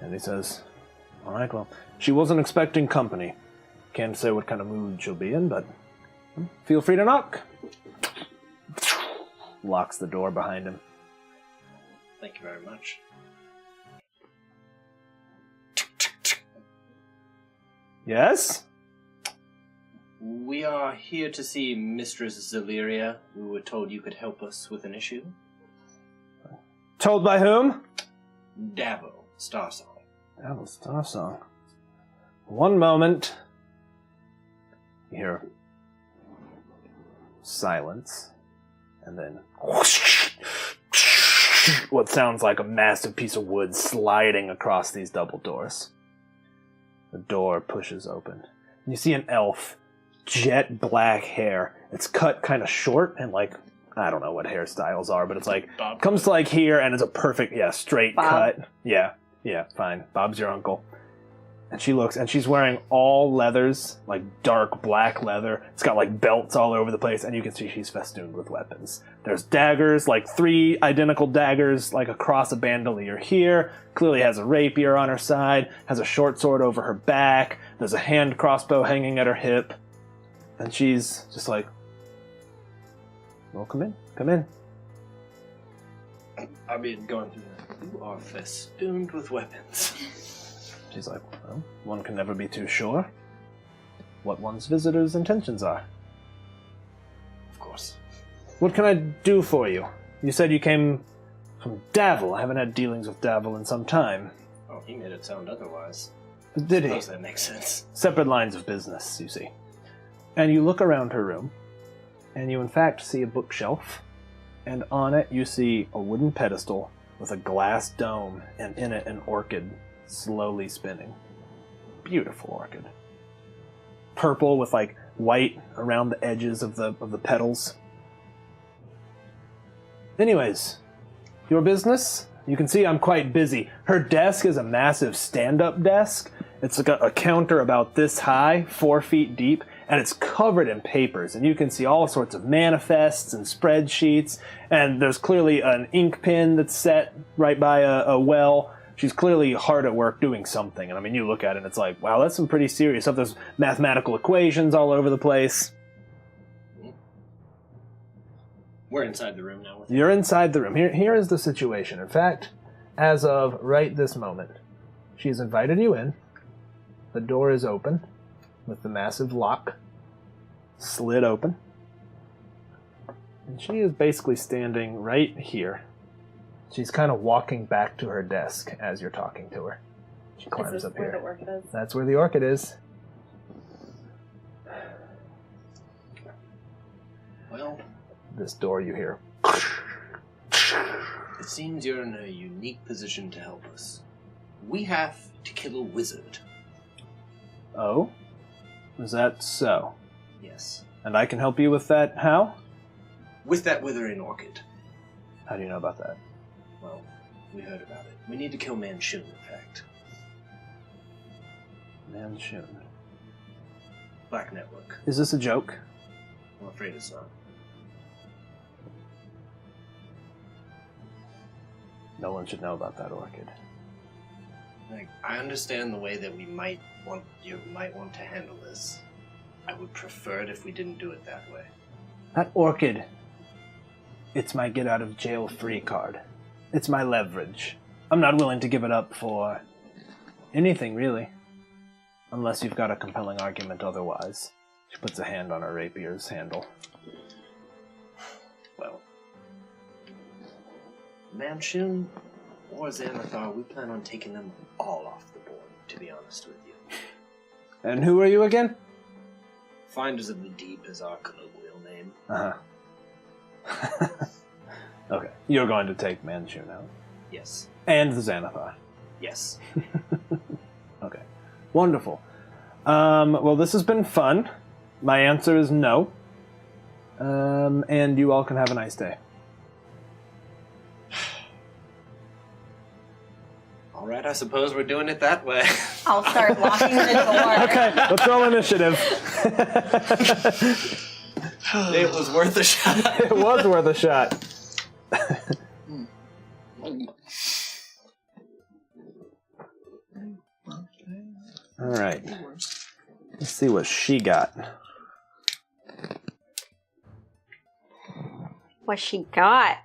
And he says, all right, well, she wasn't expecting company. Can't say what kind of mood she'll be in, but feel free to knock. Locks the door behind him. Thank you very much. Yes? We are here to see Mistress Zaleria. We were told you could help us with an issue. Told by whom? Davo, Starsong. Davo, Starsong. One moment. You hear silence, and then whoosh, what sounds like a massive piece of wood sliding across these double doors. The door pushes open. And you see an elf, jet black hair. It's cut kind of short and like, I don't know what hairstyles are, but it's like, Bob. comes to like here and it's a perfect, straight Bob. cut. Yeah, fine. Bob's your uncle. And she looks, and she's wearing all leathers, like dark black leather. It's got like belts all over the place, and you can see she's festooned with weapons. There's daggers, like 3 identical daggers, like across a bandolier here. Clearly has a rapier on her side, has a short sword over her back. There's a hand crossbow hanging at her hip. And she's just like, well, come in. I mean, going through that. You are festooned with weapons. She's like, well, one can never be too sure what one's visitor's intentions are. Of course. What can I do for you? You said you came from Davil. I haven't had dealings with Davil in some time. Oh, he made it sound otherwise. Did he? Suppose that makes sense. Separate lines of business, you see. And you look around her room, and you in fact see a bookshelf, and on it you see a wooden pedestal with a glass dome, and in it an orchid slowly spinning. Beautiful orchid. Purple with like white around the edges of the petals. Anyways, your business? You can see I'm quite busy. Her desk is a massive stand-up desk. It's like a counter about this high, 4 feet deep, and it's covered in papers. And you can see all sorts of manifests and spreadsheets. And there's clearly an ink pen that's set right by a well. She's clearly hard at work doing something. And I mean, you look at it and it's like, wow, that's some pretty serious stuff. There's mathematical equations all over the place. We're inside the room now. You're inside the room. Here is the situation. In fact, as of right this moment, she's invited you in. The door is open with the massive lock slid open. And she is basically standing right here. She's kind of walking back to her desk as you're talking to her. She climbs up here. Where the orchid is? That's where the orchid is. Well, This door you hear. it seems you're in a unique position to help us. We have to kill a wizard. Oh? Is that so? Yes. And I can help you with that how? With that withering orchid. How do you know about that? Well, we heard about it. We need to kill Manchun, in fact. Manchun. Black Network. Is this a joke? I'm afraid it's not. No one should know about that orchid. Like, I understand the way that you might want to handle this. I would prefer it if we didn't do it that way. That orchid. It's my get out of jail free card. It's my leverage. I'm not willing to give it up for anything, really. Unless you've got a compelling argument otherwise. She puts a hand on her rapier's handle. Well, Manchun or Xanathar, we plan on taking them all off the board, to be honest with you. And who are you again? Finders of the Deep is our colloquial name. Uh-huh. Okay. You're going to take Manchun out. Yes. And the Xanathar. Yes. Okay. Wonderful. Well, this has been fun. My answer is no. And you all can have a nice day. All right, I suppose we're doing it that way. I'll start locking the door. Okay, let's roll initiative. It was worth a shot. It was worth a shot. All right. Let's see what she got. What she got?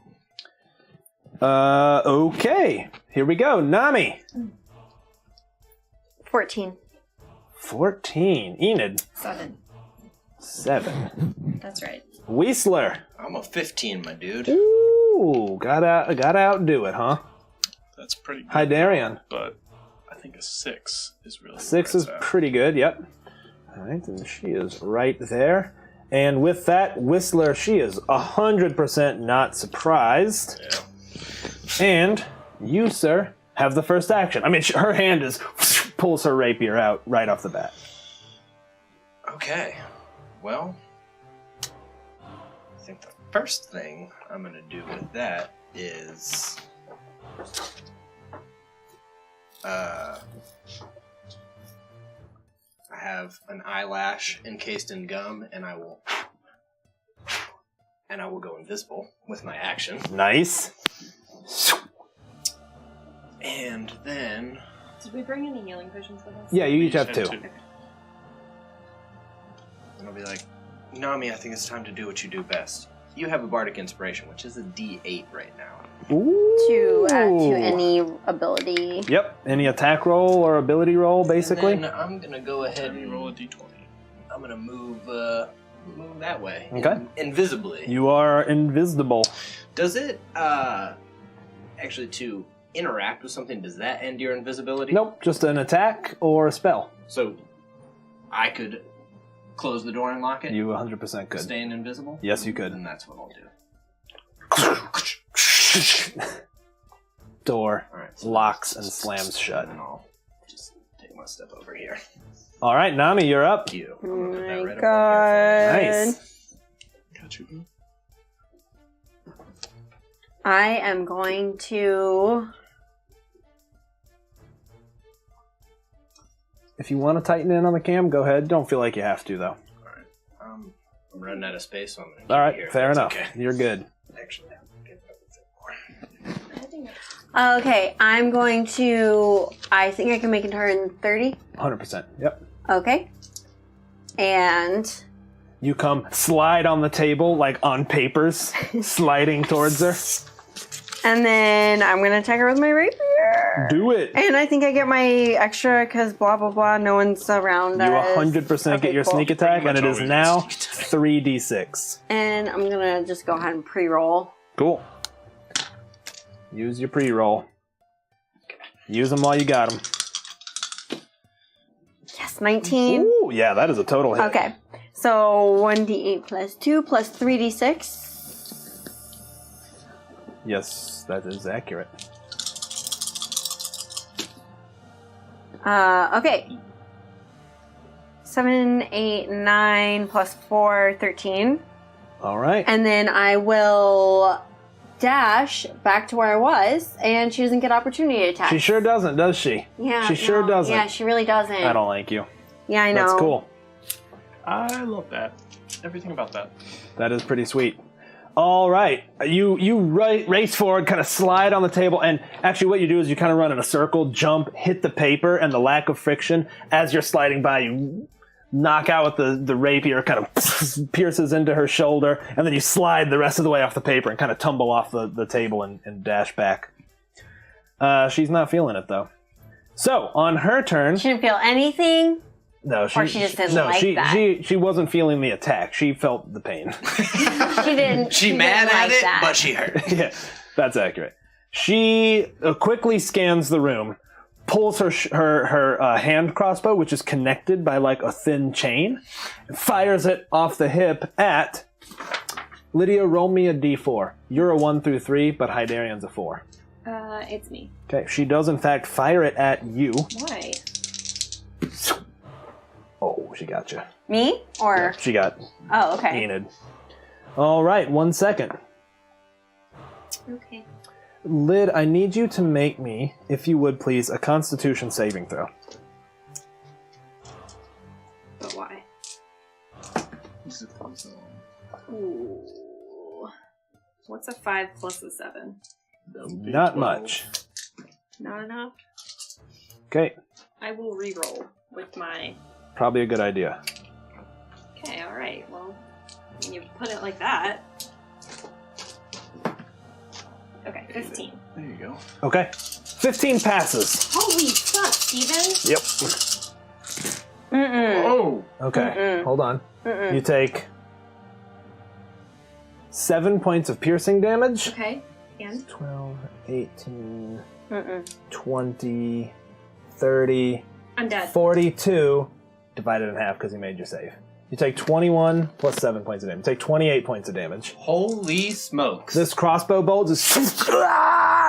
Okay. Here we go. Nami. 14. 14. Enid. 7. 7. That's right. Weisler. I'm a 15, my dude. Ooh, gotta outdo it, huh? That's pretty good. Hydarian. But I think a 6 is really 6 where is it's at. pretty good, yep. Alright, and she is right there. And with that, Whistler, she is 100% not surprised. Yeah. And you, sir, have the first action. I mean, her hand is pulls her rapier out right off the bat. Okay. Well, I think the first thing I'm going to do with that is... I have an eyelash encased in gum, and I will go invisible with my action. Nice. And then... Did we bring any healing potions with us? Yeah, you each have 2. Okay. And I'll be like, Nami, I think it's time to do what you do best. You have a bardic inspiration, which is a D8 right now. Ooh. To add to any ability. Yep, any attack roll or ability roll, basically. And then I'm gonna go ahead and roll a d20. I'm gonna move that way. Okay. Invisibly. You are invisible. Does it actually to interact with something? Does that end your invisibility? Nope, just an attack or a spell. So I could close the door and lock it. You 100% could. Staying invisible. Yes, you could. And that's what I'll do. Door All right, so locks and slams shut. And I'll just take my step over here. All right, Nami, you're up. Thank you. Oh I'm gonna put that my right god. Nice. Got you. I am going to... If you want to tighten in on the cam, go ahead. Don't feel like you have to, though. I'm running out of space, so I'm gonna keep All it right, here. fair That's enough. Okay. You're good. Actually, I'll get that a bit more. Okay, I'm going to... I think I can make a turn 30. 100%. Yep. Okay. And... You come slide on the table, like on papers, sliding towards her. And then I'm going to attack her with my rapier. Do it. And I think I get my extra because blah, blah, blah. No one's around You us. 100% Okay, get your cool. sneak attack, and it is always now get sneak attack. 3d6. And I'm going to just go ahead and pre-roll. Cool. Use your pre-roll. Use them while you got them. Yes, 19. Ooh, yeah, that is a total hit. Okay. So 1d8 plus 2 plus 3d6. Yes, that is accurate. Okay. 7, 8, 9 plus 4, 13. All right. And then I will dash back to where I was, and she doesn't get opportunity attacks. She sure doesn't, does she? Yeah. She sure doesn't. Yeah, she really doesn't. I don't like you. Yeah, I know. That's cool. I love that. Everything about that. That is pretty sweet. All right. You race forward, kind of slide on the table, and actually what you do is you kind of run in a circle, jump, hit the paper, and the lack of friction, as you're sliding by, you knock out with the rapier, kind of pierces into her shoulder, and then you slide the rest of the way off the paper and kind of tumble off the table and dash back. She's not feeling it, though. So, on her turn... She didn't feel anything? No, Or she just didn't like that? She wasn't feeling the attack. She felt the pain. She didn't. She didn't mad at like it, that. but she hurt. Yeah, that's accurate. She quickly scans the room, pulls her hand crossbow, which is connected by like a thin chain, fires it off the hip at Lydia. Roll me a d4. You're a 1 through 3, but Hydarian's a 4. It's me. Okay, she does in fact fire it at you. Why? Oh, she got you. Me? Or... She got Oh, okay. Enid. All right, 1 second. Okay. Lyd, I need you to make me, if you would please, a Constitution saving throw. But why? Ooh. What's a 5 plus a 7? Not much. Not enough? Okay, I will re-roll with my... probably a good idea. Okay, alright. Well, when you put it like that... Okay, 15. There you go. Okay, 15 passes. Holy fuck, Steven! Yep. Mm-mm. Oh! Okay, Mm-mm. hold on. Mm-mm. You take 7 points of piercing damage. Okay, and? 12, 18, Mm-mm. 20, 30, I'm dead. 42, divided in half because you made your save. You take 21 plus 7 points of damage. You take 28 points of damage. Holy smokes. This crossbow bolt just...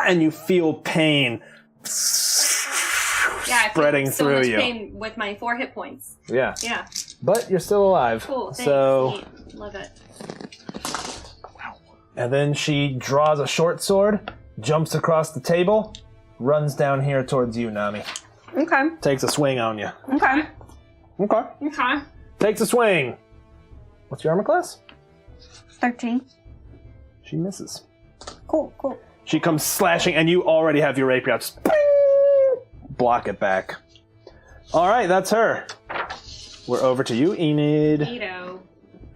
and you feel pain spreading I feel so through much you. pain with my 4 hit points. Yeah. Yeah. But you're still alive. Cool. Thanks. So, Neat. Love it. and then she draws a short sword, jumps across the table, runs down here towards you, Nami. Okay. Takes a swing on you. Okay. Okay. Okay. Takes a swing. What's your armor class? 13. She misses. Cool. She comes slashing, and you already have your rapier out. Just block it back. All right, that's her. We're over to you, Enid.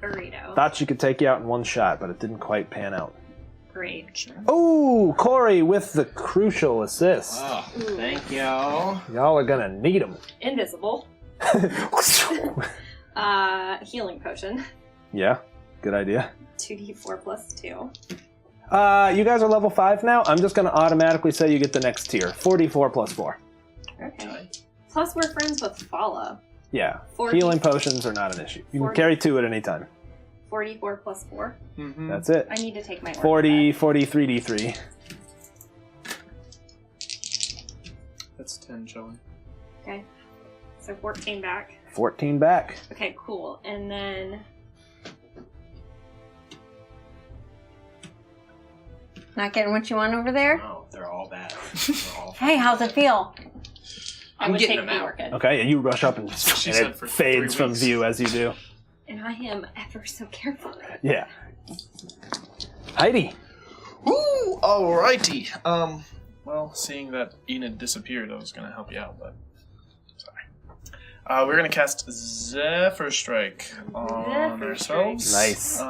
Burrito. Thought she could take you out in one shot, but it didn't quite pan out. Great. Oh, Corey with the crucial assist. Oh, thank you. Y'all are gonna need them. Invisible. Healing potion. Yeah, good idea. 2d4 plus 2. You guys are level 5 now. I'm just gonna automatically say you get the next tier. 44 plus 4. Okay. Plus we're friends with Fala. Yeah, 40. healing potions are not an issue. You can 40. carry 2 at any time. 44 plus 4. Mm-hmm. That's it. I need to take my order 40, back. 43d3. That's 10 showing. Okay. So 14 back. 14 back. Okay, cool. And then Not getting what you want over there? No, they're all bad. Hey, how's it feel? I I'm would getting take them the out. Orchid. Okay, and you rush up and She it said for fades 3 from weeks. view as you do. And I am ever so careful. Yeah. Heidi. Ooh, alrighty. Well, seeing that Enid disappeared, I was gonna help you out, but sorry. We're gonna cast Zephyr Strike on Zephyr ourselves. Nice.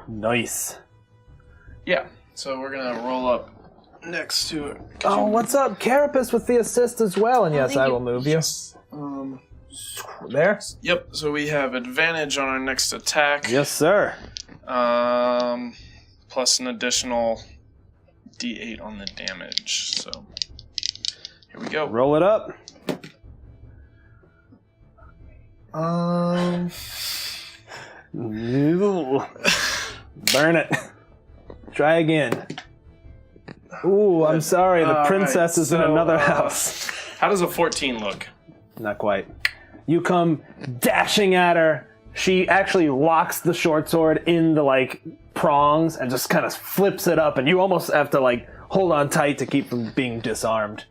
Nice. Yeah. So we're gonna roll up next to it. Oh, what's up? Carapace with the assist as well. And yes, I will move you. There? Yep. So we have advantage on our next attack. Yes, sir. Plus an additional D8 on the damage. So here we go. Roll it up. Ooh. Burn it. Try again. Ooh, I'm sorry. The princess is in another house. How does a 14 look? Not quite. You come dashing at her. She actually locks the short sword in the, prongs and just kind of flips it up, and you almost have to, hold on tight to keep from being disarmed.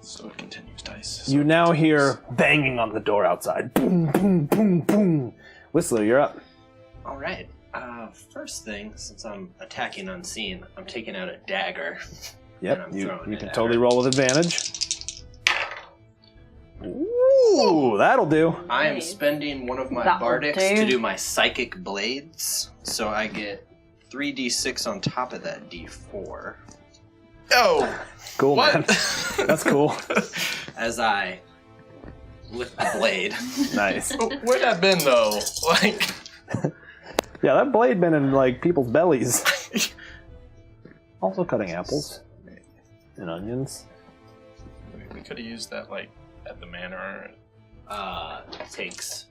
So it continues dice. You now hear banging on the door outside. Boom, boom, boom, boom. Whistler, you're up. All right. First thing, since I'm attacking unseen, I'm taking out a dagger. Yep, And I'm you throwing it can at totally her. roll with advantage. Ooh, that'll do. I am Nice. spending one of my That'll bardics do. to do my psychic blades, so I get 3d6 on top of that d4 Oh! Cool, What? man. That's cool. as I lift the blade. Nice. Where'd that been, though? Yeah, that blade been in, people's bellies. Also cutting apples. And onions. We could have used that, at the manor. Takes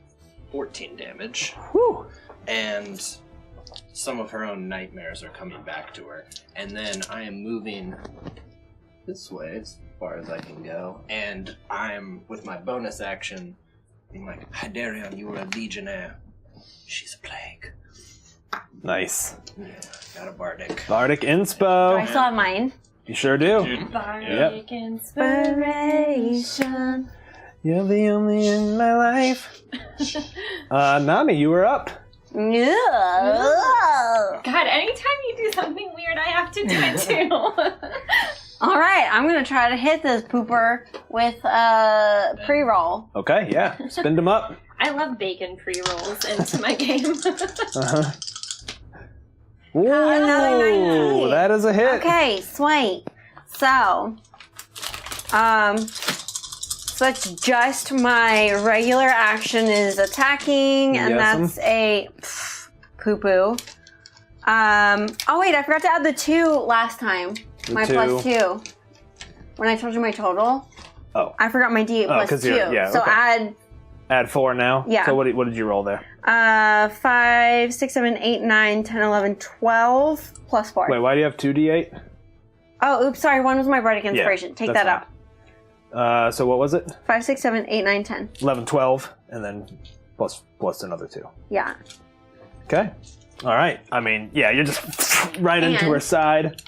14 damage, Whew. and some of her own nightmares are coming back to her. And then I am moving this way as far as I can go, and I'm, with my bonus action, being like, Hyderion, you were a legionnaire. She's a plague. Nice. Yeah, got a bardic. Bardic Do inspo. I still have mine? You sure do. Dude, Bardic inspiration. You're the only in my life. Nami, you were up. Yeah. God, anytime you do something weird, I have to do it too. All right, I'm gonna try to hit this pooper with a pre-roll. Okay, yeah. Spin them up. I love bacon pre-rolls into my game. Uh-huh. Another Ooh, 19. that is a hit. Okay, sweet. So that's just my regular action is attacking, and Yes, that's a poo-poo. Oh wait, I forgot to add the 2 last time. The my 2. plus 2. When I told you my total. Oh. I forgot my D8 plus 'cause 2. yeah, so okay. Add 4 now? Yeah. So what did you roll there? 5, 6, 7, 8, 9, 10, 11, 12, plus 4. Wait, why do you have 2d8? Oh, oops, sorry. One was my bardic inspiration. Take that that's out. So what was it? 5, 6, 7, 8, 9, 10. 11, 12, and then plus another 2. Yeah. Okay. All right. I mean, yeah, you're just right into her side.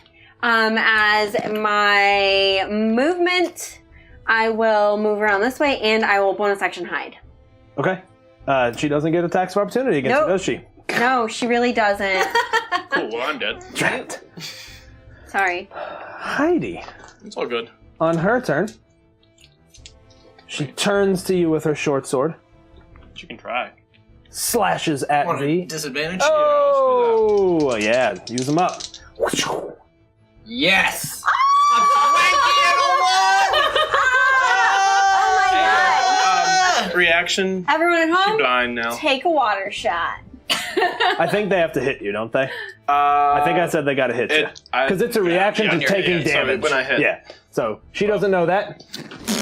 As my movement, I will move around this way, and I will bonus action hide. Okay. She doesn't get attacks of opportunity against you, does she? No, she really doesn't. Cool, well, I'm dead. Drat. Sorry. Heidi. It's all good. On her turn, she turns to you with her short sword, You can try. slashes at Want a thee. disadvantage? Oh, yeah. Use them up. Yes! Reaction. Everyone at She's home, blind now. take a water shot. I think they have to hit you, don't they? I think I said they got to hit you. Because it's a reaction to taking damage. When I hit. Yeah. So she doesn't know that.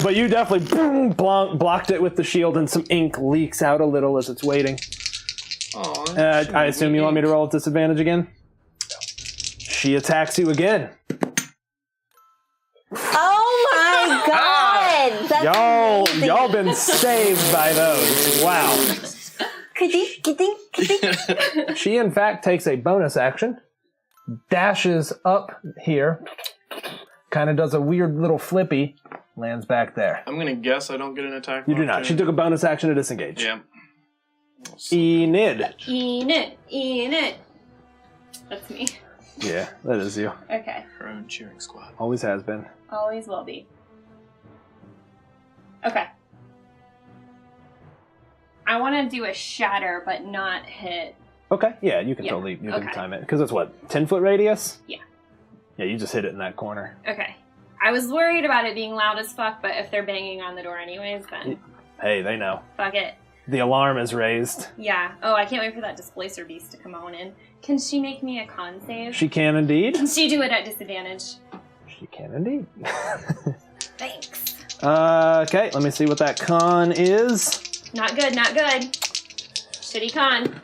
But you definitely boom, blocked it with the shield, and some ink leaks out a little as it's waiting. I assume you want me to roll at disadvantage again? She attacks you again. Oh my god! That's amazing. Y'all been saved by those. Wow. She, in fact, takes a bonus action, dashes up here, kind of does a weird little flippy, lands back there. I'm gonna guess I don't get an attack. You do not. She took a bonus action to disengage. Yeah. Enid. Enid. That's me. Yeah, that is you. Okay. Her own cheering squad. Always has been. Always will be. Okay. I want to do a shatter, but not hit. Okay, yeah, you can totally can time it. Because it's what, 10-foot radius? Yeah. Yeah, you just hit it in that corner. Okay. I was worried about it being loud as fuck, but if they're banging on the door anyways, then Hey, they know. fuck it. The alarm is raised. Yeah. Oh, I can't wait for that displacer beast to come on in. Can she make me a con save? She can indeed. Can she do it at disadvantage? She can indeed. Thanks. Okay, let me see what that con is. Not good, not good. Shitty con.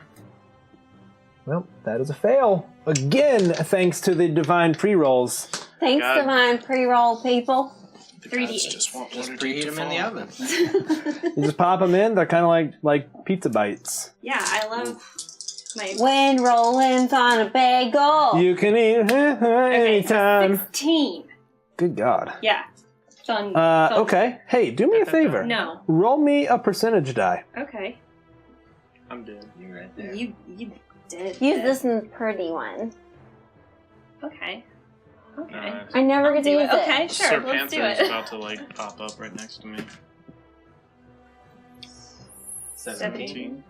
Well, that is a fail. Again, thanks to the divine pre-rolls. Thanks, God. divine pre-roll people. 3d8. Just preheat them in the oven. You just pop them in. They're kind of like pizza bites. Yeah, I love my... When rolling's on a bagel. You can eat anytime. 16. Good God. Yeah. Fun. Okay. Hey, do me a favor. No. Roll me a percentage die. Okay. I'm dead. You're right there. You did. Use this pretty one. Okay. Okay. Nice. I never get to Do use it. it. Okay, sure. Sir Let's do Panther is it. about to pop up right next to me. 17.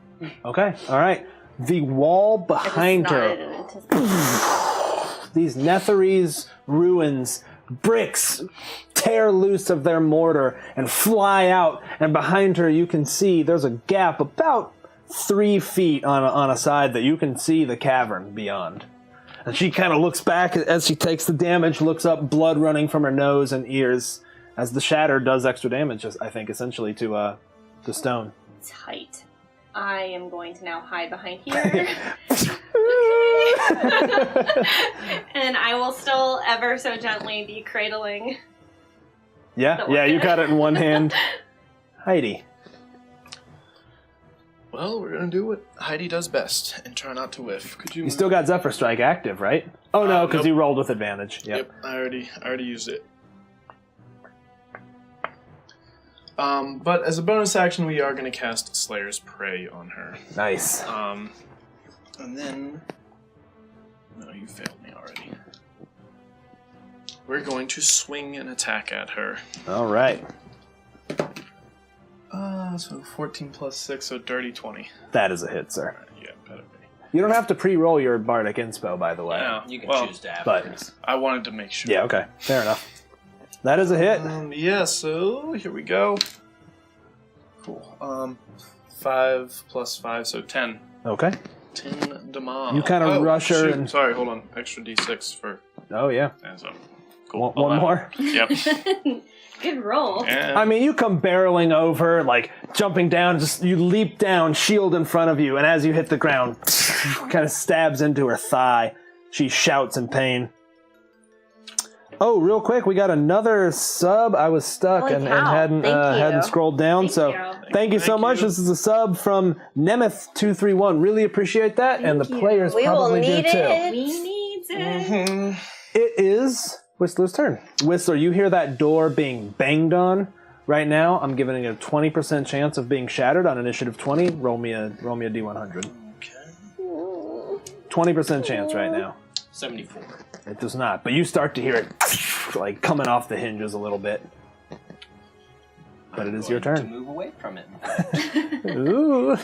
Okay. All right. The wall behind her. These Netherese ruins, bricks tear loose of their mortar and fly out, and behind her you can see there's a gap about 3 feet on a side that you can see the cavern beyond. And she kind of looks back as she takes the damage, looks up, blood running from her nose and ears, as the shatter does extra damage, I think, essentially to the stone. Tight. I am going to now hide behind here. And I will still ever so gently be cradling. Yeah, you got it in one hand. Heidi. Well, we're gonna do what Heidi does best and try not to whiff. Could you? You still got Zephyr Strike active, right? Oh no, because nope. you rolled with advantage. Yep, I already used it. But as a bonus action, we are going to cast Slayer's Prey on her. Nice. And then... No, you failed me already. We're going to swing an attack at her. All right. So 14 plus 6, so dirty 20. That is a hit, sir. Yeah, better be. You don't have to pre-roll your Bardic Inspo, by the way. Yeah, You can well, choose to have but- it. I wanted to make sure. Yeah, okay. Fair enough. That is a hit. Yeah, so here we go. Cool. 5 plus 5, so 10. Okay. 10 damage. You kinda rush her shoot. and- Sorry, hold on. Extra d6 for... Oh, yeah. And so Cool. One more? Yep. Good roll. And I mean, you come barreling over, like jumping down, just you leap down, shield in front of you, and as you hit the ground, kind of stabs into her thigh. She shouts in pain. Oh, real quick, we got another sub. I was stuck Holy and cow. hadn't Thank you. scrolled down. Thank you. Thank you so Thank much. you. This is a sub from Nemeth231. Really appreciate that, and the Thank you. players We will probably do need too. it. We need it. It is Whistler's turn. Whistler, you hear that door being banged on right now. I'm giving it a 20% chance of being shattered on initiative 20. Roll me a D100. Okay. 20% chance right now. 74. It does not, but you start to hear it like coming off the hinges a little bit. But it is your To turn. move away from it. Ooh.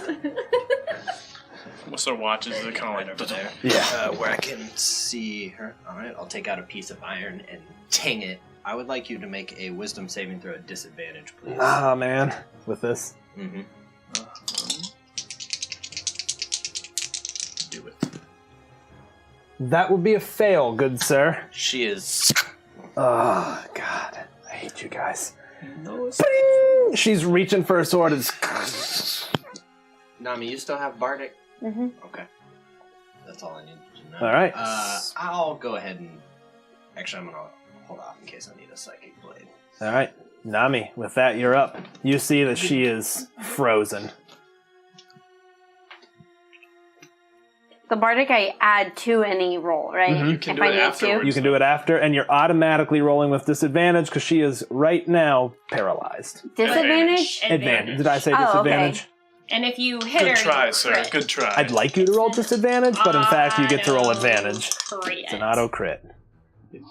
Whistler watches it kind Right of over there. Yeah. Where I can see her. Alright, I'll take out a piece of iron and ting it. I would like you to make a wisdom saving throw at disadvantage, please. Ah, man. With this. Mm-hmm. Do it. That would be a fail, good sir. She is. Oh, God. I hate you guys. No, Bing! She's reaching for a sword. It's... Nami, you still have Bardic? Mm-hmm. Okay. That's all I need to know. All right. I'll go ahead and. Actually, I'm gonna hold off in case I need a psychic blade. All right. Nami, with that, you're up. You see that she is frozen. The Bardic I add to any roll, right? Mhm. You can if do I it need afterwards. You can do it after, and you're automatically rolling with disadvantage because she is right now paralyzed. to. Disadvantage? Advantage. Did I say Oh, disadvantage? And if you hit her, Good try, you sir. crit. Good try. I'd like you to roll disadvantage, but in fact, you get to roll advantage. Crit. It's an auto crit.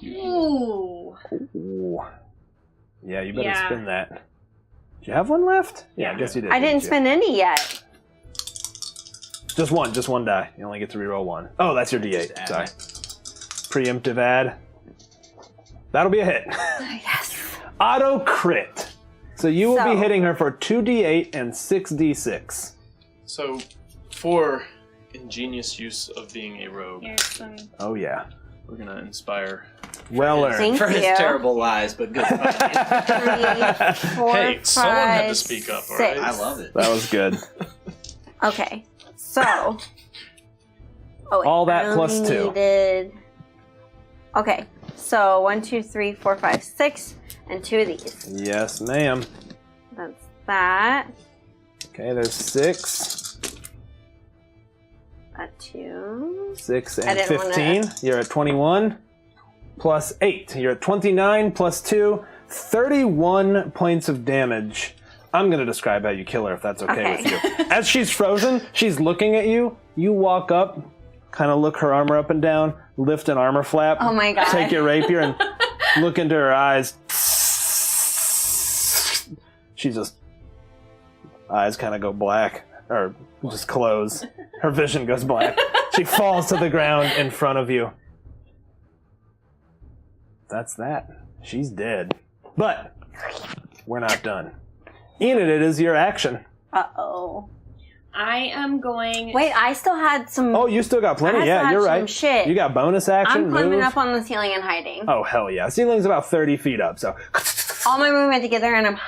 Ooh. Ooh. Yeah, you better Yeah. spin that. Do you have one left? Yeah, I Yeah. guess you did. I didn't you? spend any yet. Just one die. You only get to reroll one. Oh, that's your D8. Just add Sorry. it. Preemptive add. That'll be a hit. Yes. Auto crit. So you will be So- hitting her for 2d8 and 6d6. So, for ingenious use of being a rogue, Here's some. Oh, yeah. we're gonna inspire. Well earned. Thank For his you. terrible lies, but good. 3, 4, Hey, someone had to 5, speak up, all 6. right? I love it. That was good. Okay, so. Oh, wait, All that I plus only 2. Needed... Okay, so 1, 2, 3, 4, 5, 6, and 2 of these. Yes, ma'am. That's that. Okay, there's 6. That 2. 6 I and didn't wanna- 15. You're at 21. Plus 8. You're at 29 plus 2. 31 points of damage. I'm going to describe how you kill her if that's okay with you. As she's frozen, she's looking at you. You walk up, kind of look her armor up and down, lift an armor flap. Oh my God. Take your rapier and look into her eyes. She just... Eyes kind of go black. Or just close. Her vision goes black. She falls to the ground in front of you. That's that. She's dead. But we're not done. Enid, it is your action. Uh-oh. I am going. Wait, I still had some... Oh, you still got plenty. I still Yeah, had you're some right. shit. You got bonus action. I'm climbing move. up on the ceiling and hiding. Oh, hell yeah. Ceiling's about 30 feet up, so... All my movement together, and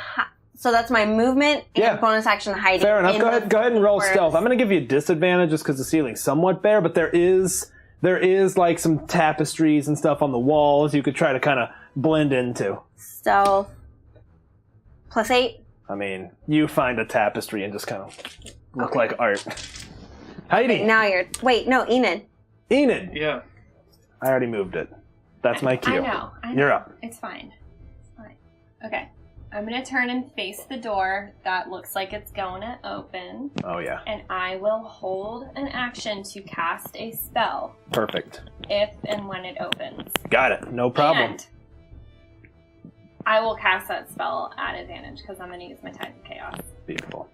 so that's my movement and Yeah. bonus action hiding. Fair enough. in Go the ahead and roll forest. stealth. I'm going to give you a disadvantage just because the ceiling's somewhat bare, but there is like some tapestries and stuff on the walls you could try to kind of blend into. Stealth. Plus 8. I mean, you find a tapestry and just kind of look like art. Heidi. Now you're... Wait, no, Enid. Enid. Yeah. I already moved it. That's my cue. I know. You're up. It's fine. It's fine. Okay. I'm gonna turn and face the door that looks like it's going to open, Oh, yeah. and I will hold an action to cast a spell Perfect. if and when it opens. Got it. No problem. And I will cast that spell at advantage because I'm gonna use my Tide of Chaos. Beautiful.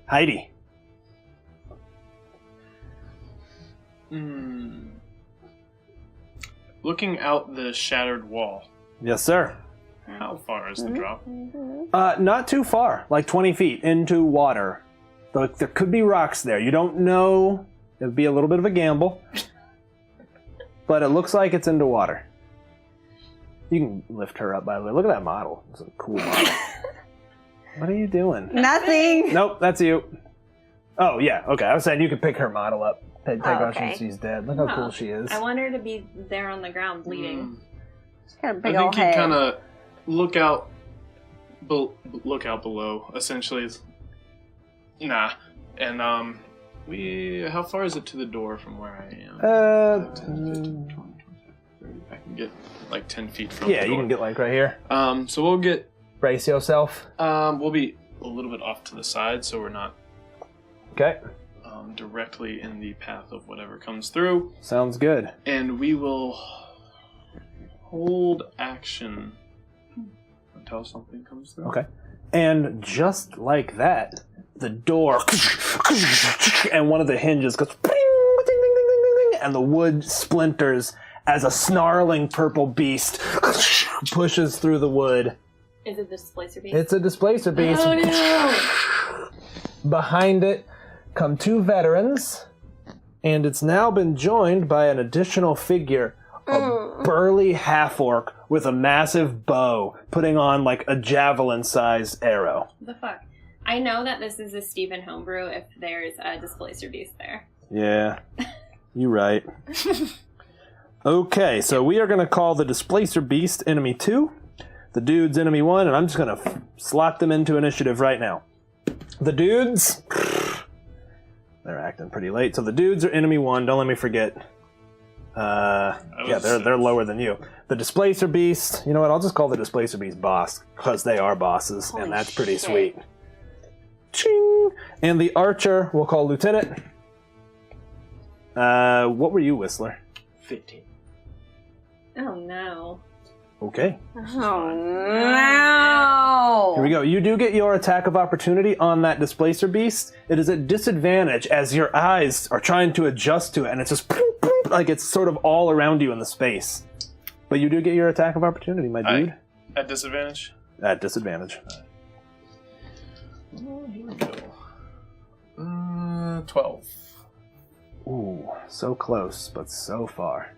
Heidi. Looking out the shattered wall, Yes, sir. how far is the drop? Not too far, like 20 feet into water. Look, there could be rocks there. You don't know. It would be a little bit of a gamble. But it looks like it's into water. You can lift her up, by the way. Look at that model. It's a cool model. What are you doing? Nothing. Nope, that's you. Oh, yeah, okay. I was saying you could pick her model up. Take her okay. she's dead. Look how cool she is. I want her to be there on the ground bleeding. She's got a big I old think head. you kind of look out below. Essentially, nah. And how far is it to the door from where I am? 10, 15, 20, 30. I can get like 10 feet from. Yeah, the door. you can get like right here. So we'll get. Brace yourself. We'll be a little bit off to the side, so we're not. Okay. Directly in the path of whatever comes through. Sounds good. And we will hold action until something comes through. Okay. And just like that, the door and one of the hinges goes ding, ding, ding, ding, ding, ding, and the wood splinters as a snarling purple beast pushes through the wood. Is it the displacer beast? It's a displacer beast. Oh no! Behind it come two veterans, and it's now been joined by an additional figure, a burly half-orc with a massive bow, putting on like a javelin-sized arrow. The fuck? I know that this is a Stephen homebrew if there's a displacer beast there. Yeah, you're right. Okay, so we are going to call the displacer beast enemy 2, the dudes enemy 1, and I'm just going to slot them into initiative right now. The dudes... They're acting pretty late. So the dudes are enemy 1. Don't let me forget. Yeah, they're lower than you. The displacer beast. You know what? I'll just call the displacer beast boss because they are bosses, and that's pretty sweet. Ching! And the archer we'll call lieutenant. What were you, Whistler? 15. Oh no. Okay. Oh no! Here we go. You do get your attack of opportunity on that displacer beast. It is at disadvantage as your eyes are trying to adjust to it, and it's just like it's sort of all around you in the space. But you do get your attack of opportunity, my dude. At disadvantage? At disadvantage. Oh, here we go. 12. Ooh, so close, but so far.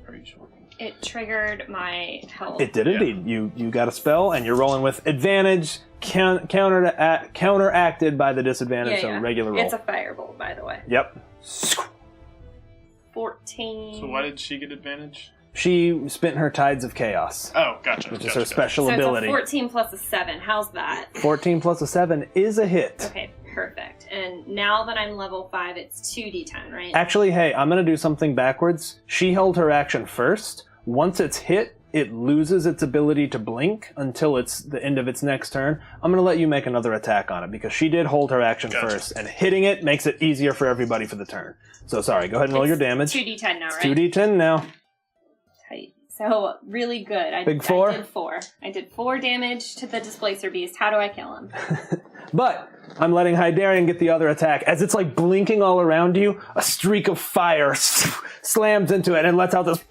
Are you sure? It triggered my health. It did indeed. You got a spell, and you're rolling with advantage, counteracted by the disadvantage, so regular roll. It's a firebolt, by the way. Yep. 14. So why did she get advantage? She spent her Tides of Chaos. Oh, gotcha. Which is her special ability. So it's a 14 plus a 7. How's that? 14 plus a 7 is a hit. Okay, perfect. And now that I'm level 5, it's 2d10, right? Actually, hey, I'm going to do something backwards. She held her action first. Once it's hit, it loses its ability to blink until it's the end of its next turn. I'm going to let you make another attack on it because she did hold her action first, and hitting it makes it easier for everybody for the turn. So sorry, go ahead and roll your damage. 2d10 now, right? 2d10 now. Tight. So, really good. Big 4? I did 4. I did 4 damage to the displacer beast. How do I kill him? But I'm letting Hydarian get the other attack. As it's like blinking all around you, a streak of fire slams into it and lets out this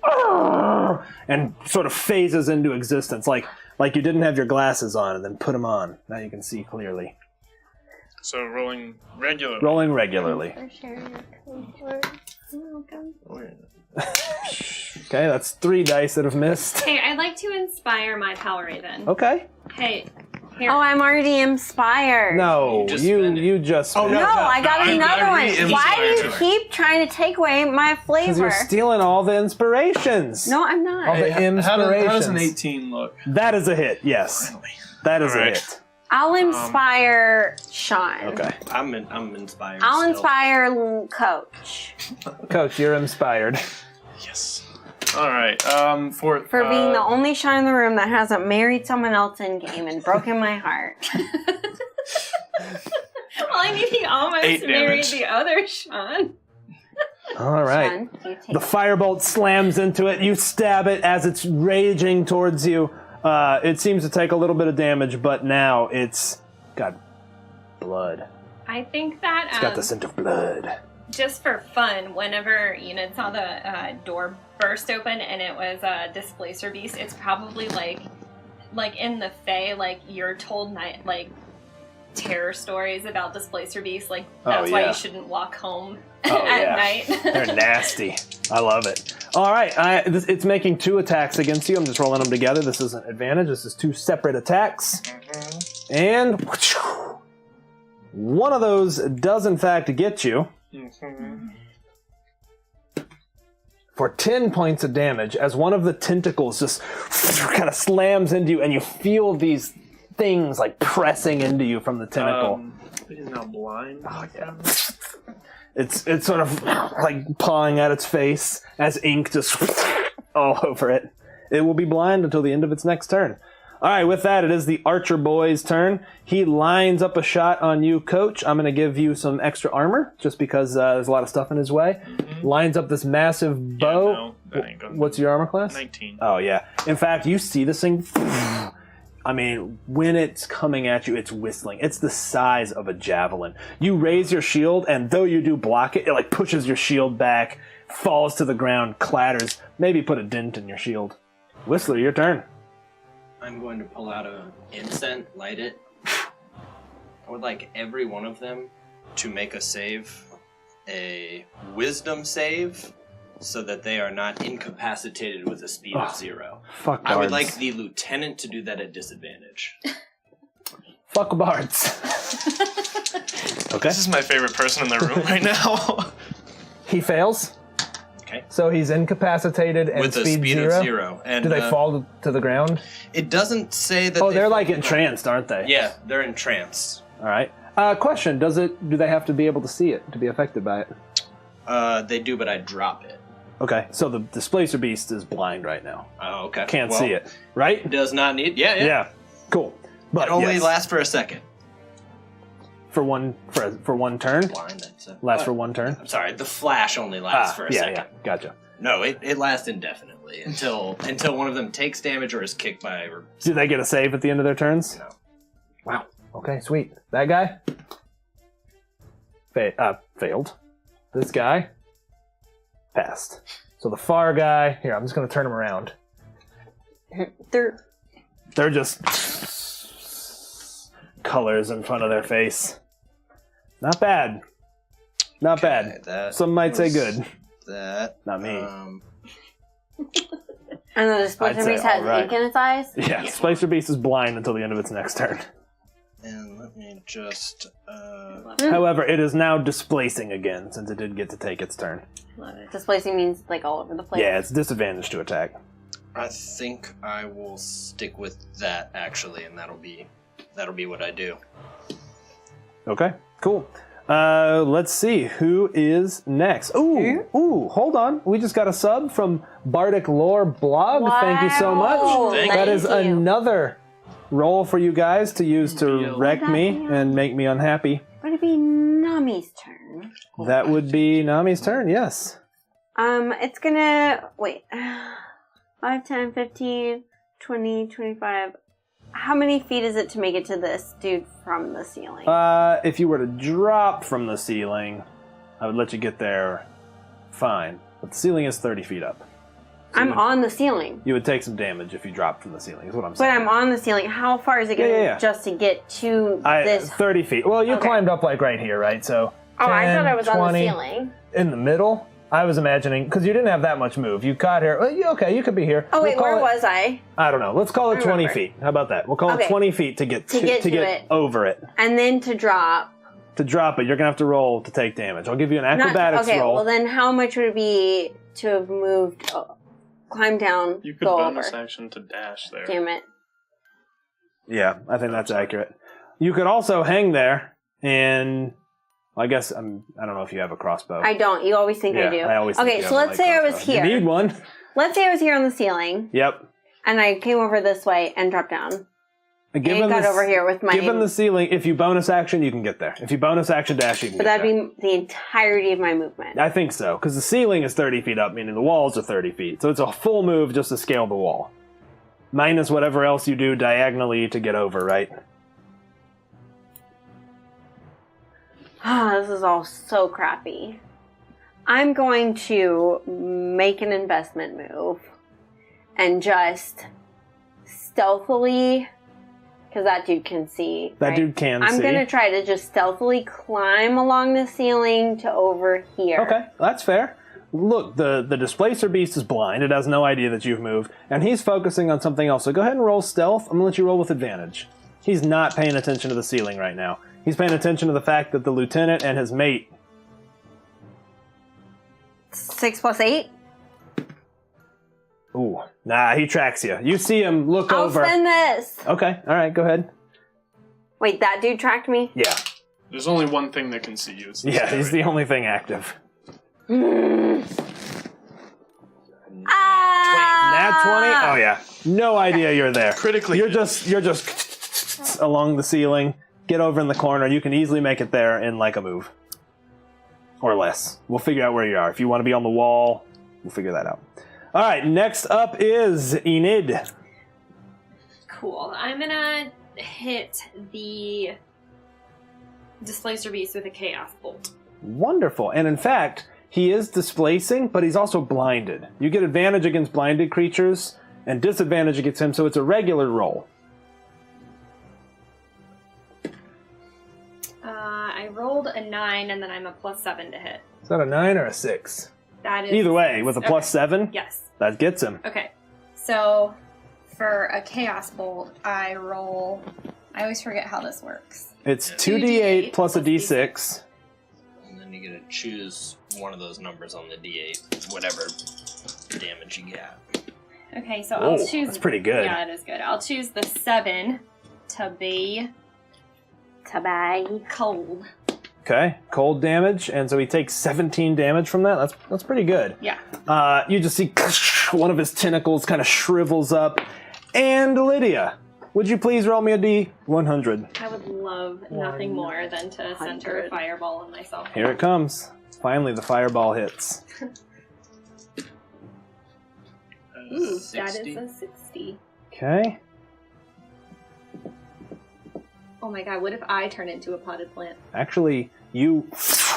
and sort of phases into existence, like you didn't have your glasses on and then put them on. Now you can see clearly. So rolling regularly. Rolling regularly. For sharing your code word. You're welcome. Okay, that's 3 dice that have missed. Hey, I'd like to inspire my Pal Raven. Okay. Hey, here. Oh, I'm already inspired. No, you just. Oh, no, I got another one. Why do you her. keep trying to take away my Because flavor? you're stealing all the inspirations. No, I'm not. All the inspirations. How does an 18 look? That is a hit, yes. That is a hit. I'll inspire Sean. Okay. I'm inspired. I'll still. inspire Coach. Coach, you're inspired. Yes. All right. For being the only Sean in the room that hasn't married someone else in game and broken my heart. Well, I mean, he almost 8 married damage. the other Sean. All right. Sean, you take The firebolt slams into it. You stab it as it's raging towards you. It seems to take a little bit of damage, but now it's got blood. I think that It's got the scent of blood. just for fun, whenever Enid saw the door burst open and it was a displacer beast, it's probably like in the Fae, like you're told terror stories about displacer beasts. Like that's why you shouldn't walk home at night. They're nasty. I love it. All right, it's making 2 attacks against you. I'm just rolling them together. This is an advantage. This is 2 separate attacks. And one of those does, in fact, get you for 10 points of damage as one of the tentacles just kind of slams into you, and you feel these things like pressing into you from the tentacle. He's now blind. Oh, yeah. It's sort of like pawing at its face as ink just all over it. It will be blind until the end of its next turn. All right, with that, it is the Archer boy's turn. He lines up a shot on you, Coach. I'm going to give you some extra armor just because there's a lot of stuff in his way. Lines up this massive bow. Yeah, no, that ain't gonna What's your armor class? 19. Oh, yeah. In fact, you see this thing. I mean, when it's coming at you, it's whistling. It's the size of a javelin. You raise your shield, and though you do block it, it like pushes your shield back, falls to the ground, clatters, maybe put a dent in your shield. Whistler, your turn. I'm going to pull out an incense, light it. I would like every one of them to make a wisdom save, so that they are not incapacitated with a speed of 0. Fuck bards. I would like the lieutenant to do that at disadvantage. Fuck bards. Okay. This is my favorite person in the room right now. He fails. Okay. So he's incapacitated and With a speed speed 0. of 0. And, do they fall to the ground? It doesn't say that. Oh, they're like entranced, aren't they? Yeah, they're entranced. All right. Question: do they have to be able to see it to be affected by it? They do, but I drop it. Okay, so the Displacer Beast is blind right now. Oh, okay. Can't see it, right? Does not need. Yeah. Yeah. Cool. But it only yes. lasts for a second. For one turn. Blind. Lasts for 1 turn. I'm sorry. The flash only lasts for a second. Yeah. Gotcha. No, it lasts indefinitely until one of them takes damage or is kicked by. Do they get a save at the end of their turns? No. Wow. Okay, sweet. That guy failed. This guy passed. So the far guy here. I'm just going to turn him around. They're just colors in front of their face. Not bad. Not bad. Some might say good. That. Not me. And the Displacer Beast has ink in its eyes? Yeah, Displacer Beast is blind until the end of its next turn. And let me just. However, it is now displacing again since it did get to take its turn. Love it. Displacing means like all over the place. Yeah, it's disadvantage to attack. I think I will stick with that actually, and that'll be what I do. Okay, cool. Let's see who is next. Ooh, hold on. We just got a sub from Bardic Lore Blog. Wow. Thank you so much. Thank Is you. Another roll for you guys to use to wreck me and make me unhappy. Would it be Nami's turn? That would be Nami's turn, yes. It's gonna... Wait. 5, 10, 15, 20, 25... How many feet is it to make it to this dude from the ceiling? If you were to drop from the ceiling, I would let you get there fine. But the ceiling is 30 feet up. So I'm on the ceiling. You would take some damage if you dropped from the ceiling, is what I'm But saying. I'm on the ceiling. How far is it going to just to get to this? 30 feet. Well, you climbed up like right here, right? So 10, I thought I was 20, on the ceiling. In the middle? I was imagining, because you didn't have that much move. You caught here. Well, okay, you could be here. Oh, wait, where was I? I don't know. Let's call it 20 feet. How about that? We'll call it 20 feet to get it. over it. And then to drop. To drop it, you're going to have to roll to take damage. I'll give you an acrobatics roll. Okay, well then how much would it be to have moved, climb down, You could go bonus over? action to dash there. Damn it. Yeah, I think that's accurate. You could also hang there and... I guess I don't know if you have a crossbow. I don't. You always think I do. I always think okay, you so have let's say I was crossbow. here. You need one. Let's say I was here on the ceiling. Yep. And I came over this way and dropped down. Given and got over here with my... Given the ceiling, if you bonus action, you can get there. If you bonus action dash, you can But get there. that'd be the entirety of my movement. I think so, because the ceiling is 30 feet up, meaning the walls are 30 feet. So it's a full move just to scale the wall. Minus whatever else you do diagonally to get over, right? This is all so crappy. I'm going to make an investment move and just stealthily, because that dude can see. That dude can see. I'm going to try to just stealthily climb along the ceiling to over here. Okay, that's fair. look, the displacer beast is blind. It has no idea that you've moved, and he's focusing on something else. So go ahead and roll stealth. I'm going to let you roll with advantage. He's not paying attention to the ceiling right now. He's paying attention to the fact that the lieutenant and his mate... 6 plus 8? Ooh, nah, he tracks you. You see him look I'll over. I'll spend this. Okay, all right, go ahead. Wait, that dude tracked me? Yeah. There's only one thing that can see you. It's Yeah, he's the only thing active. Ah! Nat 20? Oh yeah. No idea you're there. Critically. You're just along the ceiling. Get over in the corner. You can easily make it there in like a move. Or less. We'll figure out where you are. If you want to be on the wall, we'll figure that out. All right, next up is Enid. Cool. I'm gonna hit the Displacer Beast with a Chaos Bolt. Wonderful. And in fact, he is displacing, but he's also blinded. You get advantage against blinded creatures and disadvantage against him, so it's a regular roll. I rolled a 9, and then I'm a +7 to hit. Is that a 9 or a 6? That is... Either way, with a +7, yes. That gets him. Okay. So, for a Chaos Bolt, I roll... I always forget how this works. It's 2d8 plus a d6. And then you get to choose one of those numbers on the d8, whatever damage you get. Okay, so I'll choose... That's pretty good. Yeah, it is good. I'll choose the 7 to be... cold. Okay, cold damage, and so he takes 17 damage from that. That's pretty good. Yeah. You just see one of his tentacles kind of shrivels up. And Lydia, would you please roll me a d100? I would love nothing more than to center a fireball on myself. Here it comes. Finally, the fireball hits. Ooh, 60. that is a 60. Okay. Oh my god, what if I turn into a potted plant? Actually, you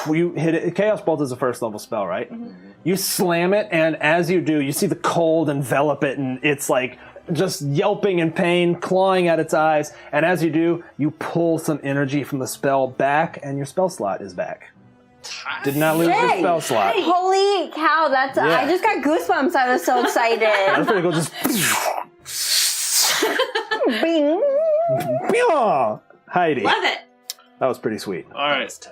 hit it. Chaos Bolt is a first level spell, right? Mm-hmm. You slam it, and as you do, you see the cold envelop it, and it's like just yelping in pain, clawing at its eyes. And as you do, you pull some energy from the spell back, and your spell slot is back. Did not lose your spell slot. Holy cow, that's... Yeah. I just got goosebumps. I was so excited. That's pretty cool. Just... Bing. Heidi. Love it! That was pretty sweet. All right.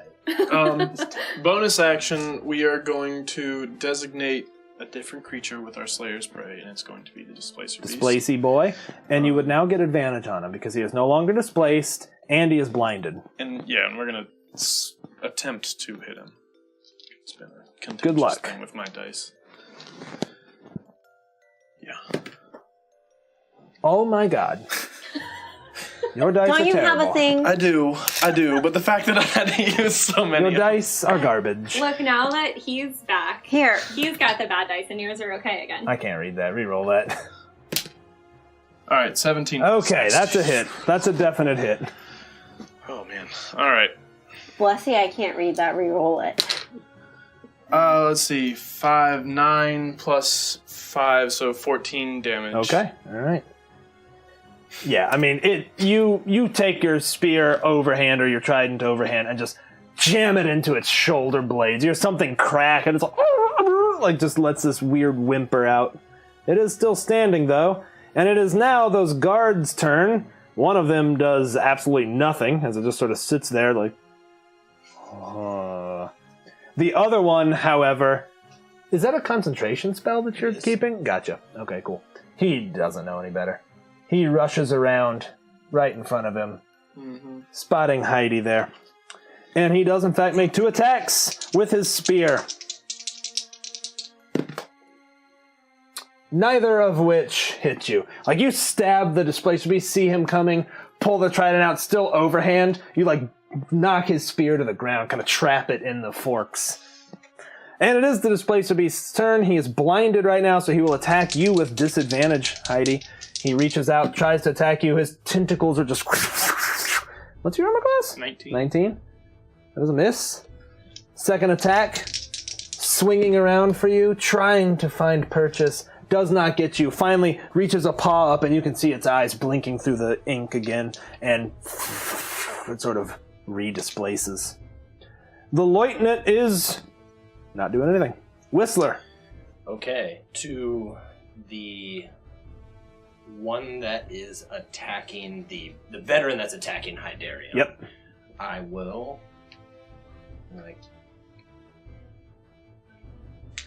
Bonus action, we are going to designate a different creature with our Slayer's Prey, and it's going to be the Displacer Beast. Displacey boy. And you would now get advantage on him because he is no longer displaced and he is blinded. And yeah, and we're going to attempt to hit him. It's been a contentious Good luck. thing with my dice. Yeah. Oh my god. Your dice Don't are you terrible. have a thing? I do, but the fact that I had to use so many... Your dice are garbage. Look, now that he's back, Here. he's got the bad dice and yours are okay again. I can't read that. Reroll that. Alright, 17. Okay, that's a hit. That's a definite hit. Oh, man. Alright. Blessy, I can't read that. Reroll it. Let's see. 5, 9 plus 5, so 14 damage. Okay, alright. Yeah, I mean, you take your spear overhand or your trident overhand and just jam it into its shoulder blades. You hear something crack and it's like just lets this weird whimper out. It is still standing though, and it is now those guards' turn. One of them does absolutely nothing as it just sort of sits there like... The other one, however... Is that a concentration spell that you're keeping? Gotcha. Okay, cool. He doesn't know any better. He rushes around right in front of him, spotting Heidi there. And he does, in fact, make 2 attacks with his spear. Neither of which hit you. Like, you stab the Displacer Beast, see him coming, pull the trident out, still overhand. You, like, knock his spear to the ground, kind of trap it in the forks. And it is the Displacer Beast's turn. He is blinded right now, so he will attack you with disadvantage, Heidi. He reaches out, tries to attack you. His tentacles are just... What's your armor class? 19. 19? That was a miss. Second attack. Swinging around for you, trying to find purchase. Does not get you. Finally reaches a paw up, and you can see its eyes blinking through the ink again. And it sort of redisplaces. The Lieutenant is not doing anything. Whistler. Okay, to the one that is attacking the veteran that's attacking Hydarian. Yep. I will, like,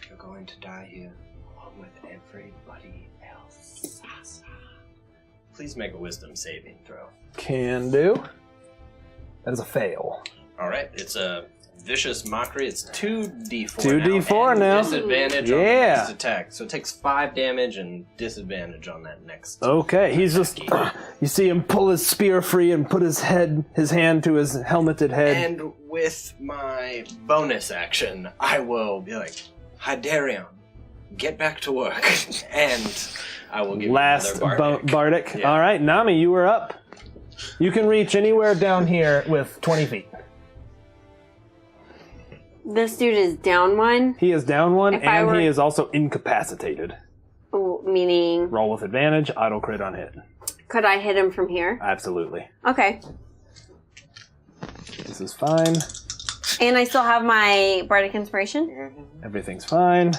you're going to die here along with everybody else. Please make a wisdom saving throw. Can do. That is a fail. All right, it's a vicious mockery. It's 2d4 2d4 and now. Disadvantage on the next attack. So it takes 5 damage and disadvantage on that next. Okay, he's just... You see him pull his spear free and put his hand to his helmeted head. And with my bonus action, I will be like, Hydarion, get back to work. And I will give Last you another Bardic. Yeah. All right, Nami, you were up. You can reach anywhere down here with 20 feet. This dude is down one. He is down one, If I and were- he is also incapacitated. Meaning, Roll with advantage, auto crit on hit. could I hit him from here? Absolutely. Okay. This is fine. And I still have my Bardic Inspiration. Everything's fine.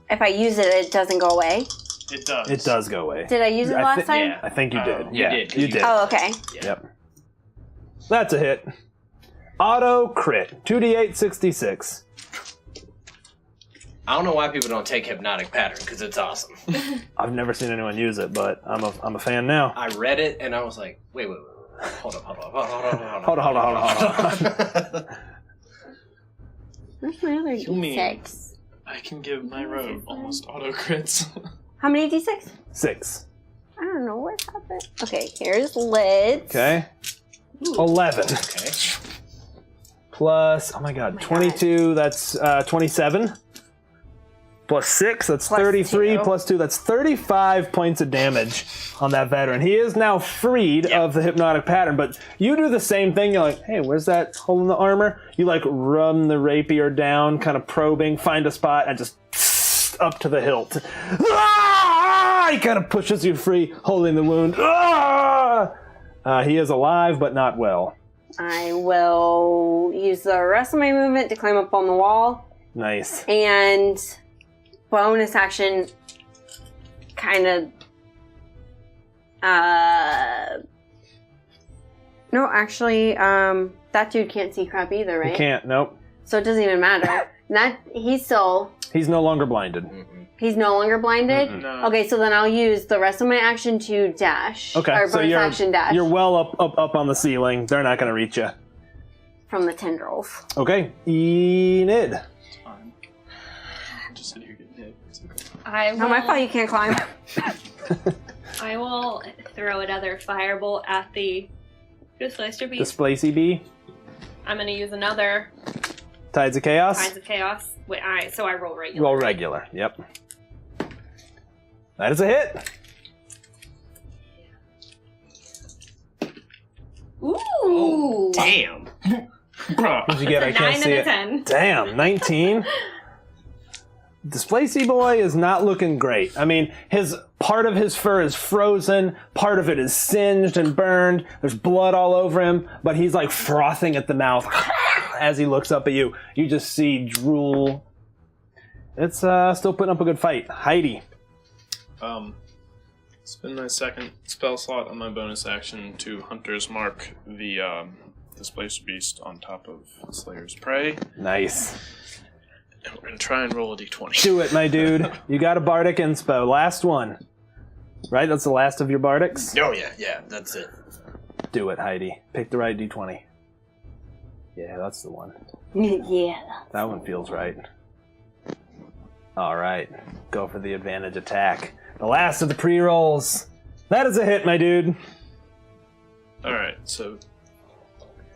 If I use it, it doesn't go away. It does. It does go away. Did I use it last time? yeah. I think you did. You yeah, did, 'cause You you- did. Oh, okay. Yep. That's a hit. Auto crit. 2d8, 66. I don't know why people don't take Hypnotic Pattern, because it's awesome. I've never seen anyone use it, but I'm a fan now. I read it, and I was like, wait. Hold on. Hold on. Where's my other You mean- D6? I can give my rogue almost auto crits. How many D6? 6. I don't know what happened. Okay, here's lids. Okay. 11. Okay. Plus, oh my god, 22, that's 27. Plus 6, that's Plus 33. 2. Plus 2, that's 35 points of damage on that veteran. He is now freed of the hypnotic pattern, but you do the same thing. You're like, hey, where's that hole in the armor? You like run the rapier down, kind of probing, find a spot, and just up to the hilt. Ah! He kind of pushes you free, holding the wound. Ah! He is alive, but not well. I will use the rest of my movement to climb up on the wall. Nice. And bonus action, kind of. No, actually, that dude can't see crap either, right? You can't, nope. So it doesn't even matter. He's no longer blinded. He's no longer blinded? No. Okay, so then I'll use the rest of my action to dash. Okay, Or so bonus action dash. you're well up on the ceiling. They're not going to reach you. From the tendrils. Okay, Enid. It's fine. I'll just sit here getting hit. It's okay. I will, Not my fault you can't climb. I will throw another firebolt at the Displacer Beast. Displacy B. I'm going to use another Tides of Chaos. Tides of Chaos. Wait, so I roll regular. Roll regular. Yep. That is a hit. Ooh! Damn. What'd you get? I It's a can't 9 see and a it. 10. Damn, 19. Displacy boy is not looking great. I mean, part of his fur is frozen, part of it is singed and burned. There's blood all over him, but he's like frothing at the mouth as he looks up at you. You just see drool. It's still putting up a good fight. Heidi. Spend my second spell slot on my bonus action to Hunter's Mark the Displacer Beast on top of Slayer's Prey. Nice. And we're going to try and roll a d20. Do it, my dude. You got a Bardic Inspo. Last one. Right? That's the last of your Bardics? Oh, yeah, that's it. Do it, Heidi. Pick the right D20. Yeah, that's the one. Yeah. That one feels right. Alright. Go for the advantage attack. The last of the pre-rolls. That is a hit, my dude. Alright, so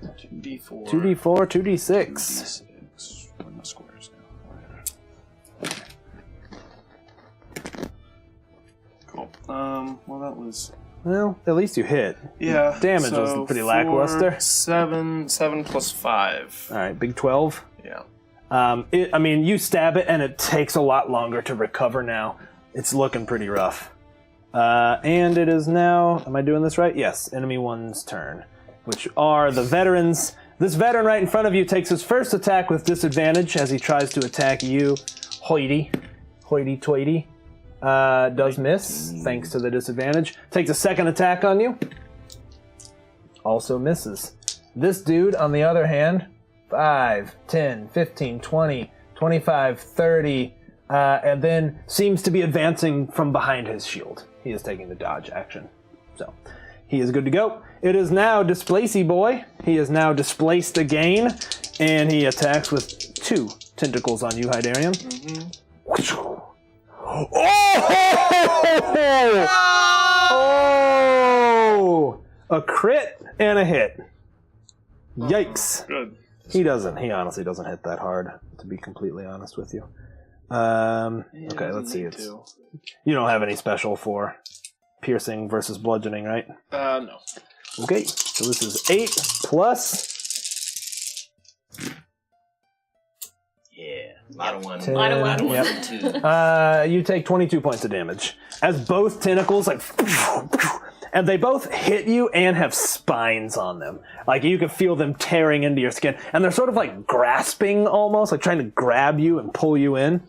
2d4. 2d4, 2d6. 2d6. Where are my squares now? Cool. Well, that was... Well, at least you hit. Yeah. Damage was pretty lackluster. 7 plus 5. Alright, big 12. Yeah. You stab it and it takes a lot longer to recover now. It's looking pretty rough. And it is now, am I doing this right? Yes, enemy one's turn, which are the veterans. This veteran right in front of you takes his first attack with disadvantage as he tries to attack you, hoity-toity. Does miss, thanks to the disadvantage. Takes a second attack on you. Also misses. This dude, on the other hand, 5, 10, 15, 20, 25, 30, and then seems to be advancing from behind his shield. He is taking the dodge action. So, he is good to go. It is now Displacey Boy. He is now displaced again, and he attacks with 2 tentacles on you, Hydarian. Oh! A crit and a hit. Yikes. Good. He honestly doesn't hit that hard, to be completely honest with you. Okay, let's see. You don't have any special for piercing versus bludgeoning, right? No. Okay, so this is 8 plus... Yeah, a lot of one. 10, lot of ones. Yep. You take 22 points of damage. As both tentacles, and they both hit you and have spines on them. Like, you can feel them tearing into your skin. And they're sort of like grasping almost, like trying to grab you and pull you in.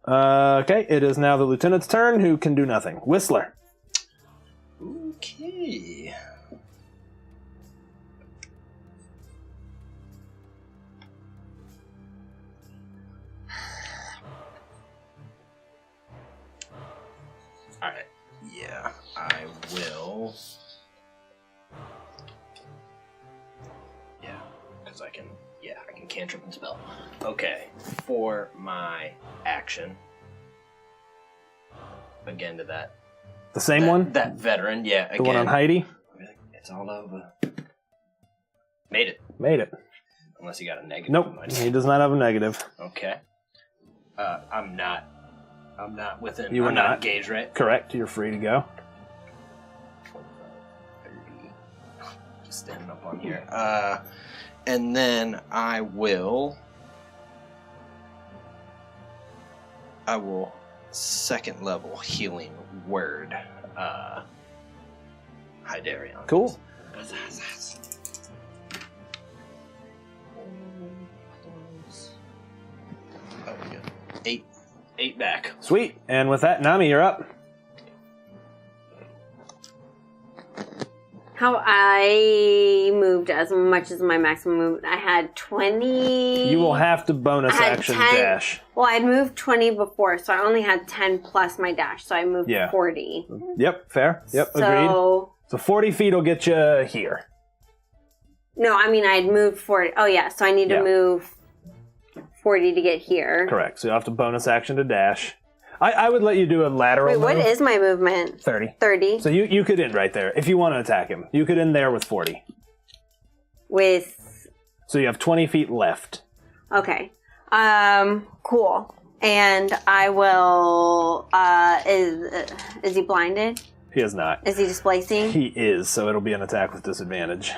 Okay, it is now the lieutenant's turn, who can do nothing. Whistler. Okay. Alright. Yeah, I will. Yeah, because I can cantrip and spell. Okay, for my action. Again to that. The same one? That veteran, yeah. The one on Heidi? It's all over. Made it. Made it. Unless you got a negative. Nope, he does not have a negative. Okay. I'm not within. You are I'm not engaged, right? Correct, you're free to go. 30. Just standing up on here. And then I will second level healing word Hydarion. Cool. Oh, we got 8 back. Sweet. And with that, Nami, you're up. How I moved as much as my maximum movement. I had 20. You will have to bonus I had action 10. dash. Well, I'd moved 20 before, so I only had 10 plus my dash, so I moved 40. Yep, fair. Yep, agreed. So 40 feet will get you here. No, I mean, I'd moved 40. Oh, yeah, so I need to move 40 to get here. Correct. So you'll have to bonus action to dash. I would let you do a lateral Wait, move. what is my movement? 30. 30. So you could end right there. If you want to attack him, you could end there with 40. With... So you have 20 feet left. Okay. Cool. And I will... Is he blinded? He is not. Is he displacing? He is, so it'll be an attack with disadvantage.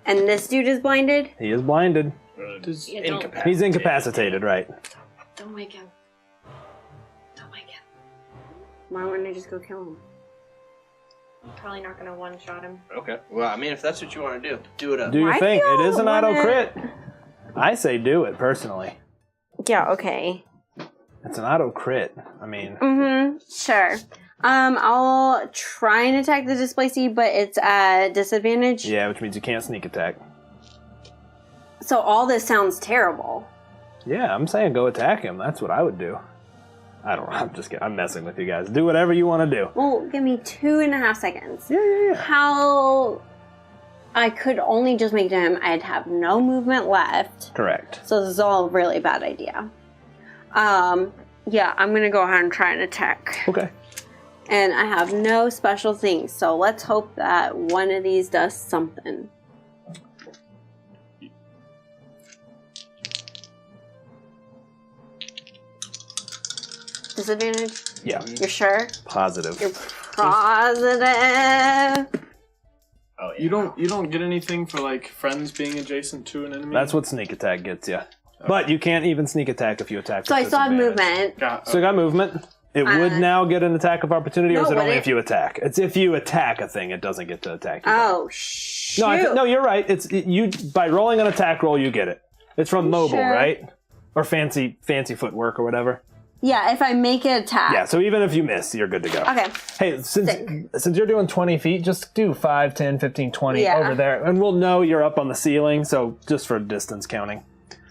And this dude is blinded? He is blinded. He's incapacitated, right? Don't wake him. Don't wake him. Why wouldn't I just go kill him? I'm probably not going to one-shot him. Okay. Well, I mean, if that's what you want to do it up. Do your Why thing. do you It is an wanna- auto crit. I say do it, personally. Yeah, okay. It's an auto crit. I mean... Mm-hmm. Sure. I'll try and attack the displacey, but it's at disadvantage. Yeah, which means you can't sneak attack. So all this sounds terrible. Yeah, I'm saying go attack him. That's what I would do. I don't know. I'm just kidding. I'm messing with you guys. Do whatever you want to do. Well, give me 2.5 seconds. Yeah. How... I could only just make it to him. I'd have no movement left. Correct. So this is all a really bad idea. Yeah, I'm going to go ahead and try and attack. Okay. And I have no special things, so let's hope that one of these does something. Disadvantage? Yeah. You're sure? Positive. You're positive. Oh, yeah. You don't get anything for like friends being adjacent to an enemy. That's what sneak attack gets you. But you can't even sneak attack if you attack. So I with still have disadvantage. movement. So you got movement. It would now get an attack of opportunity, or is it would only it? if you attack? It's if you attack a thing, it doesn't get to attack you. Oh, shoot. No, no, you're right. It's you by rolling an attack roll, you get it. It's from mobile, Sure. right? Or fancy footwork or whatever. Yeah, if I make it attack. Yeah, so even if you miss, you're good to go. Okay. Hey, since you're doing 20 feet, just do 5, 10, 15, 20 Yeah. over there. And we'll know you're up on the ceiling, so just for distance counting.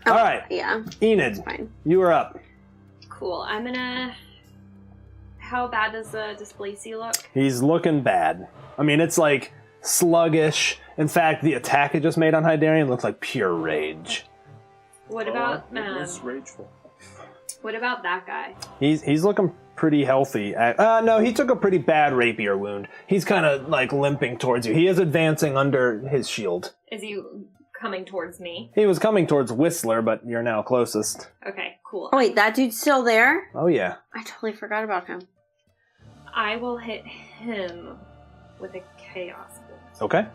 All right. Yeah. Enid, Fine. you are up. Cool. I'm gonna... How bad does the Displacy look? He's looking bad. I mean, it's like sluggish. In fact, the attack it just made on Hydarian looks like pure rage. What about It's rageful. what about that guy? He's looking pretty healthy. No, he took a pretty bad rapier wound. He's kind of like limping towards you. He is advancing under his shield. Is he coming towards me? He was coming towards Whistler, but you're now closest. Okay, cool. Oh wait, that dude's still there? Oh yeah. I totally forgot about him. I will hit him with a chaos bolt. Okay.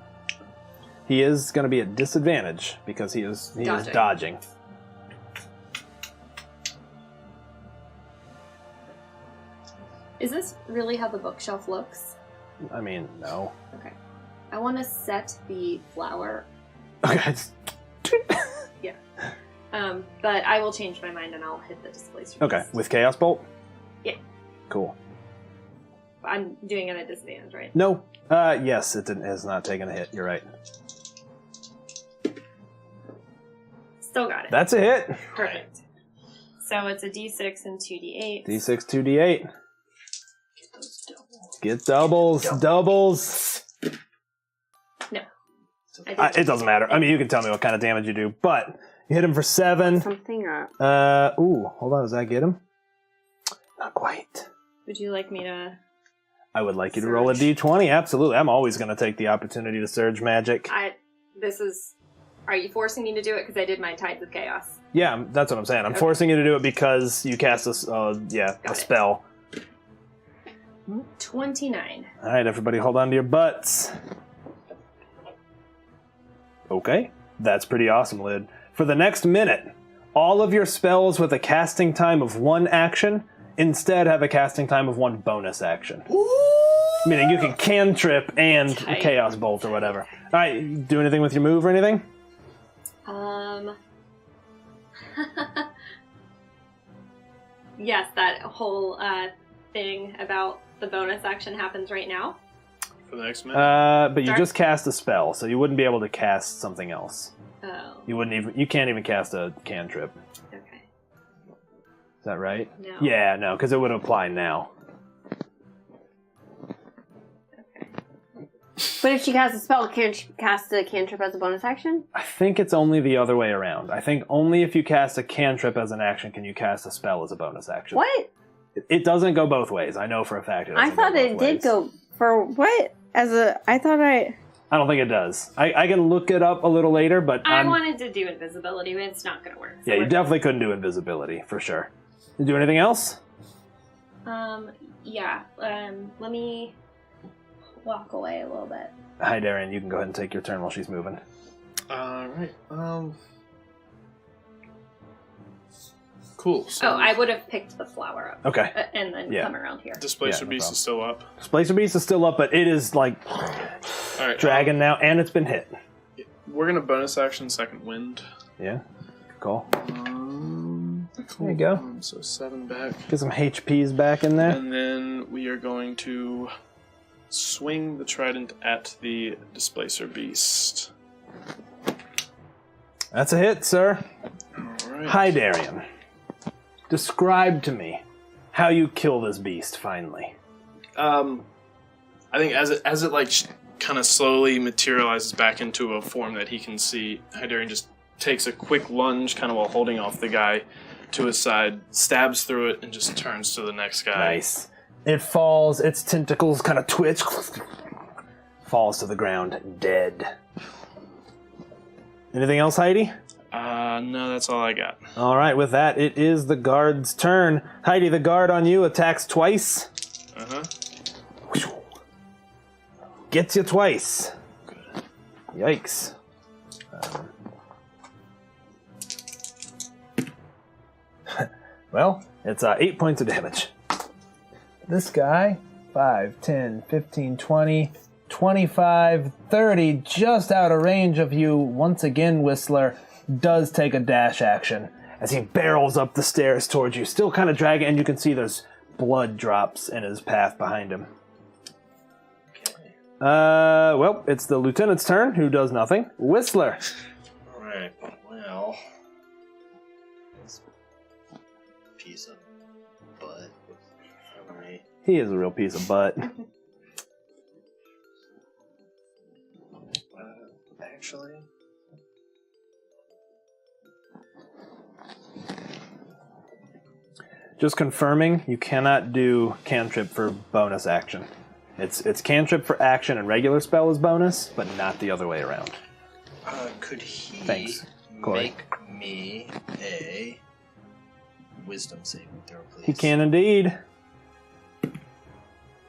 He is going to be at disadvantage because he is dodging. Is this really how the bookshelf looks? I mean, no. Okay. I want to set the flower. Okay. Yeah. But I will change my mind and I'll hit the Displacer. Okay, with Chaos Bolt? Yeah. Cool. I'm doing it at disadvantage, right? No. Yes, it has not taken a hit. You're right. Still got it. That's a hit. Perfect. So it's a D6 and 2D8. D6, 2D8. Get doubles. Doubles. No. It doesn't matter. I mean, you can tell me what kind of damage you do, but you hit him for 7. Something up. Ooh, hold on. Does that get him? Not quite. Would you like me to... I would like you to roll a d20. Absolutely. I'm always going to take the opportunity to surge magic. This is... Are you forcing me to do it? Because I did my Tides of Chaos. Yeah, that's what I'm saying. I'm Okay. forcing you to do it because you cast a spell. 29. All right, everybody hold on to your butts. Okay, that's pretty awesome, Lid. For the next minute, all of your spells with a casting time of 1 action instead have a casting time of 1 bonus action. Meaning you can cantrip and Tight. Chaos Bolt or whatever. All right, do anything with your move or anything? Yes, that whole thing about the bonus action happens right now. For the next minute? But you just cast a spell, so you wouldn't be able to cast something else. Oh. You can't even cast a cantrip. Okay. Is that right? No. Yeah, no, because it would apply now. But if she casts a spell, can't she cast a cantrip as a bonus action? I think it's only the other way around. I think only if you cast a cantrip as an action can you cast a spell as a bonus action. What? It doesn't go both ways. I know for a fact it I doesn't thought go it both did ways. go for what? I don't think it does. I can look it up a little later, but I wanted to do invisibility, but it's not going to work. So yeah, you we're definitely couldn't do invisibility, for sure. You do anything else? Yeah. Let me walk away a little bit. Hi, Darren. You can go ahead and take your turn while she's moving. Alright, cool. So I would have picked the flower up. Okay. And then Yeah. come around here. Displacer no Beast problem. is still up. Displacer Beast is still up, but it is like Alright, dragon now, and it's been hit. we're gonna bonus action Second Wind. Yeah. Cool. Cool. There you go. So 7 back. Get some HPs back in there. And then we are going to swing the trident at the Displacer Beast. That's a hit, sir. Alright. Hi, Darian. Describe to me how you kill this beast, finally. I think as it like kind of slowly materializes back into a form that he can see, Hydarian just takes a quick lunge, kind of while holding off the guy to his side, stabs through it, and just turns to the next guy. Nice. It falls, its tentacles kind of twitch, falls to the ground, dead. Anything else, Heidi? No, that's all I got. All right, with that, it is the guard's turn. Heidi, the guard on you attacks twice. Uh-huh. Gets you twice. Yikes. Well, it's 8 points of damage. This guy, 5, 10, 15, 20, 25, 30, just out of range of you once again, Whistler. does take a dash action as he barrels up the stairs towards you, still kind of dragging, and you can see there's blood drops in his path behind him. Okay. Well, it's the lieutenant's turn, who does nothing. Whistler. Alright, well... This piece of butt. Alright. He is a real piece of butt. Actually... Just confirming, you cannot do cantrip for bonus action. It's cantrip for action and regular spell is bonus, but not the other way around. Could he Thanks, Corey. make me a wisdom saving throw, please? He can indeed.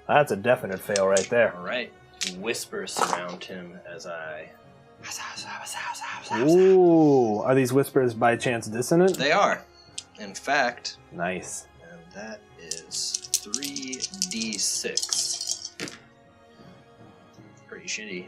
That's a definite fail right there. Alright. Whispers surround him as I... Ooh, are these whispers by chance dissonant? They are. In fact... Nice. And that is 3d6. Pretty shitty.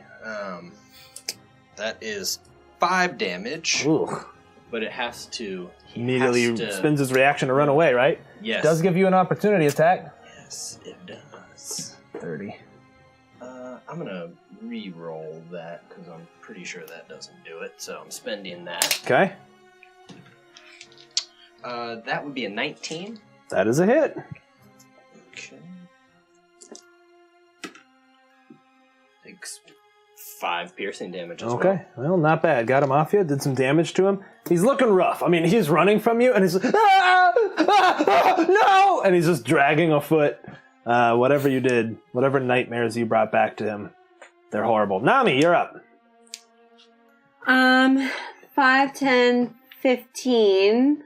That is 5 damage. Ooh. But it has to... Immediately spins his reaction to run away, right? Yes. Does give you an opportunity attack. Yes, it does. 30. I'm gonna re-roll that because I'm pretty sure that doesn't do it. So I'm spending that. Okay. That would be a 19. That is a hit. Okay. Takes 5 piercing damage as well. Okay, well, not bad. Got him off you, did some damage to him. He's looking rough. I mean, he's running from you, and he's like, no! And he's just dragging a foot. Whatever you did, whatever nightmares you brought back to him, they're horrible. Nami, you're up. 5, 10, 15,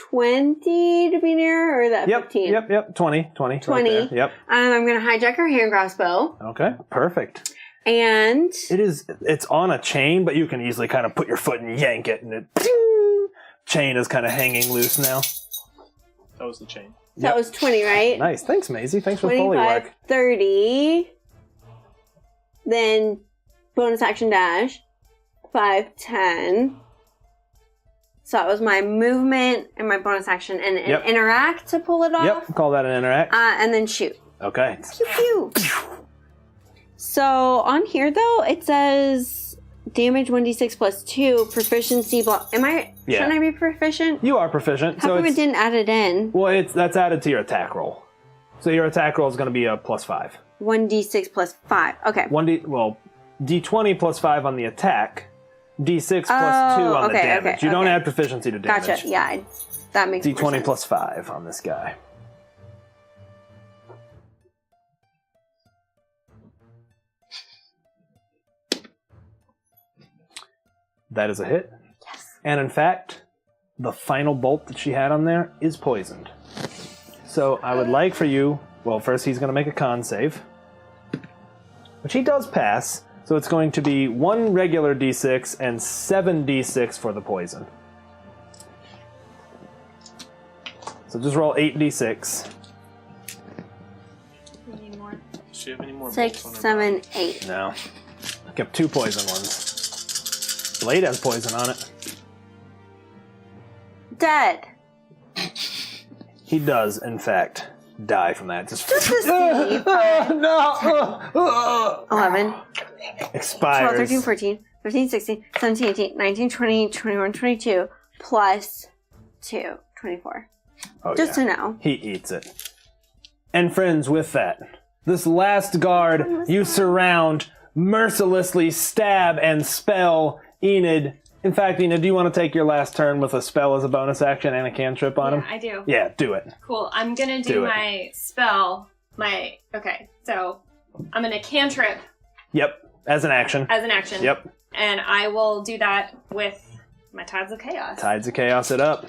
20 to be near, or that 15? Yep. 20. 20. Right there. Yep. I'm going to hijack her hand crossbow. Okay, perfect. And... It's on a chain, but you can easily kind of put your foot and yank it, and it... Ding! Chain is kind of hanging loose now. That was the chain. That was 20, right? Nice. Thanks, Maisie. Thanks for the Foley 25, work. 30. Then bonus action dash. 5, 10. So that was my movement and my bonus action and an interact to pull it off. Yep, call that an interact. And then shoot. Okay. Pew, pew. So on here though, it says damage 1d6 plus 2, proficiency block. Shouldn't I be proficient? You are proficient. How come it didn't add it in? Well, that's added to your attack roll. So your attack roll is going to be a plus 5. 1d6 plus 5. Okay. D20 plus 5 on the attack. D6 plus 2 on the damage. You don't add proficiency to damage. Gotcha. Yeah, that makes more D20 sense. plus 5 on this guy. That is a hit. Yes. And in fact, the final bolt that she had on there is poisoned. So I would like for you... Well, first he's going to make a con save. Which he does pass. So it's going to be 1 regular d6 and 7 d6 for the poison. So just roll 8 d6. Need more. Does she have any more 6, bolts on her 7, body? 8. No. I kept 2 poison ones. Blade has poison on it. Dead. He does, in fact, die from that. Just to see. 11. Expires. 12, 13, 14, 15, 16, 17, 18, 19, 20, 21, 22, plus 2, 24. Oh, Just to know. He eats it. And friends, with that, this last guard you surround, mercilessly stab and spell Enid. In fact, Enid, do you want to take your last turn with a spell as a bonus action and a cantrip on him? I do. Yeah, do it. Cool. I'm gonna do my spell. Okay, so I'm gonna cantrip. Yep, as an action. Yep. And I will do that with my Tides of Chaos. Tides of Chaos it up.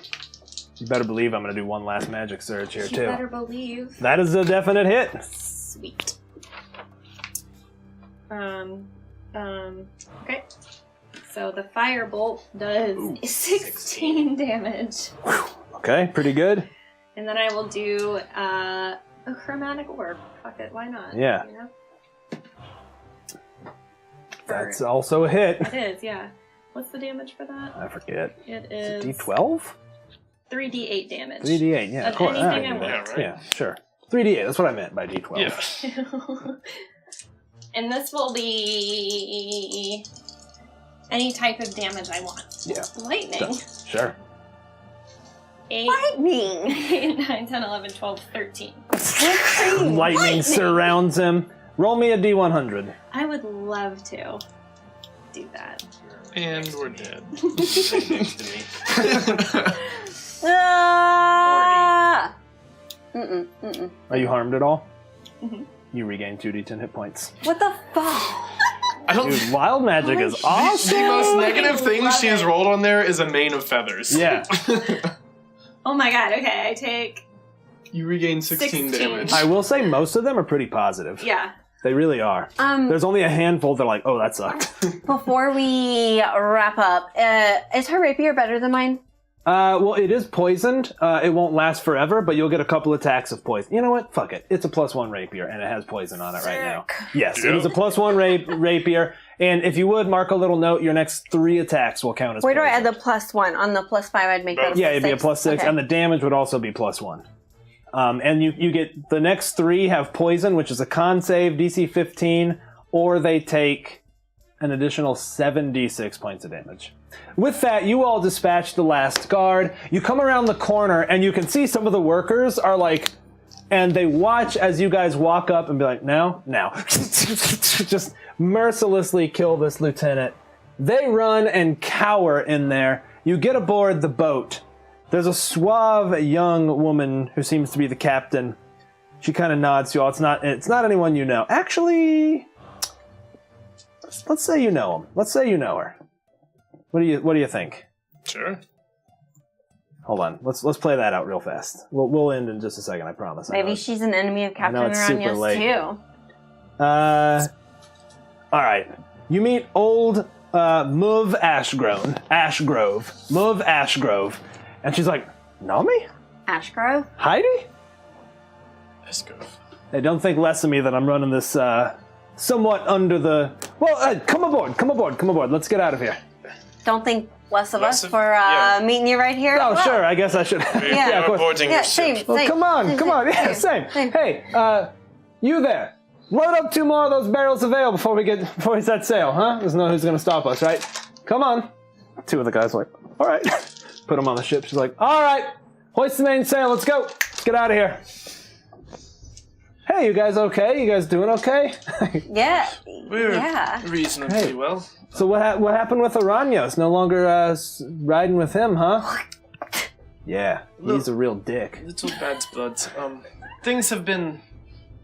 You better believe I'm going to do one last magic surge here, You too. better believe. That is a definite hit. Sweet. Okay. So the firebolt does 16 damage. Okay, pretty good. And then I will do a chromatic orb. Fuck it, why not? Yeah. You know? That's also a hit. It is, yeah. What's the damage for that? I forget. It Is is it D12? 3d8 damage. 3d8, yeah, of course. Anything I can do want. that. Yeah, sure. 3d8, that's what I meant by d12. Yeah. And this will be any type of damage I want. Yeah. Lightning. Done. Sure. 8, Lightning! 8, 9, 10, 11, 12, 13. Lightning surrounds him. Roll me a d100. I would love to do that. And we're dead. Right next to me. Ah! Mm-mm. Are you harmed at all? Mhm. You regain 2d10 hit points. What the fuck? I don't. Dude, wild magic is The awesome! most negative I thing love she has it. rolled on there is a mane of feathers. Yeah. Oh my god, okay, I take... You regain 16 damage. I will say most of them are pretty positive. Yeah. They really are. There's only a handful that are like, oh, that sucked. Before we wrap up, is her rapier better than mine? Well, it is poisoned. It won't last forever, but you'll get a couple attacks of poison. You know what? Fuck it. It's a +1 rapier, and it has poison on it right now. Yes, it is a +1 rapier. And if you would, mark a little note, your next 3 attacks will count as Where do I poison. add the +1? On the +5, I'd make that a Yeah, it'd be a +6. +6, Okay. and the damage would also be +1. And you get the next 3 have poison, which is a con save, DC 15, or they take an additional 7d6 points of damage. With that, you all dispatch the last guard. You come around the corner, and you can see some of the workers are like, and they watch as you guys walk up and be like, now. Just mercilessly kill this lieutenant. They run and cower in there. You get aboard the boat. There's a suave young woman who seems to be the captain. She kind of nods to you all. It's not anyone you know. Actually, let's say you know him. Let's say you know her. What do you think? Sure. Hold on. Let's play that out real fast. We'll end in just a second. I promise. Maybe she's an enemy of Captain it's super Araña's late. too. All right. You meet old Muv Ashgrove, and she's like, Nami? Ashgrove? Heidi? Let's go. Hey, don't think less of me that I'm running this somewhat under the... Well, come aboard. Let's get out of here. Don't think less of Less us of- for yeah. meeting you right here. Oh, Well, sure, I guess I should... Yeah, of course. boarding Yeah, your ship. same. Well, come on. Yeah, same. same. Hey, you there. Load up 2 more of those barrels of ale before we set sail, huh? There's no who's going to stop us, right? Come on. 2 of the guys are like, all right. Put them on the ship. She's like, all right. Hoist the mainsail. Let's go. Let's get out of here. Hey, you guys okay? You guys doing okay? Yeah. We're Yeah. reasonably Hey. well. So what happened with Araños? No longer riding with him, huh? Yeah, he's a real dick. Little bad blood. Things have been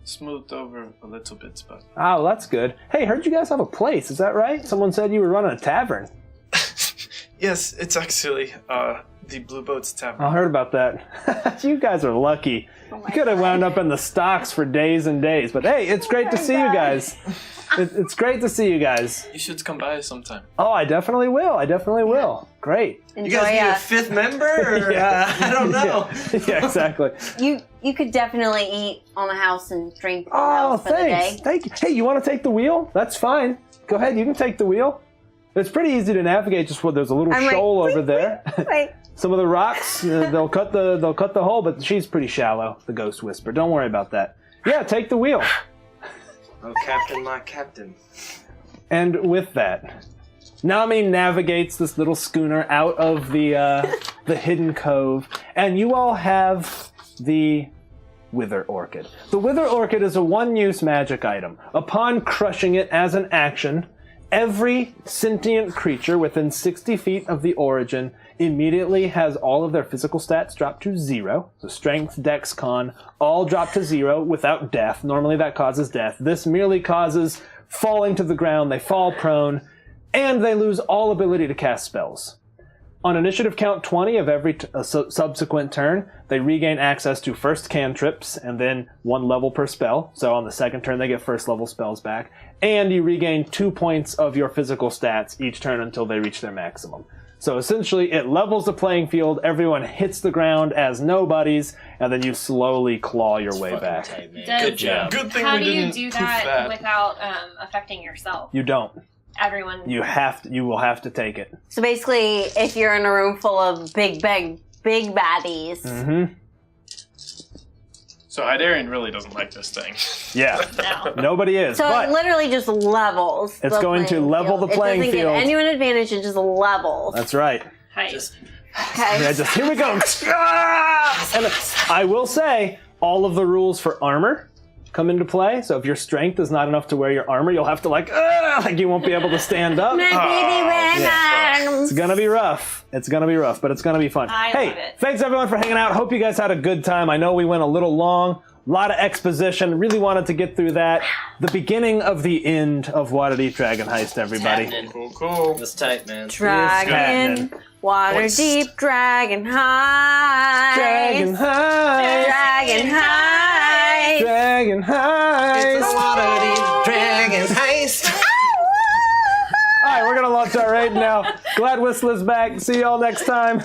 smoothed over a little bit, but Oh, that's good. Hey, heard you guys have a place. Is that right? Someone said you were running a tavern. yes, it's actually the Blue Boats Tavern. I heard about that. You guys are lucky. Oh my You could have God. wound up in the stocks for days and days. But hey, it's great to see you guys. It's great to see you guys. You should come by sometime. Oh, I definitely will. Great. Enjoy. You guys need a 5th member? Or, I don't know. Yeah, exactly. You could definitely eat on the house and drink on the Oh, house for the thanks. day. Thank you. Hey, you want to take the wheel? That's fine. Go ahead. You can take the wheel. It's pretty easy to navigate. Just where there's a little I'm like, shoal over wait, there. Wait. Some of the rocks, they'll cut the hole, but she's pretty shallow. The ghost whisper. Don't worry about that. Yeah, take the wheel. Oh, Captain, my captain. And with that, Nami navigates this little schooner out of the hidden cove, and you all have the Wither Orchid. The Wither Orchid is a one-use magic item. Upon crushing it as an action, every sentient creature within 60 feet of the origin immediately has all of their physical stats drop to 0. So strength, dex, con, all drop to 0 without death. Normally that causes death. This merely causes falling to the ground. They fall prone, and they lose all ability to cast spells. On initiative count 20 of every subsequent turn, they regain access to first cantrips and then 1 level per spell. So on the second turn, they get first level spells back. And you regain 2 points of your physical stats each turn until they reach their maximum. So essentially, it levels the playing field, everyone hits the ground as nobodies, and then you slowly claw your way back. Tight, man. Does- Good job. Good thing How we do you didn't do poof that without affecting yourself? You don't. everyone. You will have to take it. So basically, if you're in a room full of big baddies. Mm-hmm. So Hydarian really doesn't like this thing. Yeah. No. Nobody is. So but it literally just levels. it's going to level the playing It doesn't field. give anyone advantage, it just levels. That's right. Heist. Okay. Yeah, here we go. And I will say, all of the rules for armor come into play. So if your strength is not enough to wear your armor, you'll have to like you won't be able to stand up. It's gonna be rough. It's gonna be rough, but it's gonna be fun. I hey, love it. thanks everyone for hanging out. Hope you guys had a good time. I know we went a little long. A lot of exposition. Really wanted to get through that. The beginning of the end of Waterdeep Dragon Heist, everybody. Happening. Cool. That's tight, man. Dragon, Waterdeep, Dragon Heist. Dragon Heist. Dragon Heist. Dragon Heist. It's the Waterdeep Dragon Heist. All right, we're going to launch our raid now. Glad Whistler's back. See y'all next time.